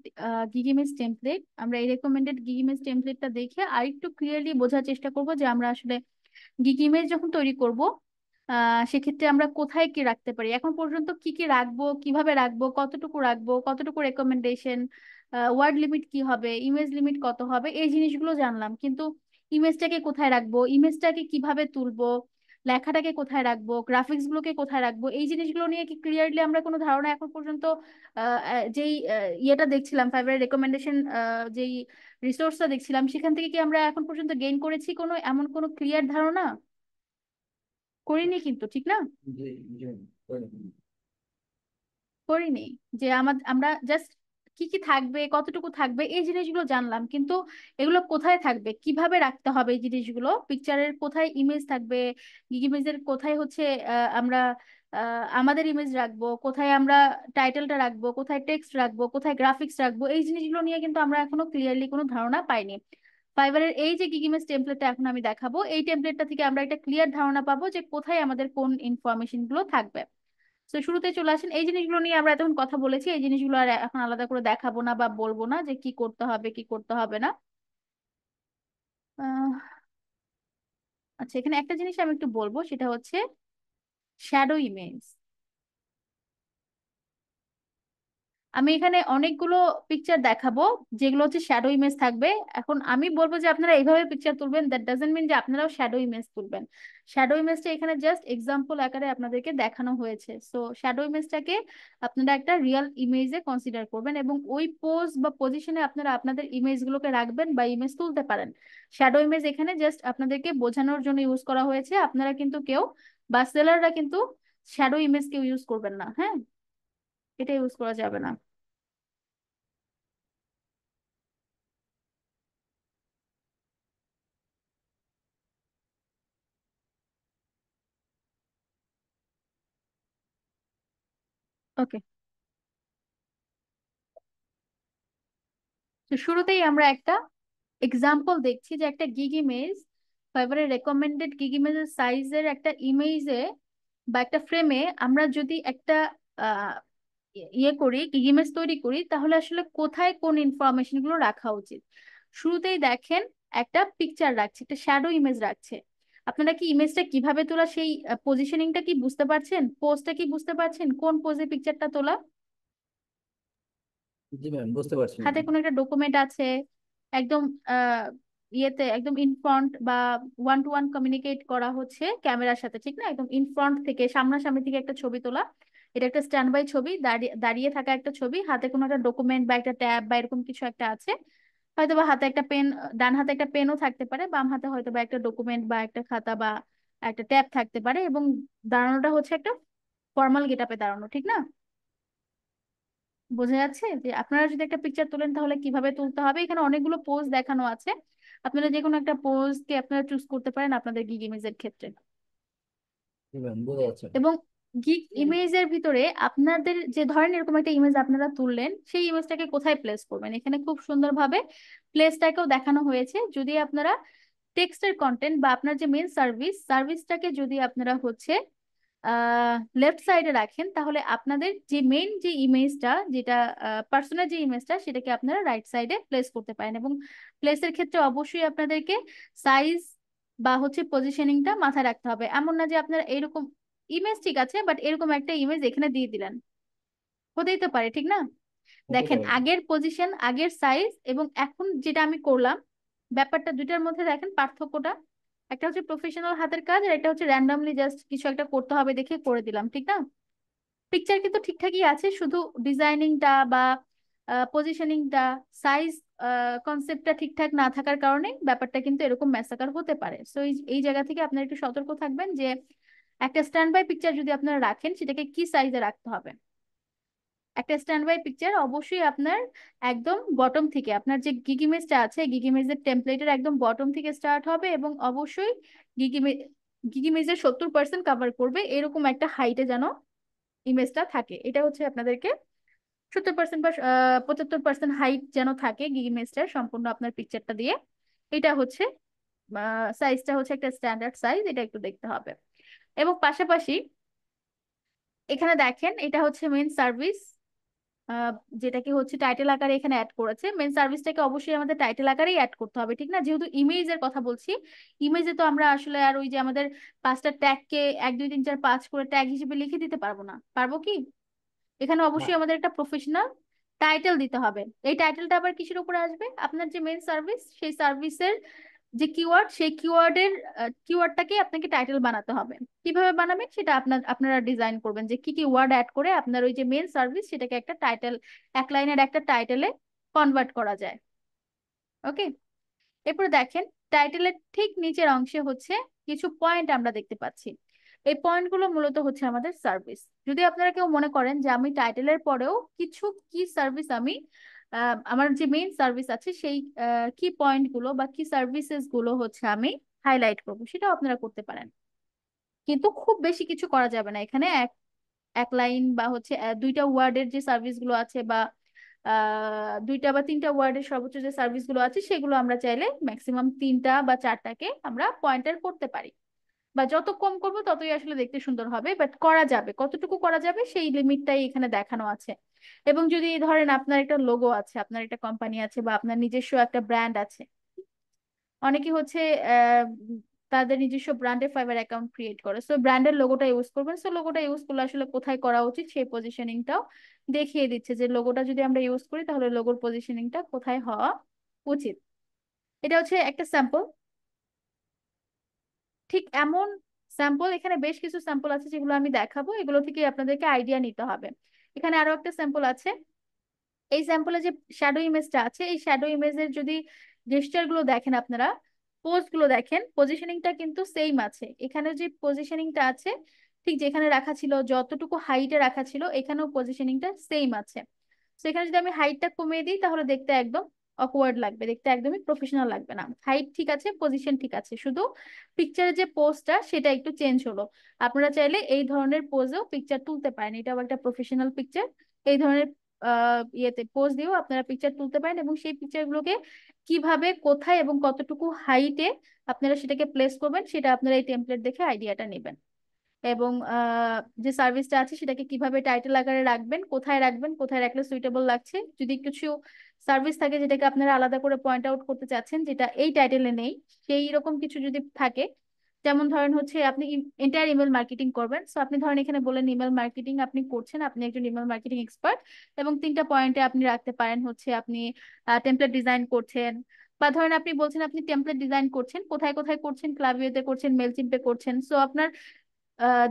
গিগ ইমেজ টেমপ্লেট। আমরা এই রেকমেন্ডেড গিগ ইমেজ টেমপ্লেটটা দেখে আরেকটু ক্লিয়ারলি বোঝার চেষ্টা করব যে আমরা আসলে গিগ ইমেজ যখন তৈরি করব সেক্ষেত্রে আমরা কোথায় কি রাখতে পারি, এখন পর্যন্ত কি কি রাখবো, কিভাবে রাখবো, কতটুকু রাখবো, কতটুকু রেকমেন্ডেশন, ওয়ার্ড লিমিট কি হবে, ইমেজ লিমিট কত হবে, এই জিনিসগুলো জানলাম, কিন্তু ইমেজটাকে কোথায় রাখবো, ইমেজটাকে কিভাবে তুলবো, লেখাটাকে কোথায় রাখবো, গ্রাফিক্স গুলোকে কোথায় রাখবো, এই জিনিসগুলো নিয়ে কি ক্লিয়ারলি আমরা কোনো ধারণা এখন পর্যন্ত যেই ইয়েটা দেখছিলাম ফাইবারের রেকমেন্ডেশন, যেই রিসোর্সটা দেখছিলাম সেখান থেকে কি আমরা এখন পর্যন্ত গেইন করেছি কোনো এমন কোনো ক্লিয়ার ধারণা? করিনি কিন্তু, ঠিক না? জি জি, করে দিন। করিনি। যে আমরা জাস্ট কি কি থাকবে, কতটুকু থাকবে, এই জিনিসগুলো জানলাম, কিন্তু এগুলো কোথায় থাকবে, কিভাবে রাখতে হবে, এই জিনিসগুলো পিকচারের কোথায় ইমেজ থাকবে, ইমেজের কোথায় হচ্ছে আমরা আমাদের ইমেজ রাখবো, কোথায় আমরা টাইটেলটা রাখবো, কোথায় টেক্সট রাখবো, কোথায় গ্রাফিক্স রাখবো, এই জিনিসগুলো নিয়ে কিন্তু আমরা এখনো ক্লিয়ারলি কোনো ধারণা পাইনি। ফাইবারের এই যে গিগ ইমেজ টেমপ্লেটটা এখন আমি দেখাবো, এই টেমপ্লেটটা থেকে আমরা একটা ক্লিয়ার ধারণা পাবো যে কোথায় আমাদের কোন ইনফরমেশন গুলো থাকবে। তো শুরুতে চলে আসেন, এই জিনিসগুলো নিয়ে আমরা এতক্ষণ কথা বলেছি, এই জিনিসগুলো আর এখন আলাদা করে দেখাবো না বা বলবো না যে কি করতে হবে কি করতে হবে না। আহ, আচ্ছা, এখানে একটা জিনিস আমি একটু বলবো, সেটা হচ্ছে শ্যাডো ইমেজ। আমি এখানে অনেকগুলো পিকচার দেখাবো যেগুলো হচ্ছে শ্যাডো ইমেজ থাকবে। এখন আমি বলবো যে আপনারা এইভাবে পিকচার তুলবেন, দ্যাট ডাজন্ট মিন যে আপনারাও শ্যাডো ইমেজ তুলবেন। শ্যাডো ইমেজটা এখানে জাস্ট এক্সাম্পল আকারে আপনাদেরকে দেখানো হয়েছে। সো শ্যাডো ইমেজটাকে আপনারা একটা রিয়েল ইমেজে কনসিডার করবেন এবং ওই পোজ বা পজিশনে আপনারা আপনাদের ইমেজগুলোকে রাখবেন বা ইমেজ তুলতে পারেন। শ্যাডো ইমেজ এখানে জাস্ট আপনাদেরকে বোঝানোর জন্য ইউজ করা হয়েছে। আপনারা কিন্তু কেউ বা সেলাররা কিন্তু শ্যাডো ইমেজ কেউ ইউজ করবেন না, হ্যাঁ, এটা ইউজ করা যাবে না। ওকে, তো শুরুতেই আমরা একটা এক্সাম্পল দেখছি যে একটা গিগ ইমেজ, ফাইবারের রেকমেন্ডেড গিগ ইমেজের সাইজের একটা ইমেজে বা একটা ফ্রেমে আমরা যদি একটা আহ, ইয়ে করি, গিগ ইমেজ তৈরি করি, তাহলে আসলে কোথায় কোন ইনফরমেশন গুলো রাখা উচিত। শুরুতেই দেখেন একটা পিকচার রাখছে, একটা শ্যাডো ইমেজ রাখছে। আপনারা কি ইমেজটা কিভাবে তোলা সেই পজিশনিংটা কি বুঝতে পারছেন, পোজটা কি বুঝতে পারছেন, কোন পোজে পিকচারটা তোলা। জি ম্যাম, বুঝতে পারছি হাতে ম্যাম। কোনো একটা ডকুমেন্ট আছে, একদম ইয়েতে একদম ইন ফ্রন্ট বা ওয়ান টু ওয়ান কমিউনিকেট করা হচ্ছে ক্যামেরার সাথে, ঠিক না, একদম ইন ফ্রন্ট থেকে সামনাসামনি থেকে একটা ছবি তোলা। এটা একটা স্ট্যান্ড বাই ছবি, দাঁড়িয়ে দাঁড়িয়ে থাকা একটা ছবি, হাতে কোনো একটা ডকুমেন্ট বা একটা ট্যাব বা এরকম কিছু একটা আছে। হয়তো বা হাতে একটা পেন, ডান হাতে একটা পেনও থাকতে পারে, বাম হাতে হয়তো বা একটা ডকুমেন্ট বা একটা খাতা বা একটা ট্যাব থাকতে পারে, এবং দাঁড়ানোটা হচ্ছে একটা ফর্মাল গেটআপে দাঁড়ানো, ঠিক না। বোঝা যাচ্ছে যে আপনারা যদি একটা পিকচার তোলেন তাহলে কিভাবে তুলতে হবে। এখানে অনেকগুলো পোজ দেখানো আছে, আপনারা যে কোনো একটা পোজ কে আপনারা চুজ করতে পারেন আপনাদের গিগ ইমেজের ক্ষেত্রে। জি ম্যাম, বোঝা যাচ্ছে। এবং গিগ ইমেজের ভিতরে আপনাদের যে ধরেন এরকম একটা ইমেজ আপনারা তুললেন, সেই ইমেজটাকে কোথায় প্লেস করবেন, এখানে খুব সুন্দরভাবে প্লেসটাকেও দেখানো হয়েছে। যদি আপনারা টেক্সটের কন্টেন্ট বা আপনার যে মেন সার্ভিসটাকে যদি আপনারা হচ্ছে লেফট সাইডে রাখেন, তাহলে আপনাদের যে মেইন যে ইমেজটা, যেটা পার্সোনাল যে ইমেজটা, সেটাকে আপনারা রাইট সাইডে প্লেস করতে পারেন। এবং প্লেসের ক্ষেত্রে অবশ্যই আপনাদেরকে সাইজ বা হচ্ছে পজিশনিংটা মাথায় রাখতে হবে। এমন না যে আপনারা এরকম ইমেজ ঠিক আছে বাট এরকম একটা ইমেজ এখানে দিয়ে দিলেন, হতেই তো পারে, ঠিক না। হতে দেখেন পারে। আগের পজিশন, আগের সাইজ এবং এখন যেটা আমি করলাম, ব্যাপারটা দুইটার মধ্যে দেখেন পার্থক্যটা। একটা হচ্ছে প্রফেশনাল হাতের কাজ আর একটা হচ্ছে র্যান্ডমলি জাস্ট কিছু একটা করতে হবে দেখে করে দিলাম, ঠিক না। পিকচার কিন্তু ঠিকঠাকই আছে, শুধু ডিজাইনিংটা বা পজিশনিংটা, সাইজ কনসেপ্টটা ঠিকঠাক না থাকার কারণে ব্যাপারটা কিন্তু এরকম ম্যাসাকার হতে পারে। সো এই এই জায়গা থেকে আপনারা একটু সতর্ক থাকবেন যে একটা স্ট্যান্ড বাই পিকচার যদি আপনারা রাখেন সেটাকে কি সাইজে রাখতে হবে। একটা স্ট্যান্ড বাই পিকচার অবশ্যই আপনার একদম বটম থেকে, আপনার যে গিগ ইমেজটা আছে গিগ ইমেজের টেমপ্লেটের একদম বটম থেকে স্টার্ট হবে এবং অবশ্যই গিগ ইমেজ গিগ ইমেজের 70% কাভার করবে এরকম একটা হাইটে যেন ইমেজটা থাকে। এটা হচ্ছে আপনাদেরকে 70% বা 75% হাইট যেন থাকে গিগ ইমেজটার সম্পূর্ণ আপনার পিকচারটা দিয়ে। এটা হচ্ছে সাইজটা হচ্ছে একটা স্ট্যান্ডার্ড সাইজ, এটা একটু দেখতে হবে। এবং পাশাপাশি এখানে দেখেন এটা হচ্ছে মেন সার্ভিস, আহ, যেটাকে হচ্ছে টাইটেল আকারে এখানে অ্যাড করেছে। মেন সার্ভিসটাকে অবশ্যই আমাদের টাইটেল আকারেই অ্যাড করতে হবে, ঠিক না, যেহেতু ইমেজের কথা বলছি। ইমেজে তো আমরা আসলে আর ওই যে আমাদের 5টা ট্যাগকে 1 2 3 4 5 করে ট্যাগ হিসেবে লিখে দিতে পারবো না, পারবো কি। এখানে না। অবশ্যই আমাদের একটা প্রফেশনাল টাইটেল দিতে হবে। এই টাইটেলটা আবার কিসের উপরে আসবে, আপনার যে মেন সার্ভিস সেই সার্ভিসের যে কিওয়ার্ড, সেই কিওয়ার্ডের কিওয়ার্ডটাকে আপনাকে টাইটেল বানাতে হবে। কিভাবে বানাবেন সেটা আপনারা ডিজাইন করবেন যে কি কি ওয়ার্ড অ্যাড করে আপনার ওই যে মেন সার্ভিস সেটাকে একটা টাইটেল, এক লাইনের একটা টাইটেলে কনভার্ট করা যায়। ওকে, এরপরে দেখেন টাইটেলের ঠিক নিচের অংশে হচ্ছে কিছু পয়েন্ট আমরা দেখতে পাচ্ছি। এই পয়েন্টগুলো মূলত হচ্ছে আমাদের সার্ভিস। যদি আপনারা কেউ মনে করেন যে আমি টাইটেলের পরেও কিছু কি সার্ভিস আমি আমার যে মেইন সার্ভিস আছে সেই কি পয়েন্ট গুলো বা কি সার্ভিসেস গুলো হচ্ছে আমি হাইলাইট করবো, সেটাও আপনারা করতে পারেন। কিন্তু খুব বেশি কিছু করা যাবে না এখানে। এক এক লাইন বা হচ্ছে 2টা ওয়ার্ডের যে সার্ভিস গুলো আছে বা 2টা বা 3টা ওয়ার্ডের সর্বোচ্চ যে সার্ভিস গুলো আছে সেগুলো আমরা চাইলে ম্যাক্সিমাম 3টা বা 4টাকে আমরা পয়েন্টার করতে পারি। বা যত কম করবো ততই আসলে দেখতে সুন্দর হবে, বাট করা যাবে, কতটুকু করা যাবে সেই লিমিটটাই এখানে দেখানো আছে। এবং যদি ধরেন আপনার একটা লোগো আছে, আপনার একটা কোম্পানি আছে বা আপনার নিজস্ব একটা ব্র্যান্ড আছে, অনেকে হচ্ছে তাদের নিজস্ব ব্র্যান্ডের ফাইবার অ্যাকাউন্ট ক্রিয়েট করে। সো ব্র্যান্ডের লোগোটা ইউজ করবেন। সো লোগোটা ইউজ করলে আসলে কোথায় করা উচিত সেই পজিশনিংটাও দেখিয়ে দিচ্ছে, যে লোগোটা যদি আমরা ইউজ করি তাহলে লোগোর পজিশনিংটা কোথায় হওয়া উচিত। এটা হচ্ছে একটা স্যাম্পল। ঠিক এমন স্যাম্পল এখানে বেশ কিছু স্যাম্পল আছে যেগুলো আমি দেখাবো, এগুলো থেকে আপনাদেরকে আইডিয়া নিতে হবে। এখানে আরো একটা স্যাম্পল আছে। এই স্যাম্পলে যে শ্যাডো ইমেজটা আছে, এই শ্যাডো ইমেজের যদি জেস্টার গুলো দেখেন আপনারা, পোজ গুলো দেখেন, পজিশনিংটা কিন্তু সেম আছে। এখানে যে পজিশনিংটা আছে ঠিক যেখানে রাখা ছিল, যতটুকু হাইটে রাখা ছিল এখানেও পজিশনিংটা সেম আছে। তো এখানে যদি আমি হাইটটা কমিয়ে দিই তাহলে দেখতে একদম অকওয়ার্ড লাগবে, দেখতে একদমই প্রফেশনাল লাগবে না। হাইট ঠিক আছে, পজিশন ঠিক আছে, শুধু পিকচারের যে পোজটা সেটা একটু চেঞ্জ হলো। আপনারা চাইলে এই ধরনের পোজেও পিকচার তুলতে পারেন, এটাও একটা প্রফেশনাল পিকচার। এই ধরনের ইয়েতে পোজ দিয়েও আপনারা পিকচার তুলতে পারেন, এবং সেই পিকচারগুলোকে কিভাবে, কোথায় এবং কতটুকু হাইটে আপনারা সেটাকে প্লেস করবেন সেটা আপনারা এই টেমপ্লেট দেখে আইডিয়াটা নেবেন। এবং যে সার্ভিসটা আছে সেটাকে কিভাবে টাইটেল আকারে রাখবেন, কোথায় রাখবেন, কোথায় রাখলে সুইটেবল লাগছে। যদি কিছু সার্ভিস থাকে যেটাকে আপনারা আলাদা করে পয়েন্ট আউট করতে চাচ্ছেন যেটা এই টাইটেলে নেই, সেই রকম কিছু যদি থাকে, যেমন ধরেন হচ্ছে আপনি এন্টায়ার ইমেল মার্কেটিং করবেন, সো আপনি ধরেন এখানে বলেন ইমেল মার্কেটিং আপনি করছেন, আপনি একজন ইমেল মার্কেটিং এক্সপার্ট, এবং 3টা পয়েন্টে আপনি রাখতে পারেন হচ্ছে আপনি টেমপ্লেট ডিজাইন করছেন, বা ধরেন আপনি বলছেন আপনি টেমপ্লেট ডিজাইন করছেন, কোথায় কোথায় করছেন, ক্লাভিওতে করছেন, মেলচিম্পে করছেন। সো আপনার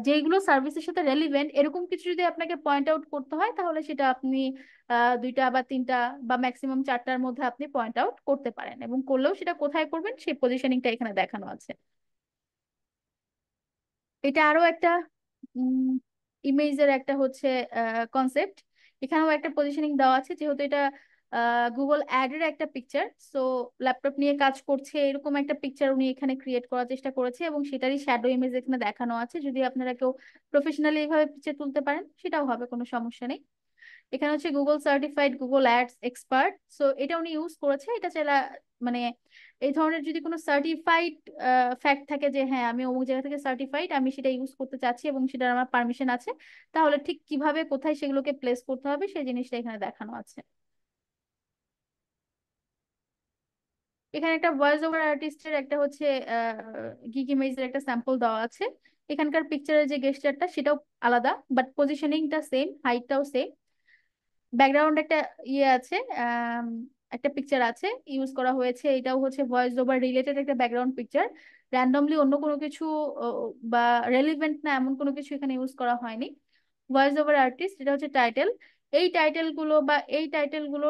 যেগুলো সার্ভিসের সাথে রেলিভেন্ট এরকম কিছু যদি আপনাকে পয়েন্ট আউট করতে হয় তাহলে সেটা আপনি 2টা বা 3টা বা ম্যাক্সিমাম 4টার মধ্যে আপনি পয়েন্ট আউট করতে পারেন, এবং করলেও সেটা কোথায় করবেন সেই পজিশনিংটা এখানে দেখানো আছে। এটা আরো একটা ইমেজের একটা হচ্ছে কনসেপ্ট। এখানেও একটা পজিশনিং দেওয়া আছে, যেহেতু এটা গুগল অ্যাড এর একটা পিকচার, সো ল্যাপটপ নিয়ে কাজ করছে এরকম একটা পিকচার উনি এখানে ক্রিয়েট করার চেষ্টা করেছে, এবং সেটারই শ্যাডো ইমেজ এখানে দেখানো আছে। যদি আপনারা কেউ প্রফেশনালি এইভাবে পিকচার তুলতে পারেন সেটাও হবে, কোনো সমস্যা নেই। এখানে হচ্ছে Google certified Google ads expert, so এটা উনি ইউজ করেছে। এটা চাইলে মানে এই ধরনের যদি কোনো সার্টিফাইড ফ্যাক্ট থাকে যে হ্যাঁ আমি অমুক জায়গা থেকে সার্টিফাইড, আমি সেটা ইউজ করতে চাচ্ছি এবং সেটার আমার পারমিশন আছে, তাহলে ঠিক কিভাবে কোথায় সেগুলোকে প্লেস করতে হবে সেই জিনিসটা এখানে দেখানো আছে। এখানে একটা ভয়েস ওভার আর্টিস্টের একটা হচ্ছে গিগ ইমেজের একটা স্যাম্পল দেওয়া আছে। এখানকার পিকচারের যে গেস্টারটা সেটাও আলাদা, বাট পজিশনিংটা সেম, হাইটটাও সেম। ব্যাকগ্রাউন্ড একটা ইয়ে আছে, একটা পিকচার আছে ইউজ করা হয়েছে, এটাও হচ্ছে ভয়েস ওভার রিলেটেড একটা ব্যাকগ্রাউন্ড পিকচার। র্যান্ডমলি অন্য কোনো কিছু বা রেলিভেন্ট না এমন কোনো কিছু এখানে ইউজ করা হয়নি। ভয়েস ওভার আর্টিস্ট, এটা হচ্ছে টাইটেল। এই টাইটেল গুলো বা এই টাইটেল গুলো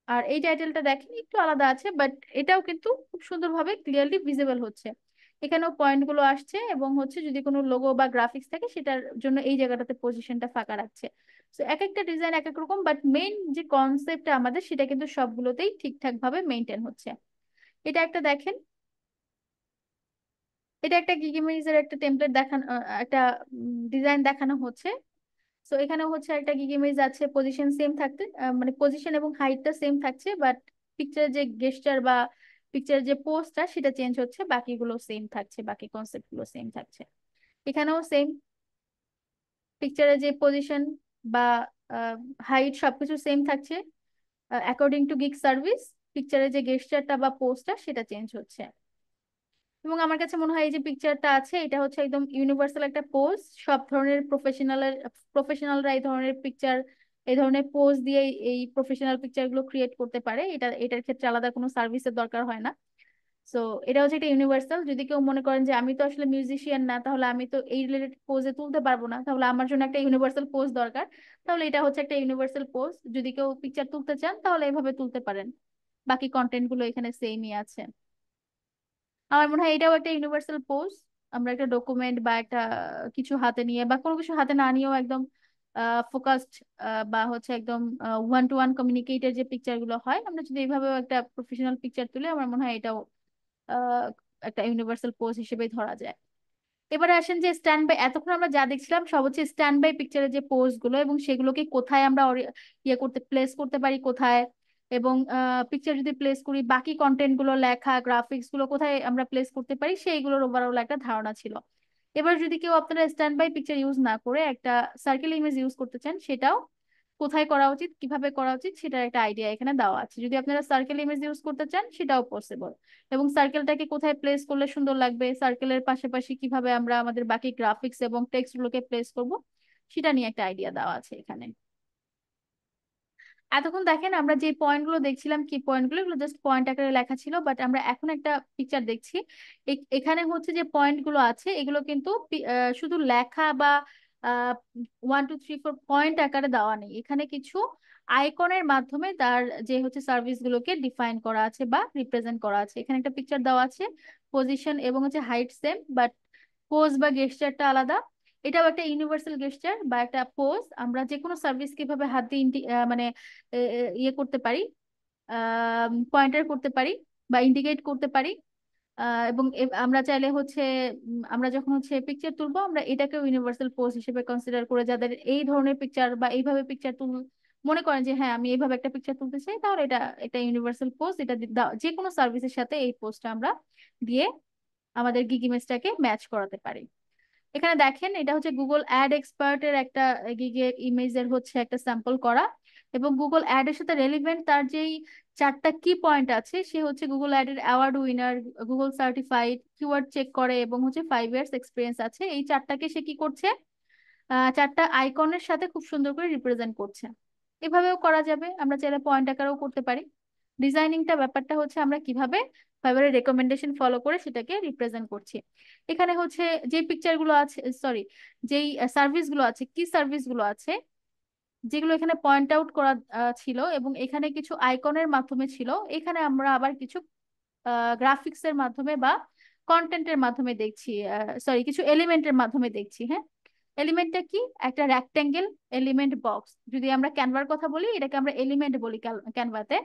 আর এই টাইটেলটা দেখেন একটু আলাদা আছে, বাট এটাও কিন্তু খুব সুন্দরভাবে ক্লিয়ারলি ভিজিবল হচ্ছে। এখানেও পয়েন্ট গুলো আসছে, এবং হচ্ছে যদি কোনো লোগো বা গ্রাফিক্স থাকে সেটার জন্য এই জায়গাটাতে পজিশনটা ফাঁকা রাখছে। তো এক একটা ডিজাইন এক এক রকম, বাট মেইন যে কনসেপ্টটা আমাদের সেটা কিন্তু সবগুলোতেই ঠিকঠাক ভাবে মেনটেন হচ্ছে। এটা একটা দেখেন, এটা একটা গিগ ইমেজের একটা টেমপ্লেট দেখানো, একটা ডিজাইন দেখানো হচ্ছে। সো এখানে হচ্ছে একটা গিগ ইমেজ আছে, পজিশন সেম থাকতে মানে পজিশন এবং হাইটটা সেম থাকছে, বাট পিকচারের যে গেস্টার বা পিকচারের যে পোস্টটা সেটা চেঞ্জ হচ্ছে, বাকিগুলো সেম থাকছে, বাকি কনসেপ্ট গুলো সেম থাকছে। এখানেও সেম, পিকচারের যে পজিশন বা হাইট সবকিছু সেম থাকছে, অ্যাকর্ডিং টু গিগ সার্ভিস পিকচারের যে গেস্টারটা বা পোস্টটা সেটা চেঞ্জ হচ্ছে। এবং আমার কাছে মনে হয় এই যে পিকচারটা আছে এটা হচ্ছে একদম ইউনিভার্সাল একটা পোজ, সব ধরনের প্রফেশনালরা এই ধরনের পিকচার, এই ধরনের পোজ দিয়ে এই প্রফেশনাল পিকচার গুলো ক্রিয়েট করতে পারে। এটার ক্ষেত্রে আলাদা কোনো সার্ভিসের দরকার হয় না। সো এটা হচ্ছে একটা ইউনিভার্সাল। যদি কেউ মনে করেন যে আমি তো আসলে মিউজিশিয়ান না, তাহলে আমি তো এই রিলেটেড পোজে তুলতে পারবো না, তাহলে আমার জন্য একটা ইউনিভার্সাল পোজ দরকার, তাহলে এটা হচ্ছে একটা ইউনিভার্সাল পোজ। যদি কেউ পিকচার তুলতে চান তাহলে এভাবে তুলতে পারেন। বাকি কন্টেন্ট গুলো এখানে সেমই আছে। আমার মনে হয় এটাও একটা ইউনিভার্সাল পোজ। আমরা একটা ডকুমেন্ট বা একটা কিছু হাতে নিয়ে বা কোনো কিছু হাতে না নিয়েও একদম ফোকাসড বা হচ্ছে একদম ওয়ান টু ওয়ান কমিউনিকেটের যে পিকচার গুলো হয়, আমরা যদি এইভাবেও একটা প্রফেশনাল পিকচার তুলে আমার মনে হয় এটাও আহ, একটা ইউনিভার্সাল পোজ হিসেবে ধরা যায়। এবারে আসেন যে স্ট্যান্ড বাই, এতক্ষণ আমরা যা দেখছিলাম সব হচ্ছে স্ট্যান্ড বাই পিকচারের যে পোজ গুলো, এবং সেগুলোকে কোথায় আমরা ইয়ে করতে প্লেস করতে পারি কোথায়, এবং পিকচার যদি প্লেস করি বাকি কন্টেন্ট গুলো লেখা গ্রাফিক্স গুলো কোথায় আমরা প্লেস করতে পারি সেইগুলোর ওভারঅল একটা ধারণা ছিল। এবার যদি কেউ আপনারা স্ট্যান্ড বাই পিকচার ইউজ না করে একটা সার্কেল ইমেজ ইউজ করতে চান সেটাও কোথায় করা উচিত, কিভাবে করা উচিত, সেটার একটা আইডিয়া এখানে দেওয়া আছে। যদি আপনারা সার্কেল ইমেজ ইউজ করতে চান সেটাও পসিবল। এবং সার্কেলটাকে কোথায় প্লেস করলে সুন্দর লাগবে, সার্কেলের পাশাপাশি কিভাবে আমরা আমাদের বাকি গ্রাফিক্স এবং টেক্সট গুলোকে প্লেস করব, সেটা নিয়ে একটা আইডিয়া দেওয়া আছে এখানে। এতক্ষণ দেখেন আমরা যে পয়েন্ট গুলো দেখছিলাম, কি পয়েন্ট গুলো, এগুলো জাস্ট পয়েন্ট আকারে লেখা ছিল, বাট আমরা এখন একটা পিকচার দেখছি। এখানে হচ্ছে যে পয়েন্ট গুলো আছে এগুলো কিন্তু শুধু লেখা বা 1 2 3 4 পয়েন্ট আকারে দেওয়া নেই, এখানে কিছু আইকনের মাধ্যমে তার যে হচ্ছে সার্ভিস গুলোকে ডিফাইন করা আছে বা রিপ্রেজেন্ট করা আছে। এখানে একটা পিকচার দেওয়া আছে, পজিশন এবং হচ্ছে হাইট সেম, বাট পোজ বা গেস্টারটা আলাদা। এটাও একটা ইউনিভার্সাল গেস্টার বা একটা পোজ। আমরা যে কোনো সার্ভিস কিভাবে হাত দিয়ে মানে ইয়ে করতে পারি, পয়েন্টার করতে পারি বা ইন্ডিকেট করতে পারি। এবং আমরা চাইলে হচ্ছে আমরা যখন হচ্ছে পিকচার তুলবো আমরা এটাকেও ইউনিভার্সাল পোজ হিসেবে কনসিডার করে, যাদের এই ধরনের পিকচার বা এইভাবে পিকচার মনে করেন যে হ্যাঁ আমি এইভাবে একটা পিকচার তুলতে চাই, তাহলে এটা একটা ইউনিভার্সাল পোজ। এটা যে কোনো সার্ভিসের সাথে এই পোস্টটা আমরা দিয়ে আমাদের গিগ ইমেজটাকে ম্যাচ করাতে পারি। এখানে দেখেন এটা হচ্ছে গুগল অ্যাড এক্সপার্টের একটা গিগের ইমেজের হচ্ছে একটা স্যাম্পল করা। এবং গুগল অ্যাড এর সাথে রেলিভেন্ট তার যেই 4টা কি পয়েন্ট আছে, সে হচ্ছে গুগল অ্যাড এর award winner, Google certified, keyword check করে এবং হচ্ছে 5 ইয়ার্স এক্সপিরিয়েন্স আছে। এই 4টাকে সে কি করছে, 4টা আইকনের সাথে খুব সুন্দর করে রিপ্রেজেন্ট করছে। এভাবেও করা যাবে, আমরা চাইলে পয়েন্ট আকারেও করতে পারি। ডিজাইনিংটা ব্যাপারটা হচ্ছে আমরা কিভাবে ফাইবারের রেকমেন্ডেশন ফলো করে সেটাকে রিপ্রেজেন্ট করছি। এখানে হচ্ছে যে পিকচার গুলো আছে, সরি, যেই সার্ভিস গুলো আছে, কি সার্ভিস গুলো আছে যেগুলো এখানে পয়েন্ট আউট করা ছিল এবং এখানে কিছু আইকনের মাধ্যমে ছিল, এখানে আমরা আবার কিছু গ্রাফিক্স এর মাধ্যমে বা কন্টেন্টের মাধ্যমে দেখছি, সরি কিছু এলিমেন্টের মাধ্যমে দেখছি। হ্যাঁ, এলিমেন্টটা কি, একটা রেক্টেঙ্গেল এলিমেন্ট বক্স। যদি আমরা ক্যানভার কথা বলি, এটাকে আমরা এলিমেন্ট বলি ক্যানভাতে।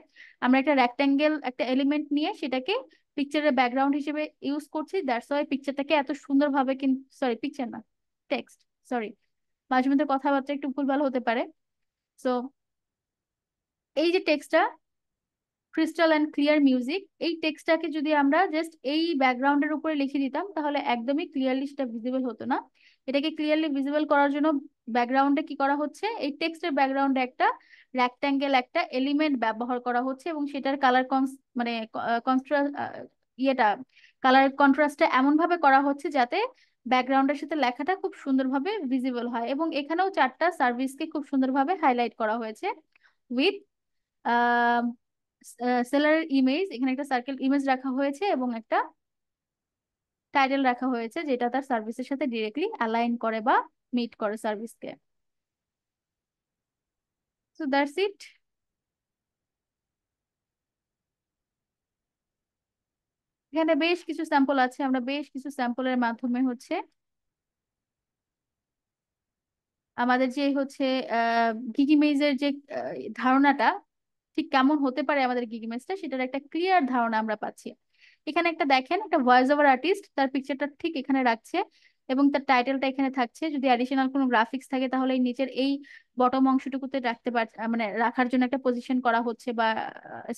আমরা একটা রেক্টেঙ্গেল একটা এলিমেন্ট নিয়ে সেটাকে পিকচারের ব্যাকগ্রাউন্ড হিসেবে ইউজ করছি, দ্যাটস ওয়াই পিকচারটাকে এত সুন্দরভাবে, কিন্তু সরি পিকচার না, টেক্সট, সরি, মাঝে মধ্যে কথাবার্তা একটু ভুলভাল হতে পারে। সো এই যে টেক্সটটা, ক্রিস্টাল অ্যান্ড ক্লিয়ার মিউজিক, এই টেক্সটটাকে যদি আমরা জাস্ট এই ব্যাকগ্রাউন্ডের উপরে লিখে দিতাম তাহলে একদমই ক্লিয়ারলি সেটা ভিজিবল হতো না। এটাকে ক্লিয়ারলি ভিজিবল করার জন্য ব্যাকগ্রাউন্ডে কি করা হচ্ছে, এই টেক্সটের ব্যাকগ্রাউন্ডে একটা রেক্ট্যাঙ্গেল একটা এলিমেন্ট ব্যবহার করা হচ্ছে এবং সেটার কালার মানে কনট্রাস্ট, ইয়েটা কালার কন্ট্রাস্টটা এমন ভাবে করা হচ্ছে যাতে ব্যাকগ্রাউন্ডের সাথে লেখাটা খুব সুন্দরভাবে ভিজিবল হয়। এবং এখানেও 4টা সার্ভিসকে খুব সুন্দরভাবে হাইলাইট করা হয়েছে উইথ সেলারের ইমেজ। এখানে একটা সার্কেল ইমেজ রাখা হয়েছে এবং একটা টাইটেল রাখা হয়েছে যেটা তার সার্ভিসের সাথে ডিরেক্টলি অ্যালাইন করে বা মিট করে সার্ভিসকে। So that's it. এখানে বেশ কিছু স্যাম্পল আছে, আমরা বেশ কিছু স্যাম্পলের মাধ্যমে হচ্ছে আমাদের যে হচ্ছে গিগ ইমেজের যে ধারণাটা ঠিক কেমন হতে পারে আমাদের গিগ ইমেজটা, সেটার একটা ক্লিয়ার ধারণা আমরা পাচ্ছি। এখানে একটা দেখেন, একটা ভয়েস ওভার আর্টিস্ট তার পিকচারটা ঠিক এখানে রাখছে এবং তার টাইটেলটা এখানে থাকছে। যদি অ্যাডিশনাল কোনো গ্রাফিক্স থাকে তাহলে এই নিচের এই বটম অংশটুকুতে রাখতে পার, মানে রাখার জন্য একটা পজিশন করা হচ্ছে বা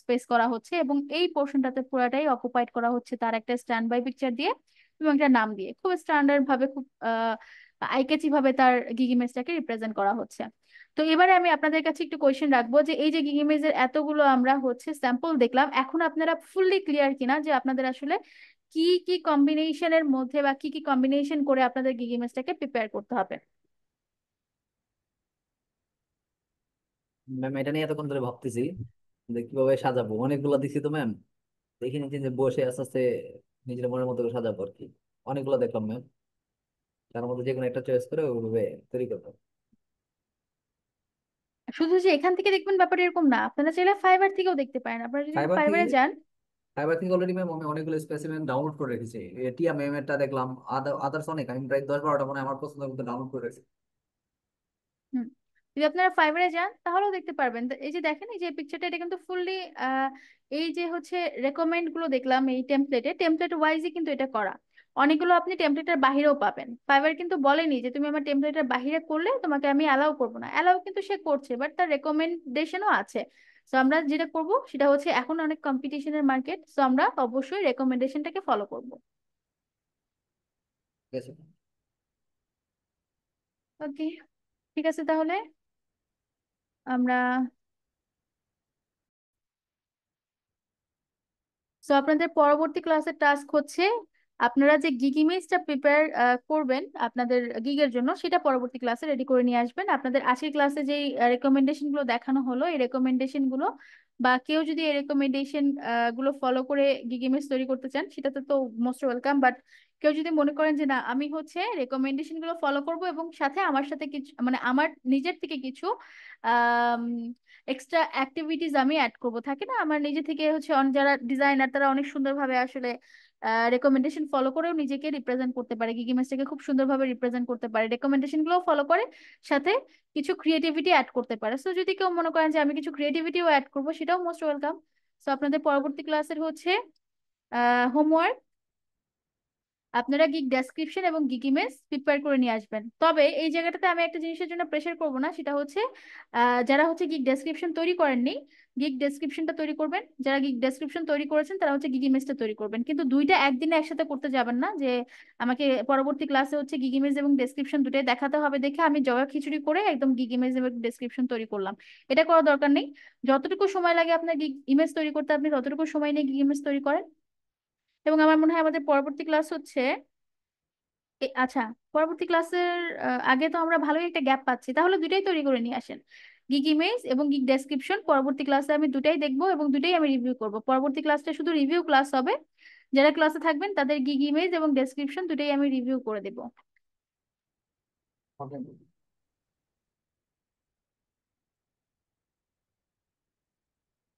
স্পেস করা হচ্ছে এবং এই পোর্শনটাতে পুরাটাই অকুপাইড করা হচ্ছে তার একটা স্ট্যান্ড বাই পিকচার দিয়ে এবং একটা নাম দিয়ে। খুব স্ট্যান্ডার্ড ভাবে, খুব আইকেচি ভাবে তার গিগ ইমেজটাকে রিপ্রেজেন্ট করা হচ্ছে। তো এবারে আমি আপনাদের কাছে একটু কোয়েশ্চেন রাখবো যে এই যে গিগ ইমেজের এতগুলো আমরা হচ্ছে স্যাম্পল দেখলাম, এখন আপনারা ফুললি ক্লিয়ার কিনা যে আপনাদের আসলে কি কি কম্বিনেশনের মধ্যে বা কি কি কম্বিনেশন করে আপনাদের গিগ ইমেজটাকে প্রিপেয়ার করতে হবে। ম্যাম এটা নিয়ে এতক্ষণ ধরে ভাবতেছি যে কিভাবে সাজাবো, অনেকগুলো দিছি তো ম্যাম। দেখি নিচ্ছি যে বসে আস্তে আস্তে নিজের মনের মতো করে সাজাবো আর কি। অনেকগুলো দেখলাম ম্যাম, তার মধ্যে যে কোনো একটা চয়েস করে ওইভাবে তৈরি করবো। শুধু যে এখান থেকে দেখবেন ব্যাপারটা এরকম না, আপনারা চাইলে ফাইবার থেকেও দেখতে পারেন। আপনারা যদি ফাইবার থেকে ফাইবারে যান, ফাইবার থেকে অলরেডি ম্যাম আমি অনেকগুলো স্পেসিমেন ডাউনলোড করে রেখেছি। টিয়া ম্যাম এরটা দেখলাম, আদার্স অনেক, আমি প্রায় 10 12টা মনে হয় আমার পছন্দের মতো ডাউনলোড করে রেখেছি। হুম, যদি আপনারা ফাইবারে যান তাহলেও দেখতে পারবেন। তো এই যে দেখেন এই যে পিকচারটা, এটা কিন্তু ফুললি এই যে হচ্ছে রেকমেন্ড গুলো দেখলাম এই টেমপ্লেট ওয়াইজই কিন্তু এটা করা। অনেকগুলো আপনি টেমপ্লেটের বাহিরেও পাবেন। ফাইবার কিন্তু বলেনি যে তুমি আমার টেমপ্লেটের বাহিরে করলে তোমাকে আমি অ্যালাউ করবো না, অ্যালাউ কিন্তু সে করছে, বাট তার রেকমেন্ডেশনও আছে। তো আমরা যেটা করব সেটা হচ্ছে, এখন অনেক কম্পিটিশনের মার্কেট, তো আমরা অবশ্যই রেকমেন্ডেশনটাকে ফলো করব। ঠিক আছে। ওকে, ঠিক আছে তাহলে। আমরা সো আপনাদের পরবর্তী ক্লাসের টাস্ক হচ্ছে আপনারা যে গিগ ইমেজটা প্রিপেয়ার করবেন আপনাদের গিগের জন্য, সেটা পরবর্তী ক্লাসে রেডি করে নিয়ে আসবেন। আপনাদের আজকের ক্লাসে যে রেকমেন্ডেশন গুলো দেখানো হলো, এই রেকমেন্ডেশন গুলো বা কেউ যদি এই রেকমেন্ডেশন গুলো ফলো করে গিগ ইমেজ তৈরি করতে চান, সেটাতে তো মোস্ট ওয়েলকাম। বাট কেউ যদি মনে করেন যে না, আমি হচ্ছে রেকমেন্ডেশন গুলো ফলো করব এবং সাথে আমার সাথে কিছু মানে আমার নিজের থেকে কিছু এক্সট্রা অ্যাক্টিভিটিস আমি অ্যাড করব, থাকে না আমার নিজে থেকে হচ্ছে যারা ডিজাইনার তারা অনেক সুন্দরভাবে আসলে রেকমেন্ডেশন ফলো করেও নিজেকে রিপ্রেজেন্ট করতে পারে, গিগ ইমেজটাকে খুব সুন্দরভাবে রিপ্রেজেন্ট করতে পারে, রেকমেন্ডেশন গুলো ফলো করে সাথে কিছু ক্রিয়েটিভিটি অ্যাড করতে পারে। সো যদি কেউ মনে করেন যে আমি কিছু ক্রিয়েটিভিটিও অ্যাড করবো, সেটাও মোস্ট ওয়েলকাম। সো আপনাদের পরবর্তী ক্লাসের হচ্ছে হোমওয়ার্ক, আপনারা গিগ ডেসক্রিপশন এবং গিগ ইমেজ প্রিপেয়ার করে নিয়ে আসবেন। তবে এই জায়গাটাতে আমি একটা জিনিসের জন্য প্রেশার করব না, সেটা হচ্ছে যারা হচ্ছে গিগ ডেসক্রিপশন তৈরি করেননি, গিগ ডেসক্রিপশনটা তৈরি করবেন। যারা গিগ ডেসক্রিপশন তৈরি করেছেন তারা হচ্ছে গিগ ইমেজটা তৈরি করবেন, কিন্তু দুইটা একদিনে একসাথে করতে যাবেন না যে আমাকে পরবর্তী ক্লাসে হচ্ছে গিগ ইমেজ এবং ডেসক্রিপশন দুটাই দেখাতে হবে দেখে আমি জগা খিচুড়ি করে একদম গিগ ইমেজ এবং ডেসক্রিপশন তৈরি করলাম। এটা করার দরকার নেই। যতটুকু সময় লাগে আপনার গিগ ইমেজ তৈরি করতে, আপনি ততটুকু সময় নিয়ে গিগ ইমেজ তৈরি করেন। এবং আমার মনে হয় আমাদের পরবর্তী ক্লাস হচ্ছে আচ্ছা, পরবর্তী ক্লাসের আগে তো আমরা ভালোই একটা গ্যাপ পাচ্ছি, তাহলে দুইটাই তৈরি করে নিয়ে আসেন, গিগ ইমেজ এবং গিগ ডেসক্রিপশন। পরবর্তী ক্লাসে আমি দুটাই দেখবো এবং দুটাই আমি রিভিউ করব। পরবর্তী ক্লাসটা শুধু রিভিউ ক্লাস হবে, যারা ক্লাসে থাকবেন তাদের গিগ ইমেজ এবং ডেসক্রিপশন দুটাই আমি রিভিউ করে দেবো। ওকে।